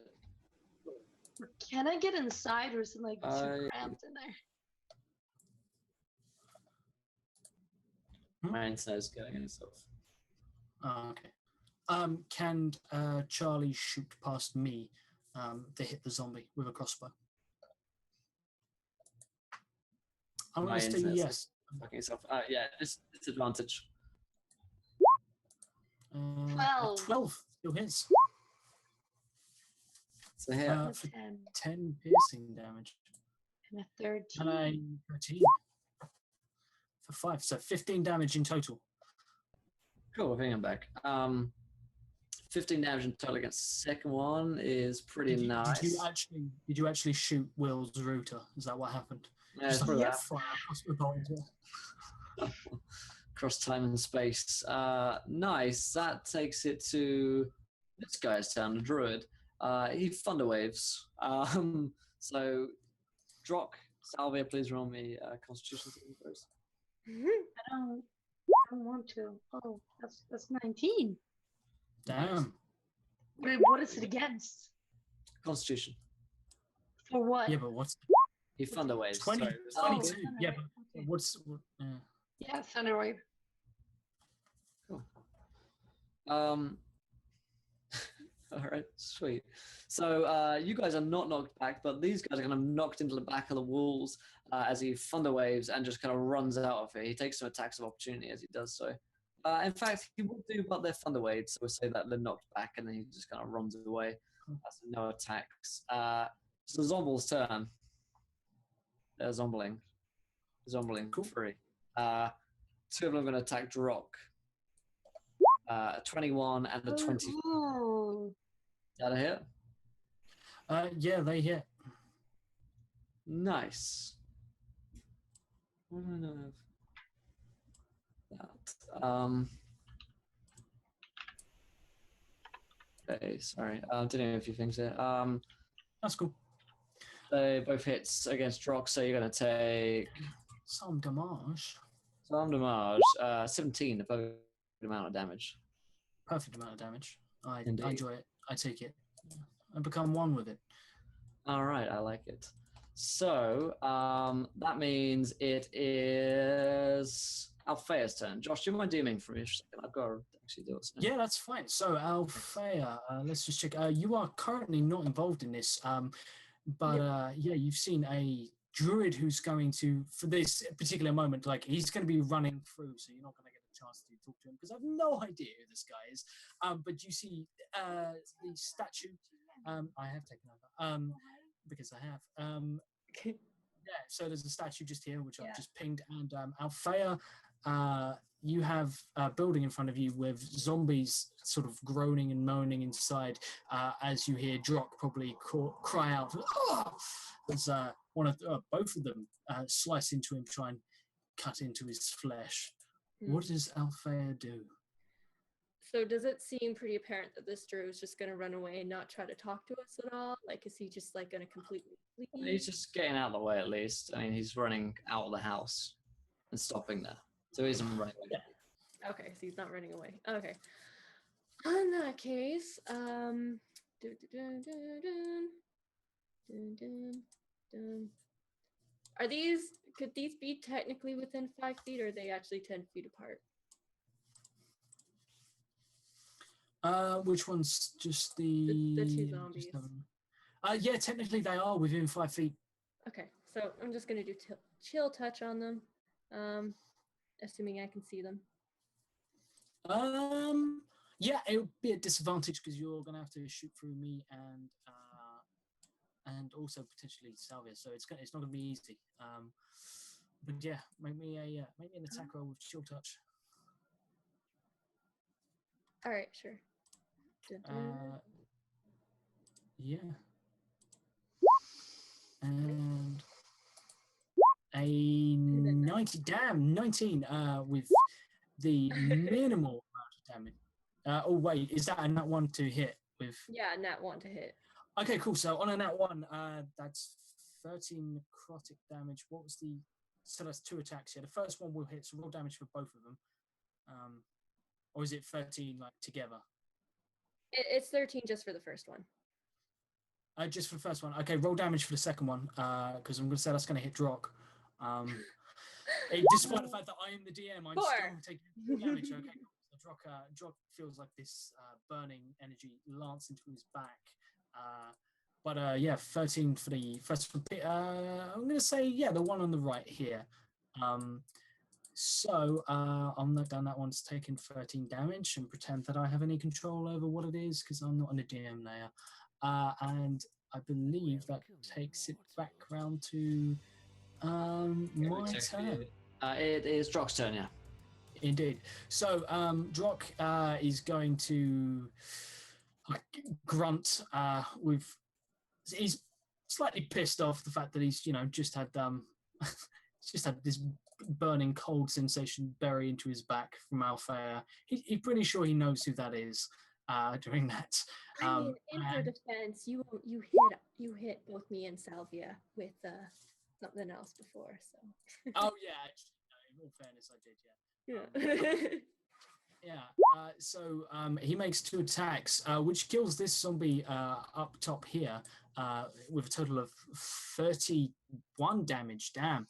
Can I get inside, or is it like too
I-
cramped in there?
Mine says killing himself.
Oh, okay. Can Charlie shoot past me to hit the zombie with a crossbow? I'm going
My
to say
internet's
yes.
Fucking yourself. Yeah, disadvantage.
12.
12 still hits.
So here,
For
10
10 piercing damage.
and a 13.
And a 13 for 5. So 15 damage in total.
cool. I think I'm back. 15 damage in total against the second one is pretty nice.
Did you actually shoot Will's router? Is that what happened?
Yeah,
Just
it's
like,
probably
yeah,
that.
fire across the board, yeah.
Across time and space. Nice. That takes it to this guy's turn, the druid. He thunder waves. So, Drock, Salvia, please roll me Constitution saving throws.
I don't want to. Oh, that's 19.
Damn.
Wait, what is it against?
Constitution.
For what?
Yeah, but what's
He thunder waves.
20,
sorry.
22?
Thunder
Yeah,
Wave,
but
okay.
what's
Yeah, Thunder Wave.
Cool. All right, sweet. So you guys are not knocked back, but these guys are kind of knocked into the back of the walls as he thunder waves and just kind of runs out of it. He takes some attacks of opportunity as he does so. In fact, he will do, but they're thunder waves, so we'll say that they're knocked back, and then he just kind of runs away. That's no attacks. It's the Zomble's turn. They're zombling.
Cool.
Free. Two of them are going to attack Drock. 21 and the 20.
Ooh.
That a hit?
yeah, they hit.
Nice. Why do I not have that? Okay, sorry. I'm doing a few things here.
That's cool.
They both hits against Drock, so you're going to take
Some damage.
some damage. 17, the perfect amount of damage.
Perfect amount of damage. I
Indeed.
enjoy it. I take it. I become one with it.
All right, I like it. So that means it is Althea's turn. Josh, do you mind DMing for me? I've got to actually do it. So.
Yeah, that's fine. So, Althea, let's just check. You are currently not involved in this, but yeah, you've seen a druid who's going to, for this particular moment, like he's going to be running through, so you're not going to get a chance to talk to him because I have no idea who this guy is. But you see the statue. I have taken over because I have. Yeah, so there's a statue just here, which I've just pinged, and Althea, you have a building in front of you with zombies sort of groaning and moaning inside as you hear Drock probably cry out, "Oh!" as both of them slice into him, try and cut into his flesh. What does Althea do?
So does it seem pretty apparent that this Drew is just going to run away and not try to talk to us at all? Like, is he just like going to completely leave?
He's just getting out of the way at least. I mean, he's running out of the house and stopping there. So he isn't running away.
Okay, so he's not running away. Okay. In that case, could these be technically within 5 feet, or are they actually 10 feet apart?
Which one's just the
two zombies.
Yeah, technically they are within 5 feet.
Okay, so I'm just gonna do chill touch on them, assuming I can see them.
Yeah, it would be a disadvantage because you're gonna have to shoot through me and also potentially Salvia, so it's not gonna be easy. But yeah, make me an attack roll with chill touch.
All right, sure.
Yeah. And a 19 with the minimal amount of damage. Oh wait, is that a nat 1 to hit with?
Yeah, nat 1 to hit.
Okay, cool. So on a nat 1, that's 13 necrotic damage. What was the... So that's 2 attacks here. The first one will hit, so roll damage for both of them. Or is it 13 like together?
It's 13 just for the first one.
Just for the first one. Okay, roll damage for the second one, because I'm going to say that's going to hit Drock. Despite the fact that I am the DM, I'm still taking damage. Okay, cool. So Drock feels like this burning energy lance into his back. But 13 for the first one. I'm going to say, the one on the right here. So I'll note down that one's taken 13 damage and pretend that I have any control over what it is, because I'm not in the DM now. And I believe that takes it back round to my turn.
It is Drock's turn, yeah.
Indeed. So Drock is going to grunt he's slightly pissed off the fact that he's just had this burning cold sensation bury into his back from Althea. He's pretty sure he knows who that is doing that.
I mean, in her defense, you hit both me and Salvia with something else before, so.
Oh yeah, actually, no, in all fairness, I did, yeah. Yeah. So he makes 2 attacks, which kills this zombie up top here with a total of 31 damage. Damn.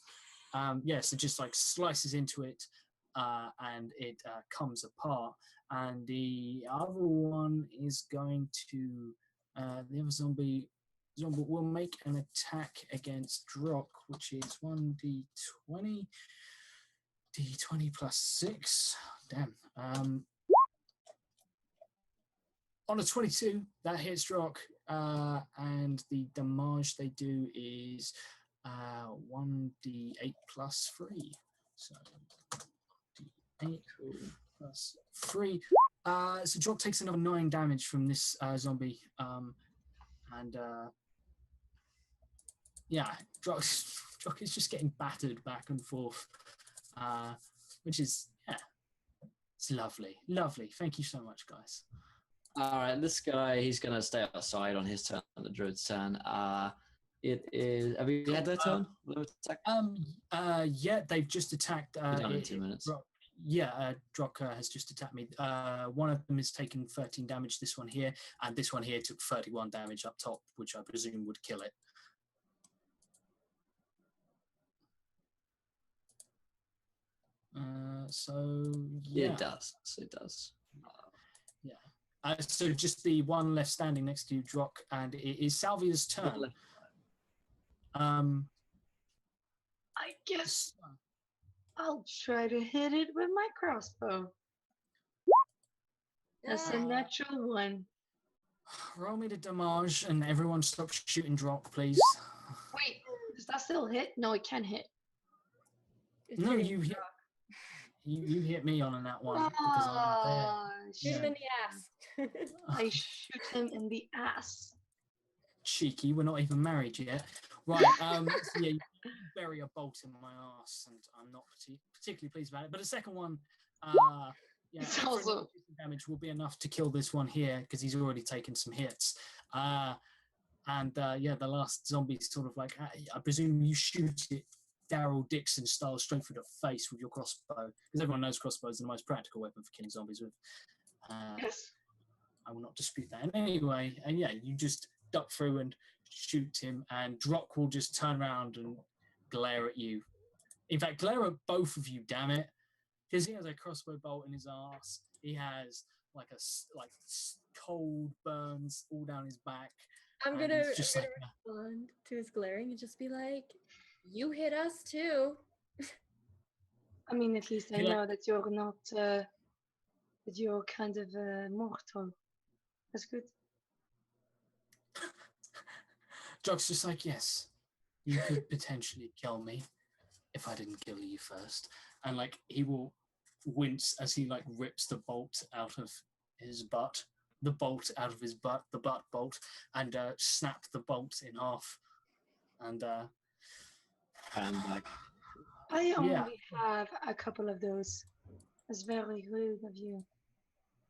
So just like slices into it and it comes apart. And the other one is going to the other zombie will make an attack against Drock, which is 1d20. D20 plus 6. Damn. On a 22, that hits Drock, and the damage they do is 1d8 plus 3. So d8 plus 3. So Drock takes another 9 damage from this zombie, and Drock is just getting battered back and forth, which is it's lovely. Thank you so much, guys.
All right, this guy, he's going to stay outside on his turn, on the druid's turn. It is... Have you had their turn?
They've just attacked...
done in 2 minutes.
Drock has just attacked me. One of them has taken 13 damage, this one here, and this one here took 31 damage up top, which I presume would kill it.
It does.
So just the one left standing next to you, Drock, and it is Salvia's turn.
I guess I'll try to hit it with my crossbow. That's a natural 1.
Roll me the damage, and everyone stop shooting Drock, please.
Wait, does that still hit? No, it can hit.
No, you hit. You hit me on that one because I'm there.
Shoot him in the ass.
I shoot him in the ass.
Cheeky, we're not even married yet. Right, you bury a bolt in my ass, and I'm not particularly pleased about it. But the second one,
it's also
damage will be enough to kill this one here because he's already taken some hits. The last zombie sort of like, I presume you shoot it Daryl Dixon style straight through the face with your crossbow, because everyone knows crossbows are the most practical weapon for killing zombies with.
yes.
I will not dispute that in any way. And you just duck through and shoot him, and Drock will just turn around and glare at you. In fact, glare at both of you, damn it, because he has a crossbow bolt in his ass. He has like cold burns all down his back.
I'm gonna respond to his glaring and just be like, "You hit us too."
I mean, at least I know that you're not. That you're kind of mortal. That's good.
Drock's just like, yes, you could potentially kill me if I didn't kill you first. And like, he will wince as he like rips the bolt out of his butt, the butt bolt, and snap the bolt in half. And
I'm back.
I only have a couple of those. That's very rude of you.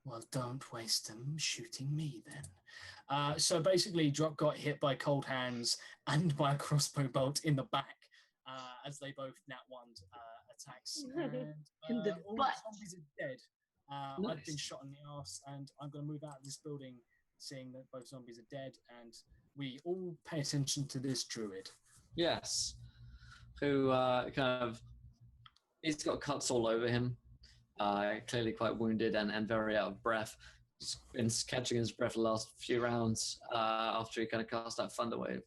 Well, don't waste them shooting me then. So basically, Drop got hit by cold hands and by a crossbow bolt in the back as they both nat one attacks.
In the
all
butt.
the zombies are dead. I've been shot in the arse, and I'm going to move out of this building, seeing that both zombies are dead, and we all pay attention to this druid.
Yes. Who he's got cuts all over him, clearly quite wounded and very out of breath. He's been catching his breath the last few rounds after he kind of cast that Thunder Wave.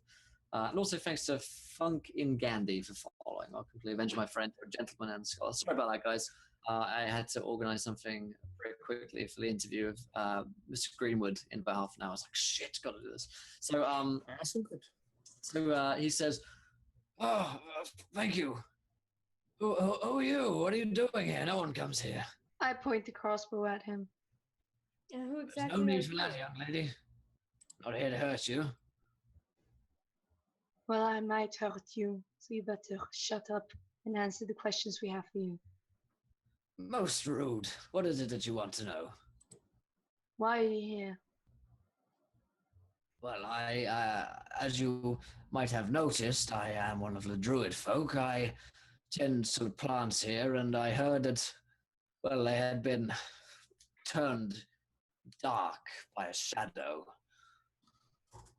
And also thanks to Funk in Gandhi for following. I'll completely avenge my friend, a gentleman and scholar. Sorry about that, guys. I had to organize something very quickly for the interview of Mr. Greenwood in about half an hour. I was like, shit, got to do this. So,
That's all good.
so he says, "Oh, thank you. Who are you? What are you doing here? No one comes here."
I point the crossbow at him.
Yeah, who
There's
exactly?
no
are
need for
you?
that, young lady. Not here to hurt you.
Well, I might hurt you, so you better shut up and answer the questions we have for you.
Most rude. What is it that you want to know?
Why are you here?
Well, as you might have noticed, I am one of the druid folk. I tend to plants here, and I heard that, well, they had been turned dark by a shadow.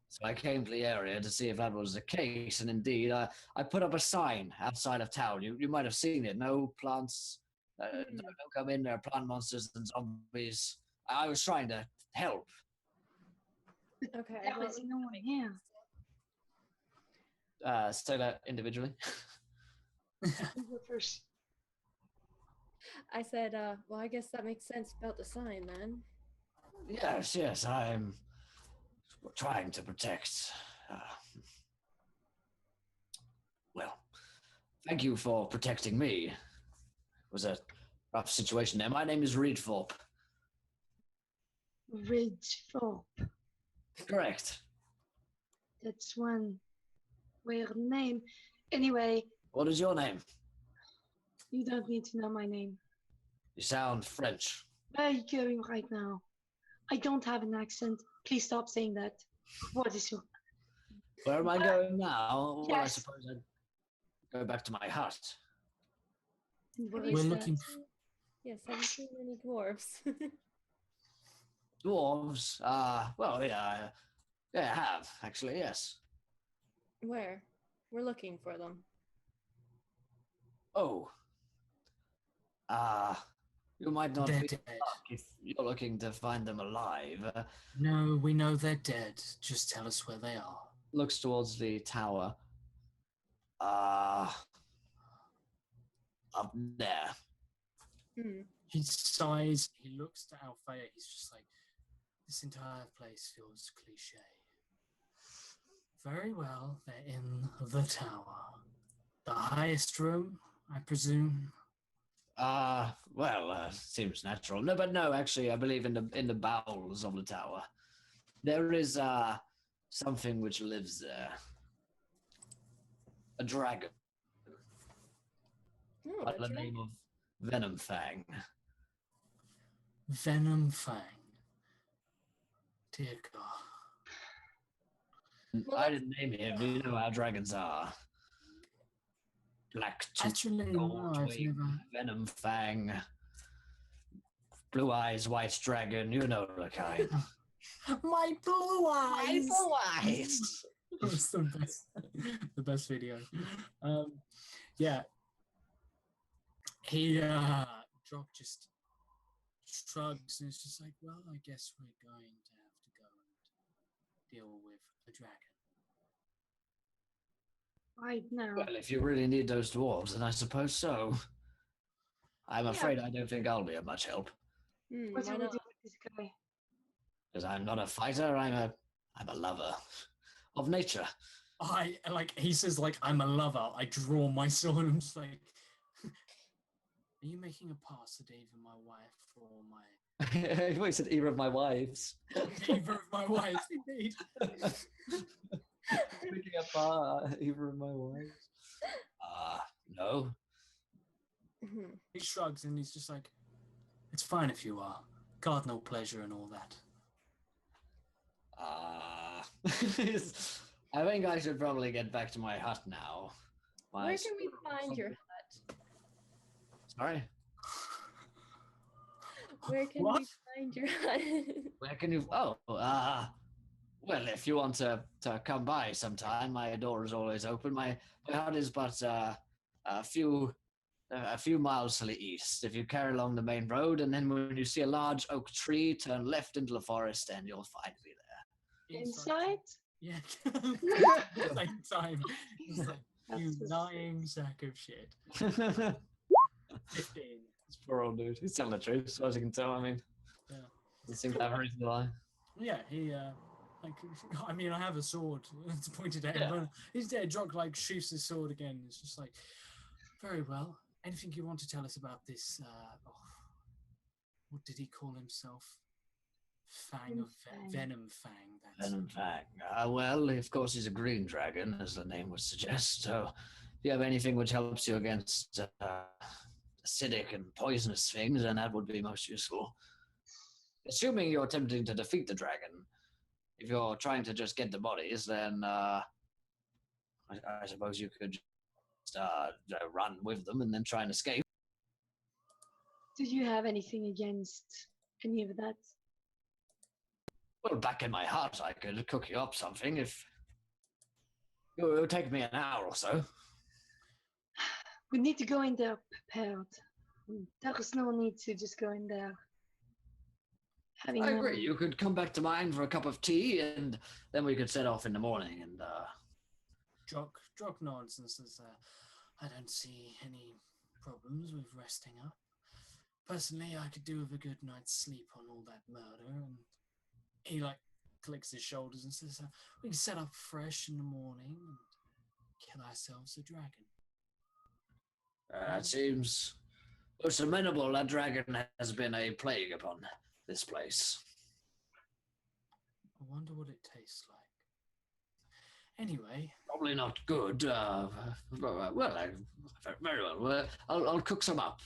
So I came to the area to see if that was the case, and indeed, I put up a sign outside of town. You might have seen it. No plants, don't come in. There are plant monsters and zombies. I was trying to help.
Okay.
There
well,
is no one here.
Say that individually.
You go first.
I said, well, I guess that makes sense about the sign then.
Yes, I'm trying to protect. Well, thank you for protecting me. It was a rough situation there. My name is Reedthorpe.
Ridgeford.
Correct.
That's one weird name. Anyway,
What is your name?
you don't need to know my name.
You sound French.
Where are you going right now? I don't have an accent. Please stop saying that. What is your...
Where am I going now? Well, I
Yes.
suppose I'd go back to my hut.
What
Have
is
you
We're
that?
looking
Yes, have you seen any dwarves?
Dwarves? Well, yeah, I have, actually, yes.
Where? We're looking for them.
Oh. You might not
They're
be
dead.
luck if you're looking to find them alive.
No, we know they're dead. Just tell us where they are.
Looks towards the tower. Up there.
Hmm.
He sighs. He looks to Althea. He's just like, this entire place feels cliche. Very well, they're in the tower. The highest room, I presume.
Seems natural. No, actually, I believe in the bowels of the tower. There is something which lives there. A dragon
Oh,
by
that's
the
right.
name of Venom Fang.
Venom Fang. Dear God.
Well,
I didn't name him. You know how dragons are. Black tooth,
Actually,
gold
no, I've
wing,
never.
Venom Fang, blue eyes, white dragon. You know the kind.
My blue eyes.
eyes.
It's the best video. Yeah. He Drop just shrugs and it's just like, well, I guess we're going to have to go and deal with the dragon.
Right now.
Well, if you really need those dwarves, then I suppose so. I'm afraid I don't think I'll be of much help.
What do
Why
we do
not?
with this guy?
Because I'm not a fighter, I'm a lover of nature.
I like he says like I'm a lover. I draw my sword and I'm just like, are you making a pass at either my wife or my
I always said either of my wives.
either of my wives? Indeed.
Picking up either of my wives. No.
Mhm.
He shrugs and he's just like, it's fine if you are. Cardinal pleasure and all that.
I think I should probably get back to my hut now.
Where can we find your hut?
Sorry?
Where can
What?
we find your hut?
Where can you... Oh, well, if you want to come by sometime, my door is always open. My hut is but a few miles to the east. If you carry along the main road, and then when you see a large oak tree, turn left into the forest, and you'll find me there.
Inside?
Yeah. Same time. It's like, you
That's
lying sack of shit. 15.
This poor old dude. He's telling the truth, as far as you can tell. I mean,
Yeah.
he seems to have a reason to lie.
Yeah, he like I mean I have a sword. It's pointed at him,
Yeah.
but he's dead. Jock like shoots his sword again. It's just like, very well. Anything you want to tell us about this? What did he call himself? Fang of Venom Fang. That's
Venom Fang. Well, of course, he's a green dragon, as the name would suggest. So, if you have anything which helps you against acidic and poisonous things, then that would be most useful. Assuming you're attempting to defeat the dragon, if you're trying to just get the bodies, then I suppose you could just run with them and then try and escape.
Do you have anything against any of that?
Well, back in my hut, I could cook you up something if... It would take me an hour or so.
We need to go in there prepared. There is no need to just go in there.
I agree. You could come back to mine for a cup of tea, and then we could set off in the morning. And
Jock nods and says, I don't see any problems with resting up. Personally, I could do with a good night's sleep on all that murder. And he like clicks his shoulders and says, we can set up fresh in the morning and kill ourselves a dragon.
it seems most amenable. That dragon has been a plague upon this place.
I wonder what it tastes like. Anyway.
Probably not good. Very well. I'll cook some up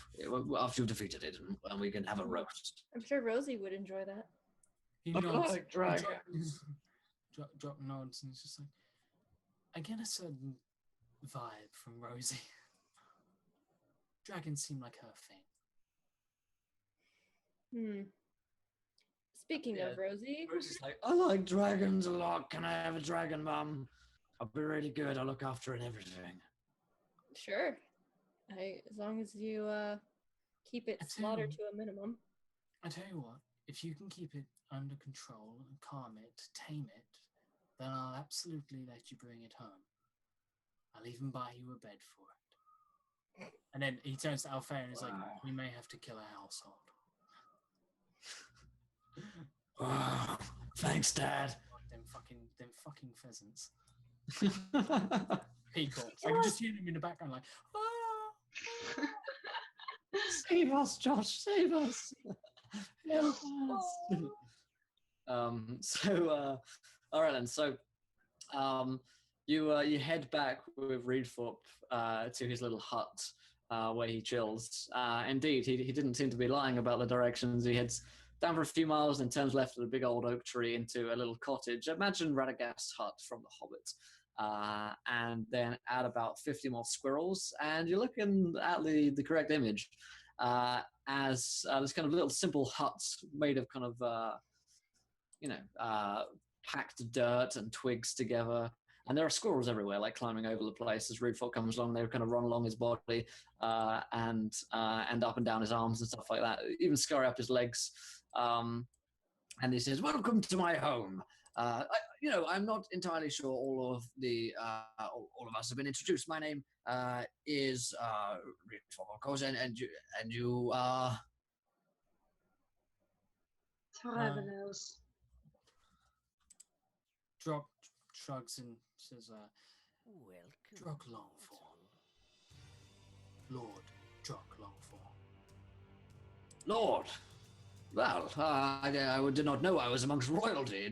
after you've defeated it, and we can have a roast.
I'm sure Rosie would enjoy that.
He
I
nods.
like dragons.
Jock nods and it's just like, I get a certain vibe from Rosie. Dragons seem like her thing.
Speaking of Rosie.
Rosie's like, I like dragons a lot. Can I have a dragon, Mum? I'll be really good. I'll look after it and everything.
Sure. As long as you keep it slaughtered to a minimum.
I tell you what, if you can keep it under control and calm it, tame it, then I'll absolutely let you bring it home. I'll even buy you a bed for it. And then he turns to Alfea and is like, we may have to kill a household.
Oh, thanks, Dad.
Them fucking pheasants. Peacocks. I can just hear them in the background like, ah.
Save us, Josh, save us. Help us. All right then. So, you head back with Reedthorpe to his little hut where he chills. Indeed, he didn't seem to be lying about the directions. He heads down for a few miles and turns left at a big old oak tree into a little cottage. Imagine Radagast's hut from The Hobbit. And then add about 50 more squirrels, and you're looking at the correct image as this kind of little simple hut made of kind of, packed dirt and twigs together. And there are squirrels everywhere, like climbing over the place. As Reedthorpe comes along, they kind of run along his body and up and down his arms and stuff like that, even scurry up his legs. And he says, welcome to my home. I'm not entirely sure all of us have been introduced. My name is Reedthorpe, of course, and you are...
Travelers.
Drock shrugs and says, Drock Longfall. Lord Drock Longfall.
Lord! Well, I did not know I was amongst royalty.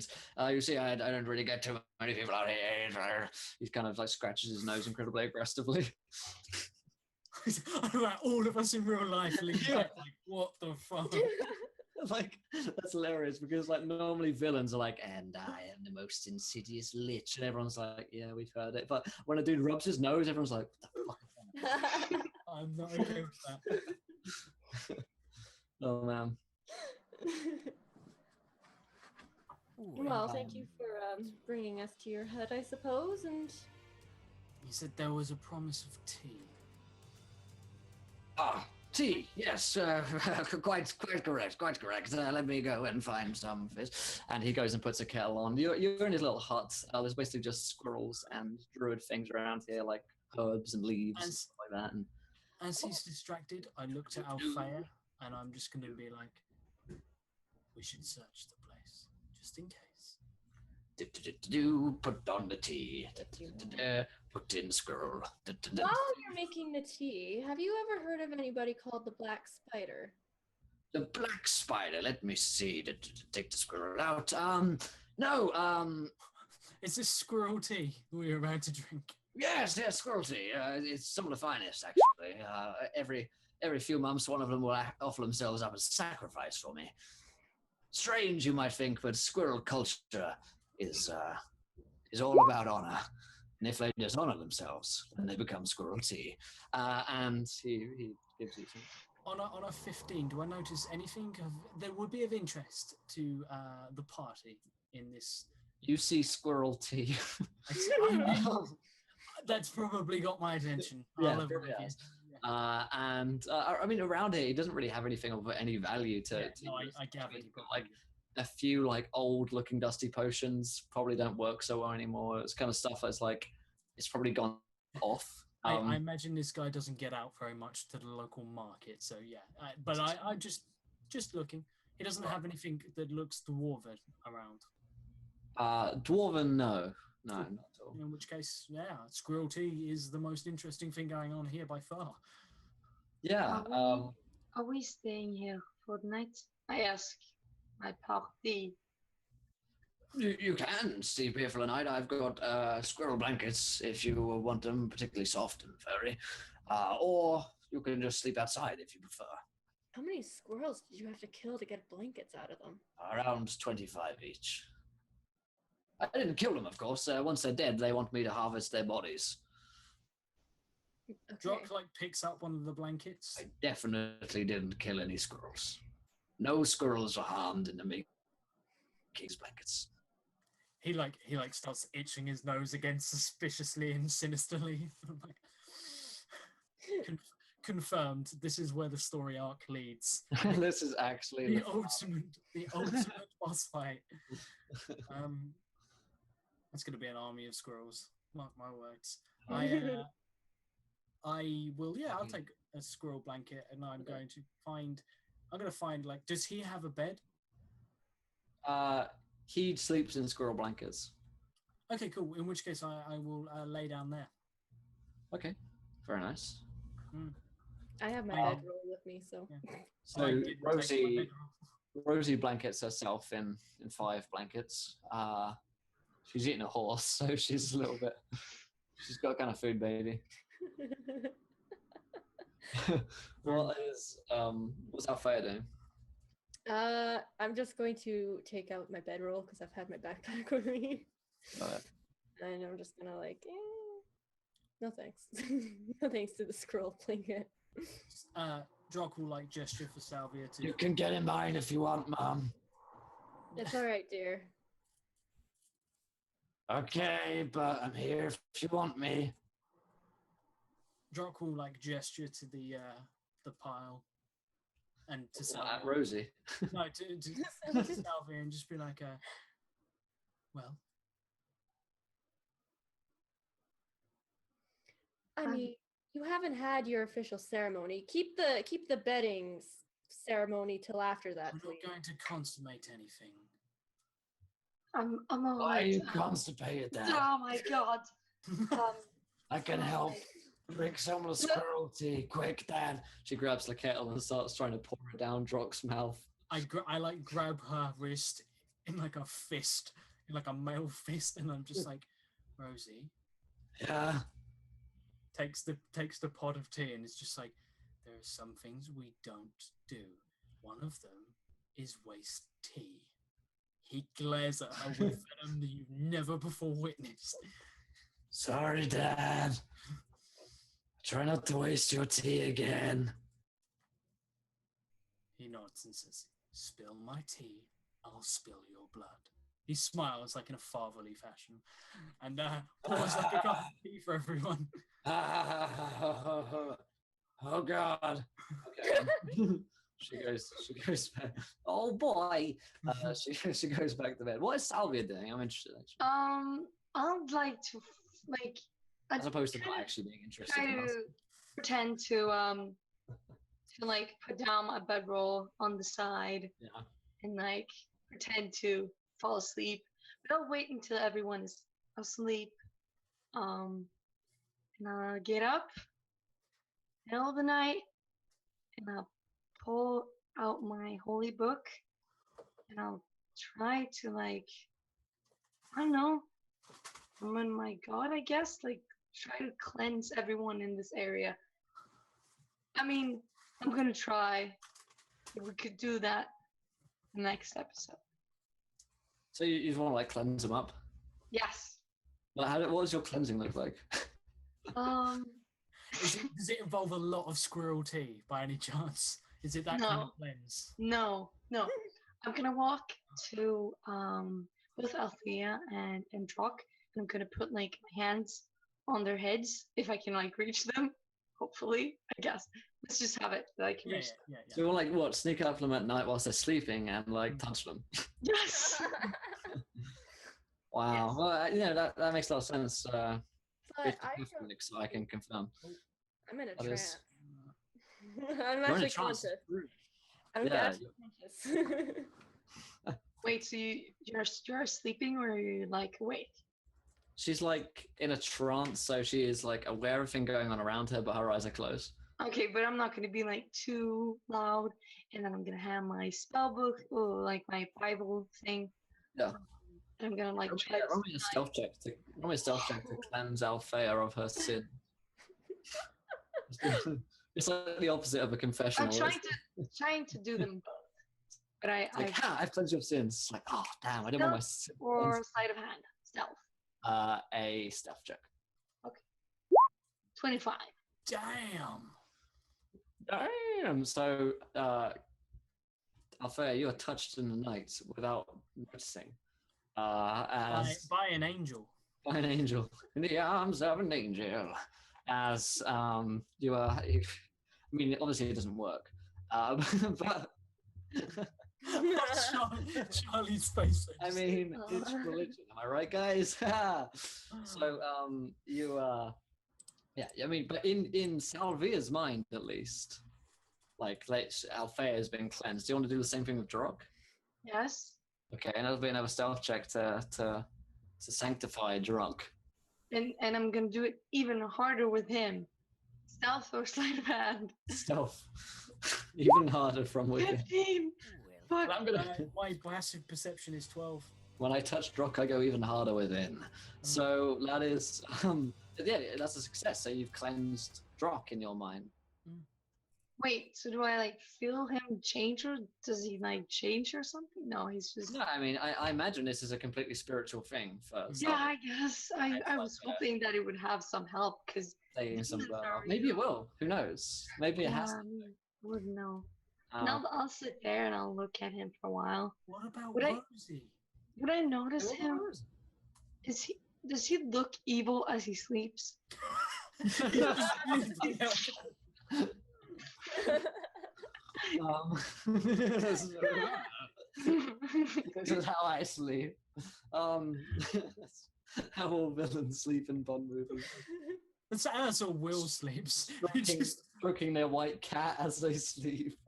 You see, I don't really get too many people out here. He kind of like scratches his nose incredibly aggressively.
Like all of us in real life, like, what the fuck?
Like, that's hilarious because like normally villains are like, and I am the most insidious lich, and everyone's like, yeah, we've heard it. But when a dude rubs his nose, everyone's like, what the fuck?
I'm not okay with that.
Oh man.
Well, thank you for bringing us to your hut, I suppose, and
He said there was a promise of tea.
Ah, tea. Yes, quite correct. Quite correct. Let me go and find some fish. And he goes and puts a kettle on. You're in his little hut. There's basically just squirrels and druid things around here, like herbs and leaves and stuff like that. And
As he's distracted, I looked at Althea, and I'm just going to be like, we should search the place, just in case.
Put on the tea. Put in squirrel.
while you're making the tea, have you ever heard of anybody called the Black Spider?
The black spider. Let me see. Take the squirrel out. No.
Is this squirrel tea we're about to drink?
Yes, squirrel tea. It's some of the finest, actually. Every few months, one of them will offer themselves up as sacrifice for me. Strange, you might think, but squirrel culture is all about honor. And if they dishonor themselves, then they become squirrel tea. And he gives you some.
On a 15, do I notice anything that would be of interest to the party in this?
You see squirrel tea.
That's probably got my attention.
Yeah, I mean, around here, he doesn't really have anything of any value to.
No, I gather.
Like a few like old-looking dusty potions probably don't work so well anymore. It's kind of stuff that's like it's probably gone off.
I imagine this guy doesn't get out very much to the local market, so yeah. But I just looking. He doesn't have anything that looks dwarven around.
Dwarven, no, not at all.
In which case, yeah, squirrel tea is the most interesting thing going on here by far.
Yeah.
Are we staying here for the night? I ask my party.
You can sleep here for the night. I've got squirrel blankets if you want them particularly soft and furry. Or you can just sleep outside if you prefer.
How many squirrels did you have to kill to get blankets out of them?
Around 25 each. I didn't kill them, of course. Once they're dead, they want me to harvest their bodies.
Okay.
Drock picks up one of the blankets.
I definitely didn't kill any squirrels. No squirrels were harmed in the making these blankets.
He starts itching his nose again suspiciously and sinisterly. Confirmed. This is where the story arc leads.
This is actually
the ultimate boss fight. That's going to be an army of squirrels. Mark my words. I will. Yeah, I'll take a squirrel blanket, and I'm going to find. Does he have a bed?
He sleeps in squirrel blankets.
Okay, cool. In which case, I will lay down there.
Okay, very nice.
I have my bedroll with me, so.
Yeah.
So Rosie blankets herself in 5 blankets. She's eating a horse, so she's a little bit. She's got kind of food baby. What's Althea doing?
I'm just going to take out my bedroll because I've had my backpack with me. And I'm just gonna no thanks. No thanks to the scroll blanket.
Drock will gesture for Salvia to.
You can get in mine if you want, Mom.
It's all right, dear.
Okay, but I'm here if you want me.
Drock will gesture to the pile, and to Salvia.
Rosie.
No, to Salvia, and just be like, well.
I mean, you haven't had your official ceremony. Keep the bedding ceremony till after that,
I'm
please.
not going to consummate anything.
I'm all
Why are
right.
you constipated, Dad?
Oh my god.
I can help. Drink some of the squirrel tea, quick, Dad. She grabs the kettle and starts trying to pour it down Drock's mouth.
I grab her wrist in a fist, in a male fist, and I'm just like, Rosie.
Yeah.
Takes the pot of tea and it's just like, there are some things we don't do. One of them is waste tea. He glares at her with venom that you've never before witnessed.
Sorry, Dad. Try not to waste your tea again.
He nods and says, spill my tea, I'll spill your blood. He smiles like in a fatherly fashion and pours like a cup of tea for everyone.
Oh God. Okay. She goes back. Oh boy. She goes back to bed. What is Salvia doing? I'm interested. Actually.
I'd like to
As opposed to not actually being interested
try
in us.
to pretend to like put down my bedroll on the side
Yeah.
and like pretend to fall asleep. But I'll wait until everyone is asleep. And I'll get up middle of the night and I'll pull out my holy book and I'll try to like, I don't know, summon my god, I guess, like try to cleanse everyone in this area. I mean, I'm gonna try. If we could do that next episode.
So you want to like cleanse them up?
Yes.
Like, what does your cleansing look like?
Does it involve a lot of squirrel tea by any chance? Is it that kind of cleanse?
No. I'm gonna walk to both Althea and Drock, and I'm gonna put like my hands on their heads if I can like reach them. Hopefully, I guess. Let's just have it that I can reach them.
Yeah.
So you want like what? Sneak up to them at night whilst they're sleeping and like touch them.
Yes.
Wow.
Yes.
Well, you know that makes a lot of sense.
But I
So I can confirm.
I'm in a
That is-
trance. I'm
You're in a
actually
trance.
conscious. I'm
Yeah,
actually conscious.
Wait, so you're sleeping or are you like awake?
She's like in a trance, so she is like aware of everything going on around her, but her eyes are closed.
Okay, but I'm not gonna be like too loud, and then I'm gonna have my spell book or like my Bible thing.
Yeah.
And I'm gonna like try
Roll me a stealth check to cleanse Althea of her sin. It's like the opposite of a confessional.
I'm trying to do them both, but
I've cleansed your sins. It's like, oh damn, I didn't want my sin.
or sleight of hand stealth.
A stealth check.
25.
Damn. So, Althea, you are touched in the night without noticing. As
By an angel.
by an angel, in the arms of an angel. As you are, I mean, obviously it doesn't work, but
Charlie's face.
I mean, it's religion. Am I right, guys? So, yeah. I mean, but in Salvia's mind, at least, like Althea has been cleansed. Do you want to do the same thing with Drock?
Yes.
Okay, and that'll be another stealth check to sanctify Drock.
And I'm gonna do it even harder with him. Stealth or sleight of hand.
Stealth, even harder from within.
15. Fuck.
I'm gonna. My passive perception is 12.
When I touch Drock, I go even harder within. So that is, yeah, that's a success. So you've cleansed Drock in your mind.
Wait, so do I like feel him change, or does he like change or something? No, he's just.
No, I mean, I imagine this is a completely spiritual thing for
Yeah, I guess. I was hoping that it would have some help because.
taking some blood off. Maybe it will. Who knows? Maybe it has.
I wouldn't know. And I'll sit there and I'll look at him for a while.
What about
Would I-
Rosie?
Would I notice him? Does he look evil as he sleeps?
This is how I sleep. How all villains sleep in Bond movies.
That's how Will sleeps. He just-
Stroking their white cat as they sleep.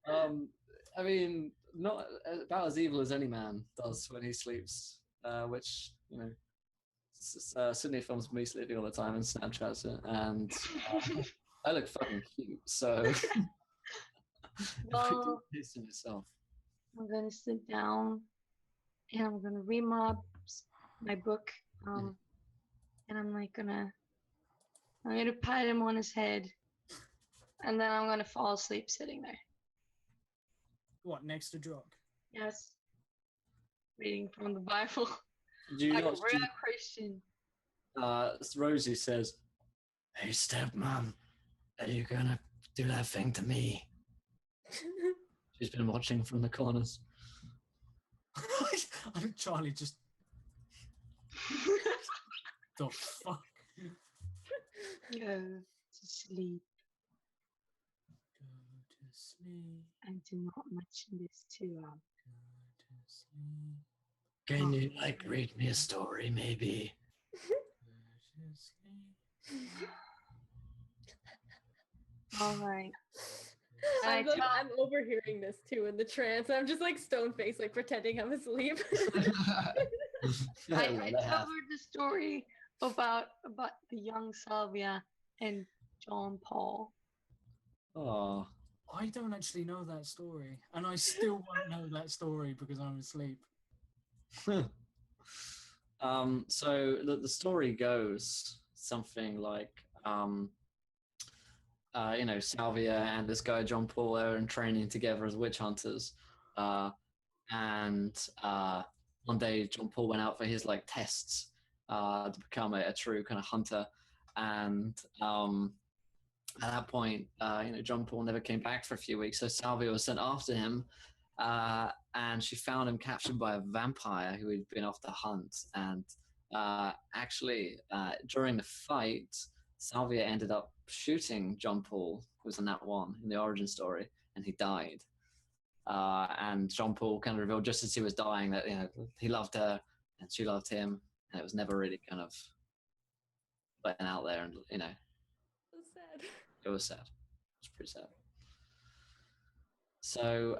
I mean, not about as evil as any man does when he sleeps, which, you know, Sydney films me sleeping all the time and Snapchats it, and I look fucking cute, so
Well,
it's in itself.
I'm gonna sit down and I'm gonna read my book. And I'm like I'm gonna pat him on his head, and then I'm gonna fall asleep sitting there.
What, next to Drock?
Yes. Reading from the Bible.
Do you
Like a
not?
real Christian.
Rosie says, "Hey, stepmom, are you gonna do that thing to me?" She's been watching from the corners.
I think Charlie just. The fuck?
Go to sleep
Go to sleep.
and do not mention this to
Go to sleep.
Can you read me a story, maybe?
Go to sleep.
All right. And I
I'm,
tell-
I'm overhearing this too in the trance. I'm just like stone faced, like pretending I'm asleep.
I tell her the story about the young Salvia and John Paul.
Oh,
I don't actually know that story, and I still won't know that story because I'm asleep.
so the story goes something like, Salvia and this guy John Paul are in training together as witch hunters, and one day John Paul went out for his like tests to become a true kind of hunter, and at that point, John Paul never came back for a few weeks, so Salvia was sent after him. And she found him captured by a vampire who had been off the hunt. And actually, during the fight, Salvia ended up shooting John Paul, who was in that one, in the origin story, and he died. And John Paul kind of revealed just as he was dying that he loved her and she loved him, and it was never really kind of letting out there, and
So sad.
it was sad. It was pretty sad. So,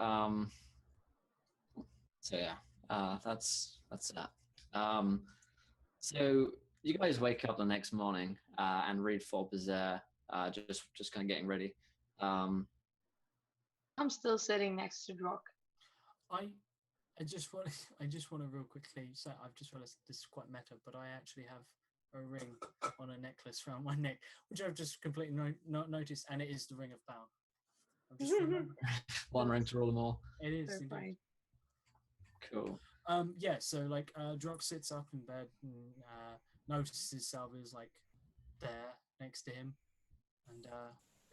that's that. So you guys wake up the next morning and read Forbes is there, just kind of getting ready.
I'm still sitting next to Drock.
I just want to real quickly say I've just realized this is quite meta, but I actually have a ring on a necklace around my neck, which I've just completely not noticed, and it is the Ring of Power. I've just remembered.
One ring to rule them all.
It is
They're
indeed.
fine.
Cool.
Yeah, so like Drock sits up in bed and notices Salvia's like there next to him, and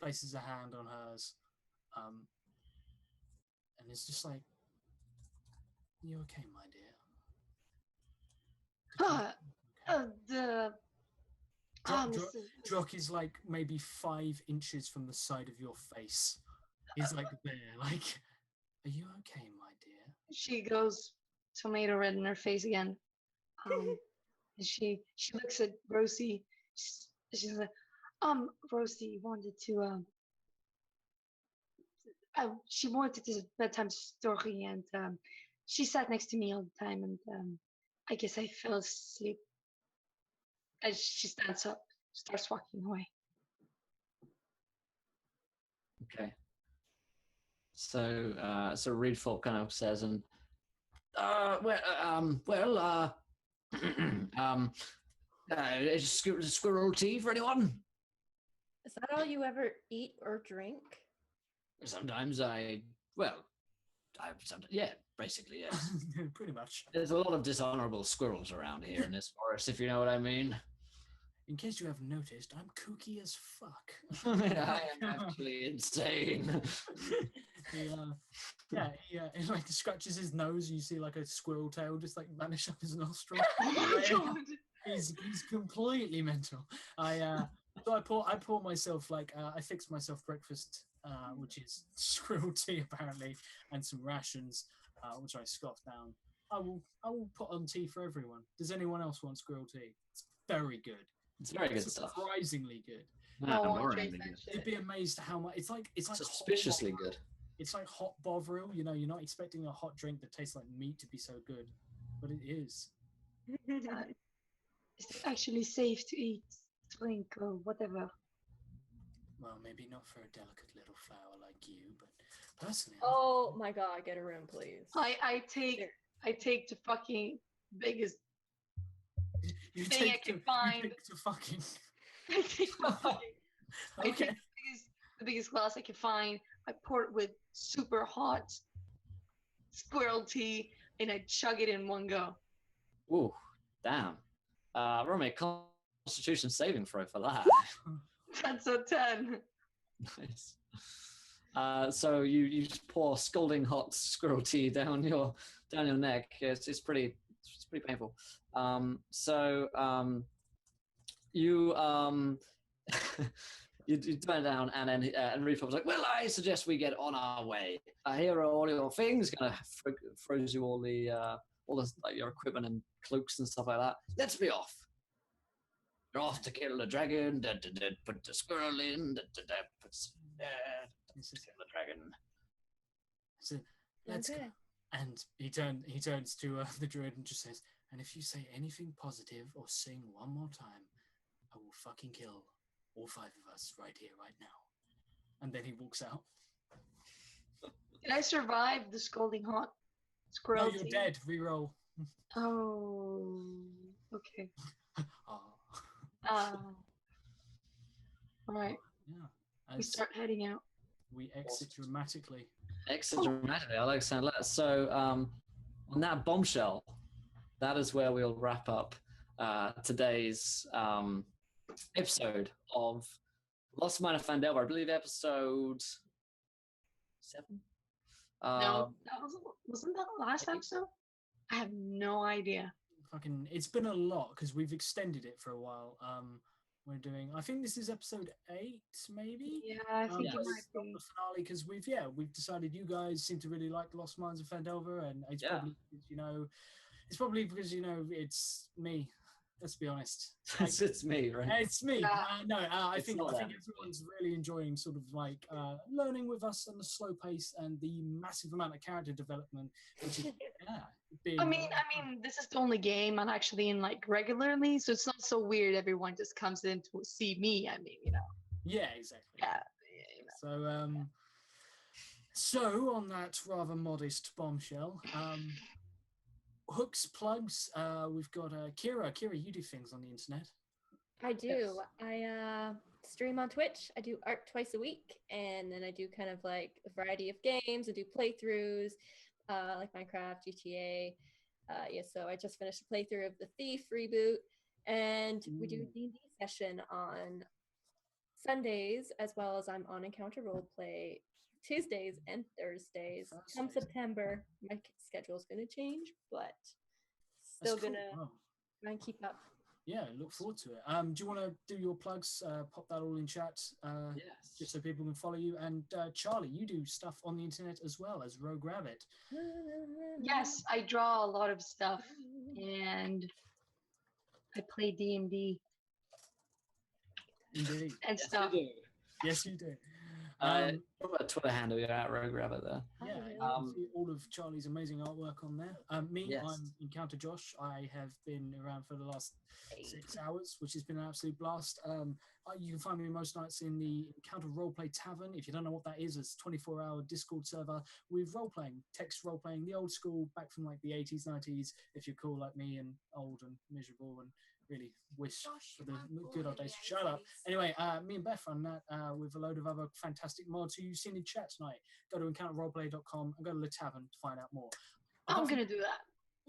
places a hand on hers, and it's just like, "You okay, my dear?" Drock is like maybe 5 inches from the side of your face. He's like there, like, "Are you okay, my dear?"
She goes tomato red in her face again. And she looks at Rosie. She's like, Rosie wanted to she wanted this bedtime story, and she sat next to me all the time, and I guess I fell asleep. As she stands up, starts walking away.
Okay. So Reedfolk kind of says, and squirrel tea for anyone?
Is that all you ever eat or drink?
Sometimes basically, yes.
Pretty much.
There's a lot of dishonorable squirrels around here in this forest, if you know what I mean.
In case you haven't noticed, I'm kooky as fuck.
I am actually insane.
He like scratches his nose. You see like a squirrel tail just like vanish up his nostril.
Oh my god!
He's completely mental. I pour myself I fix myself breakfast, which is squirrel tea apparently, and some rations, which I scoff down. I will put on tea for everyone. Does anyone else want squirrel tea? It's very good.
It's very good stuff.
Surprisingly good. You'd be amazed how much it's like
suspiciously good.
It's like hot Bovril. You're not expecting a hot drink that tastes like meat to be so good, but it is.
Is it actually safe to eat, drink, or whatever?
Well, maybe not for a delicate little flower like you, but personally.
Oh my god, get a room, please.
I take the fucking biggest
You
thing I can find.
You take the fucking.
I take the fucking. I
Okay.
take the biggest glass I can find. I pour it with super hot squirrel tea, and I chug it in one go.
Ooh, damn. Roll me a Constitution saving throw for that.
That's a 10.
Nice. So you just pour scalding hot squirrel tea down your neck. It's pretty painful. You you turn it down, and then Enrico's like, "Well, I suggest we get on our way. Here are all your things." Kind of throws you all the like your equipment and cloaks and stuff like that. Let's be off. You're off to kill the dragon. Put the squirrel in. Kill the dragon.
So let's go. And he turns to the druid and just says, "And if you say anything positive or sing one more time, I will fucking kill all 5 of us right here, right now." And then he walks out.
Did I survive the scalding hot squirrel
No, you're
tea?
dead. Reroll.
Oh, okay.
Oh.
All right.
Yeah.
We start heading out.
We exit dramatically.
Exit dramatically. I like saying that. So on that bombshell, that is where we'll wrap up today's episode of Lost Mine of Phandelver. I believe episode 7.
No, that wasn't that the last episode? I have no idea.
Fucking, it's been a lot because we've extended it for a while. We're doing, I think this is episode 8, maybe.
Yeah, I think
Yes.
it might
The
be.
finale, because we've decided you guys seem to really like Lost Mines of Phandelver, and it's probably because it's me. Let's be honest.
It's me, right?
It's me.
Yeah.
I
It's
think
not them.
everyone's really enjoying sort of like learning with us and the slow pace and the massive amount of character development, which is being.
I mean, this is the only game I'm actually in like regularly, so it's not so weird. Everyone just comes in to see me. I mean,
Yeah, exactly.
Yeah.
So on that rather modest bombshell, hooks, plugs. We've got Kira. Kira, you do things on the internet.
I do. I stream on Twitch. I do art twice a week, and then I do kind of like a variety of games. I do playthroughs, like Minecraft, GTA. So I just finished a playthrough of the Thief reboot, and we do a D&D session on Sundays, as well as I'm on Encounter Roleplay Tuesdays and Thursdays. Come September, my schedule's going to change, but still going to try and keep up.
Yeah, look forward to it. Do you want to do your plugs? Pop that all in chat,
Yes.
just so people can follow you. And Charlie, you do stuff on the internet as well as Rogue Rabbit.
Yes, I draw a lot of stuff, and I play D&D
Indeed.
and stuff.
Yes, you do.
What about Twitter handle? You're at Rogue Rabbit there.
Yeah, you can see all of Charlie's amazing artwork on there.
Yes.
I'm Encounter Josh. I have been around for the last 6 hours, which has been an absolute blast. You can find me most nights in the Encounter Roleplay Tavern. If you don't know what that is, it's a 24-hour Discord server with role-playing, text role-playing, the old school, back from like the 80s, 90s, if you're cool like me and old and miserable and really wish for the good old days. Shut up. Anyway, me and Beth run that with a load of other fantastic mods who you've seen in chat tonight. Go to encounterroleplay.com and go to the tavern to find out more.
I'm gonna do that.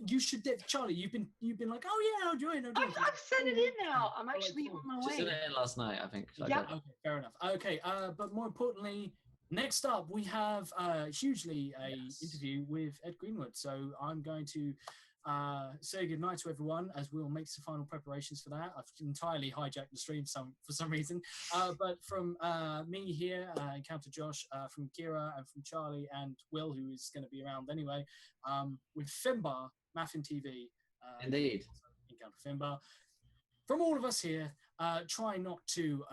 You should, Charlie. You've been like, oh yeah, I'll join.
I've sent it in now. I'm actually on my
She sent
way.
it in last night, I think.
Yeah.
Okay, fair enough. Okay, but more importantly, next up we have hugely a interview with Ed Greenwood. So I'm going to say goodnight to everyone as we'll make some final preparations for that. I've entirely hijacked the stream for some reason. But from me here, Encounter Josh, from Kira and from Charlie and Will, who is going to be around anyway, with Finbar, Maffin TV.
Indeed.
Encounter Finbar. From all of us here, try not to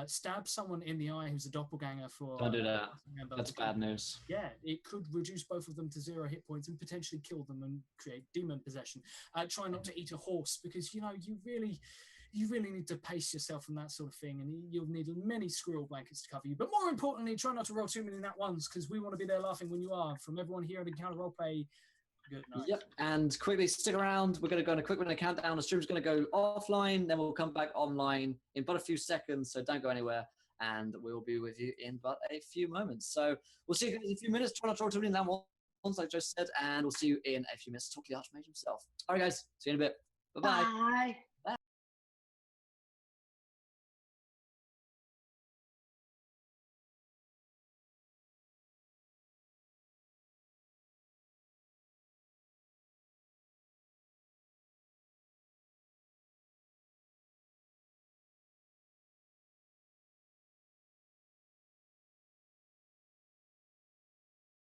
stab someone in the eye who's a doppelganger for.
Don't do that. That's bad news.
Yeah, it could reduce both of them to 0 hit points and potentially kill them and create demon possession. Try not to eat a horse because you really need to pace yourself from that sort of thing, and you'll need many squirrel blankets to cover you. But more importantly, try not to roll too many nat ones because we want to be there laughing when you are. From everyone here at Encounter Roleplay. Good night.
Yep, and quickly stick around. We're going to go on a quick minute countdown. The stream's going to go offline, then we'll come back online in but a few seconds, so don't go anywhere. and we'll be with you in but a few moments. So we'll see you guys in a few minutes. Try not to talk to me in that once, like Joe said, and we'll see you in a few minutes to talk to the Archmage himself. All right, guys, see you in a bit. Bye-bye.
Bye.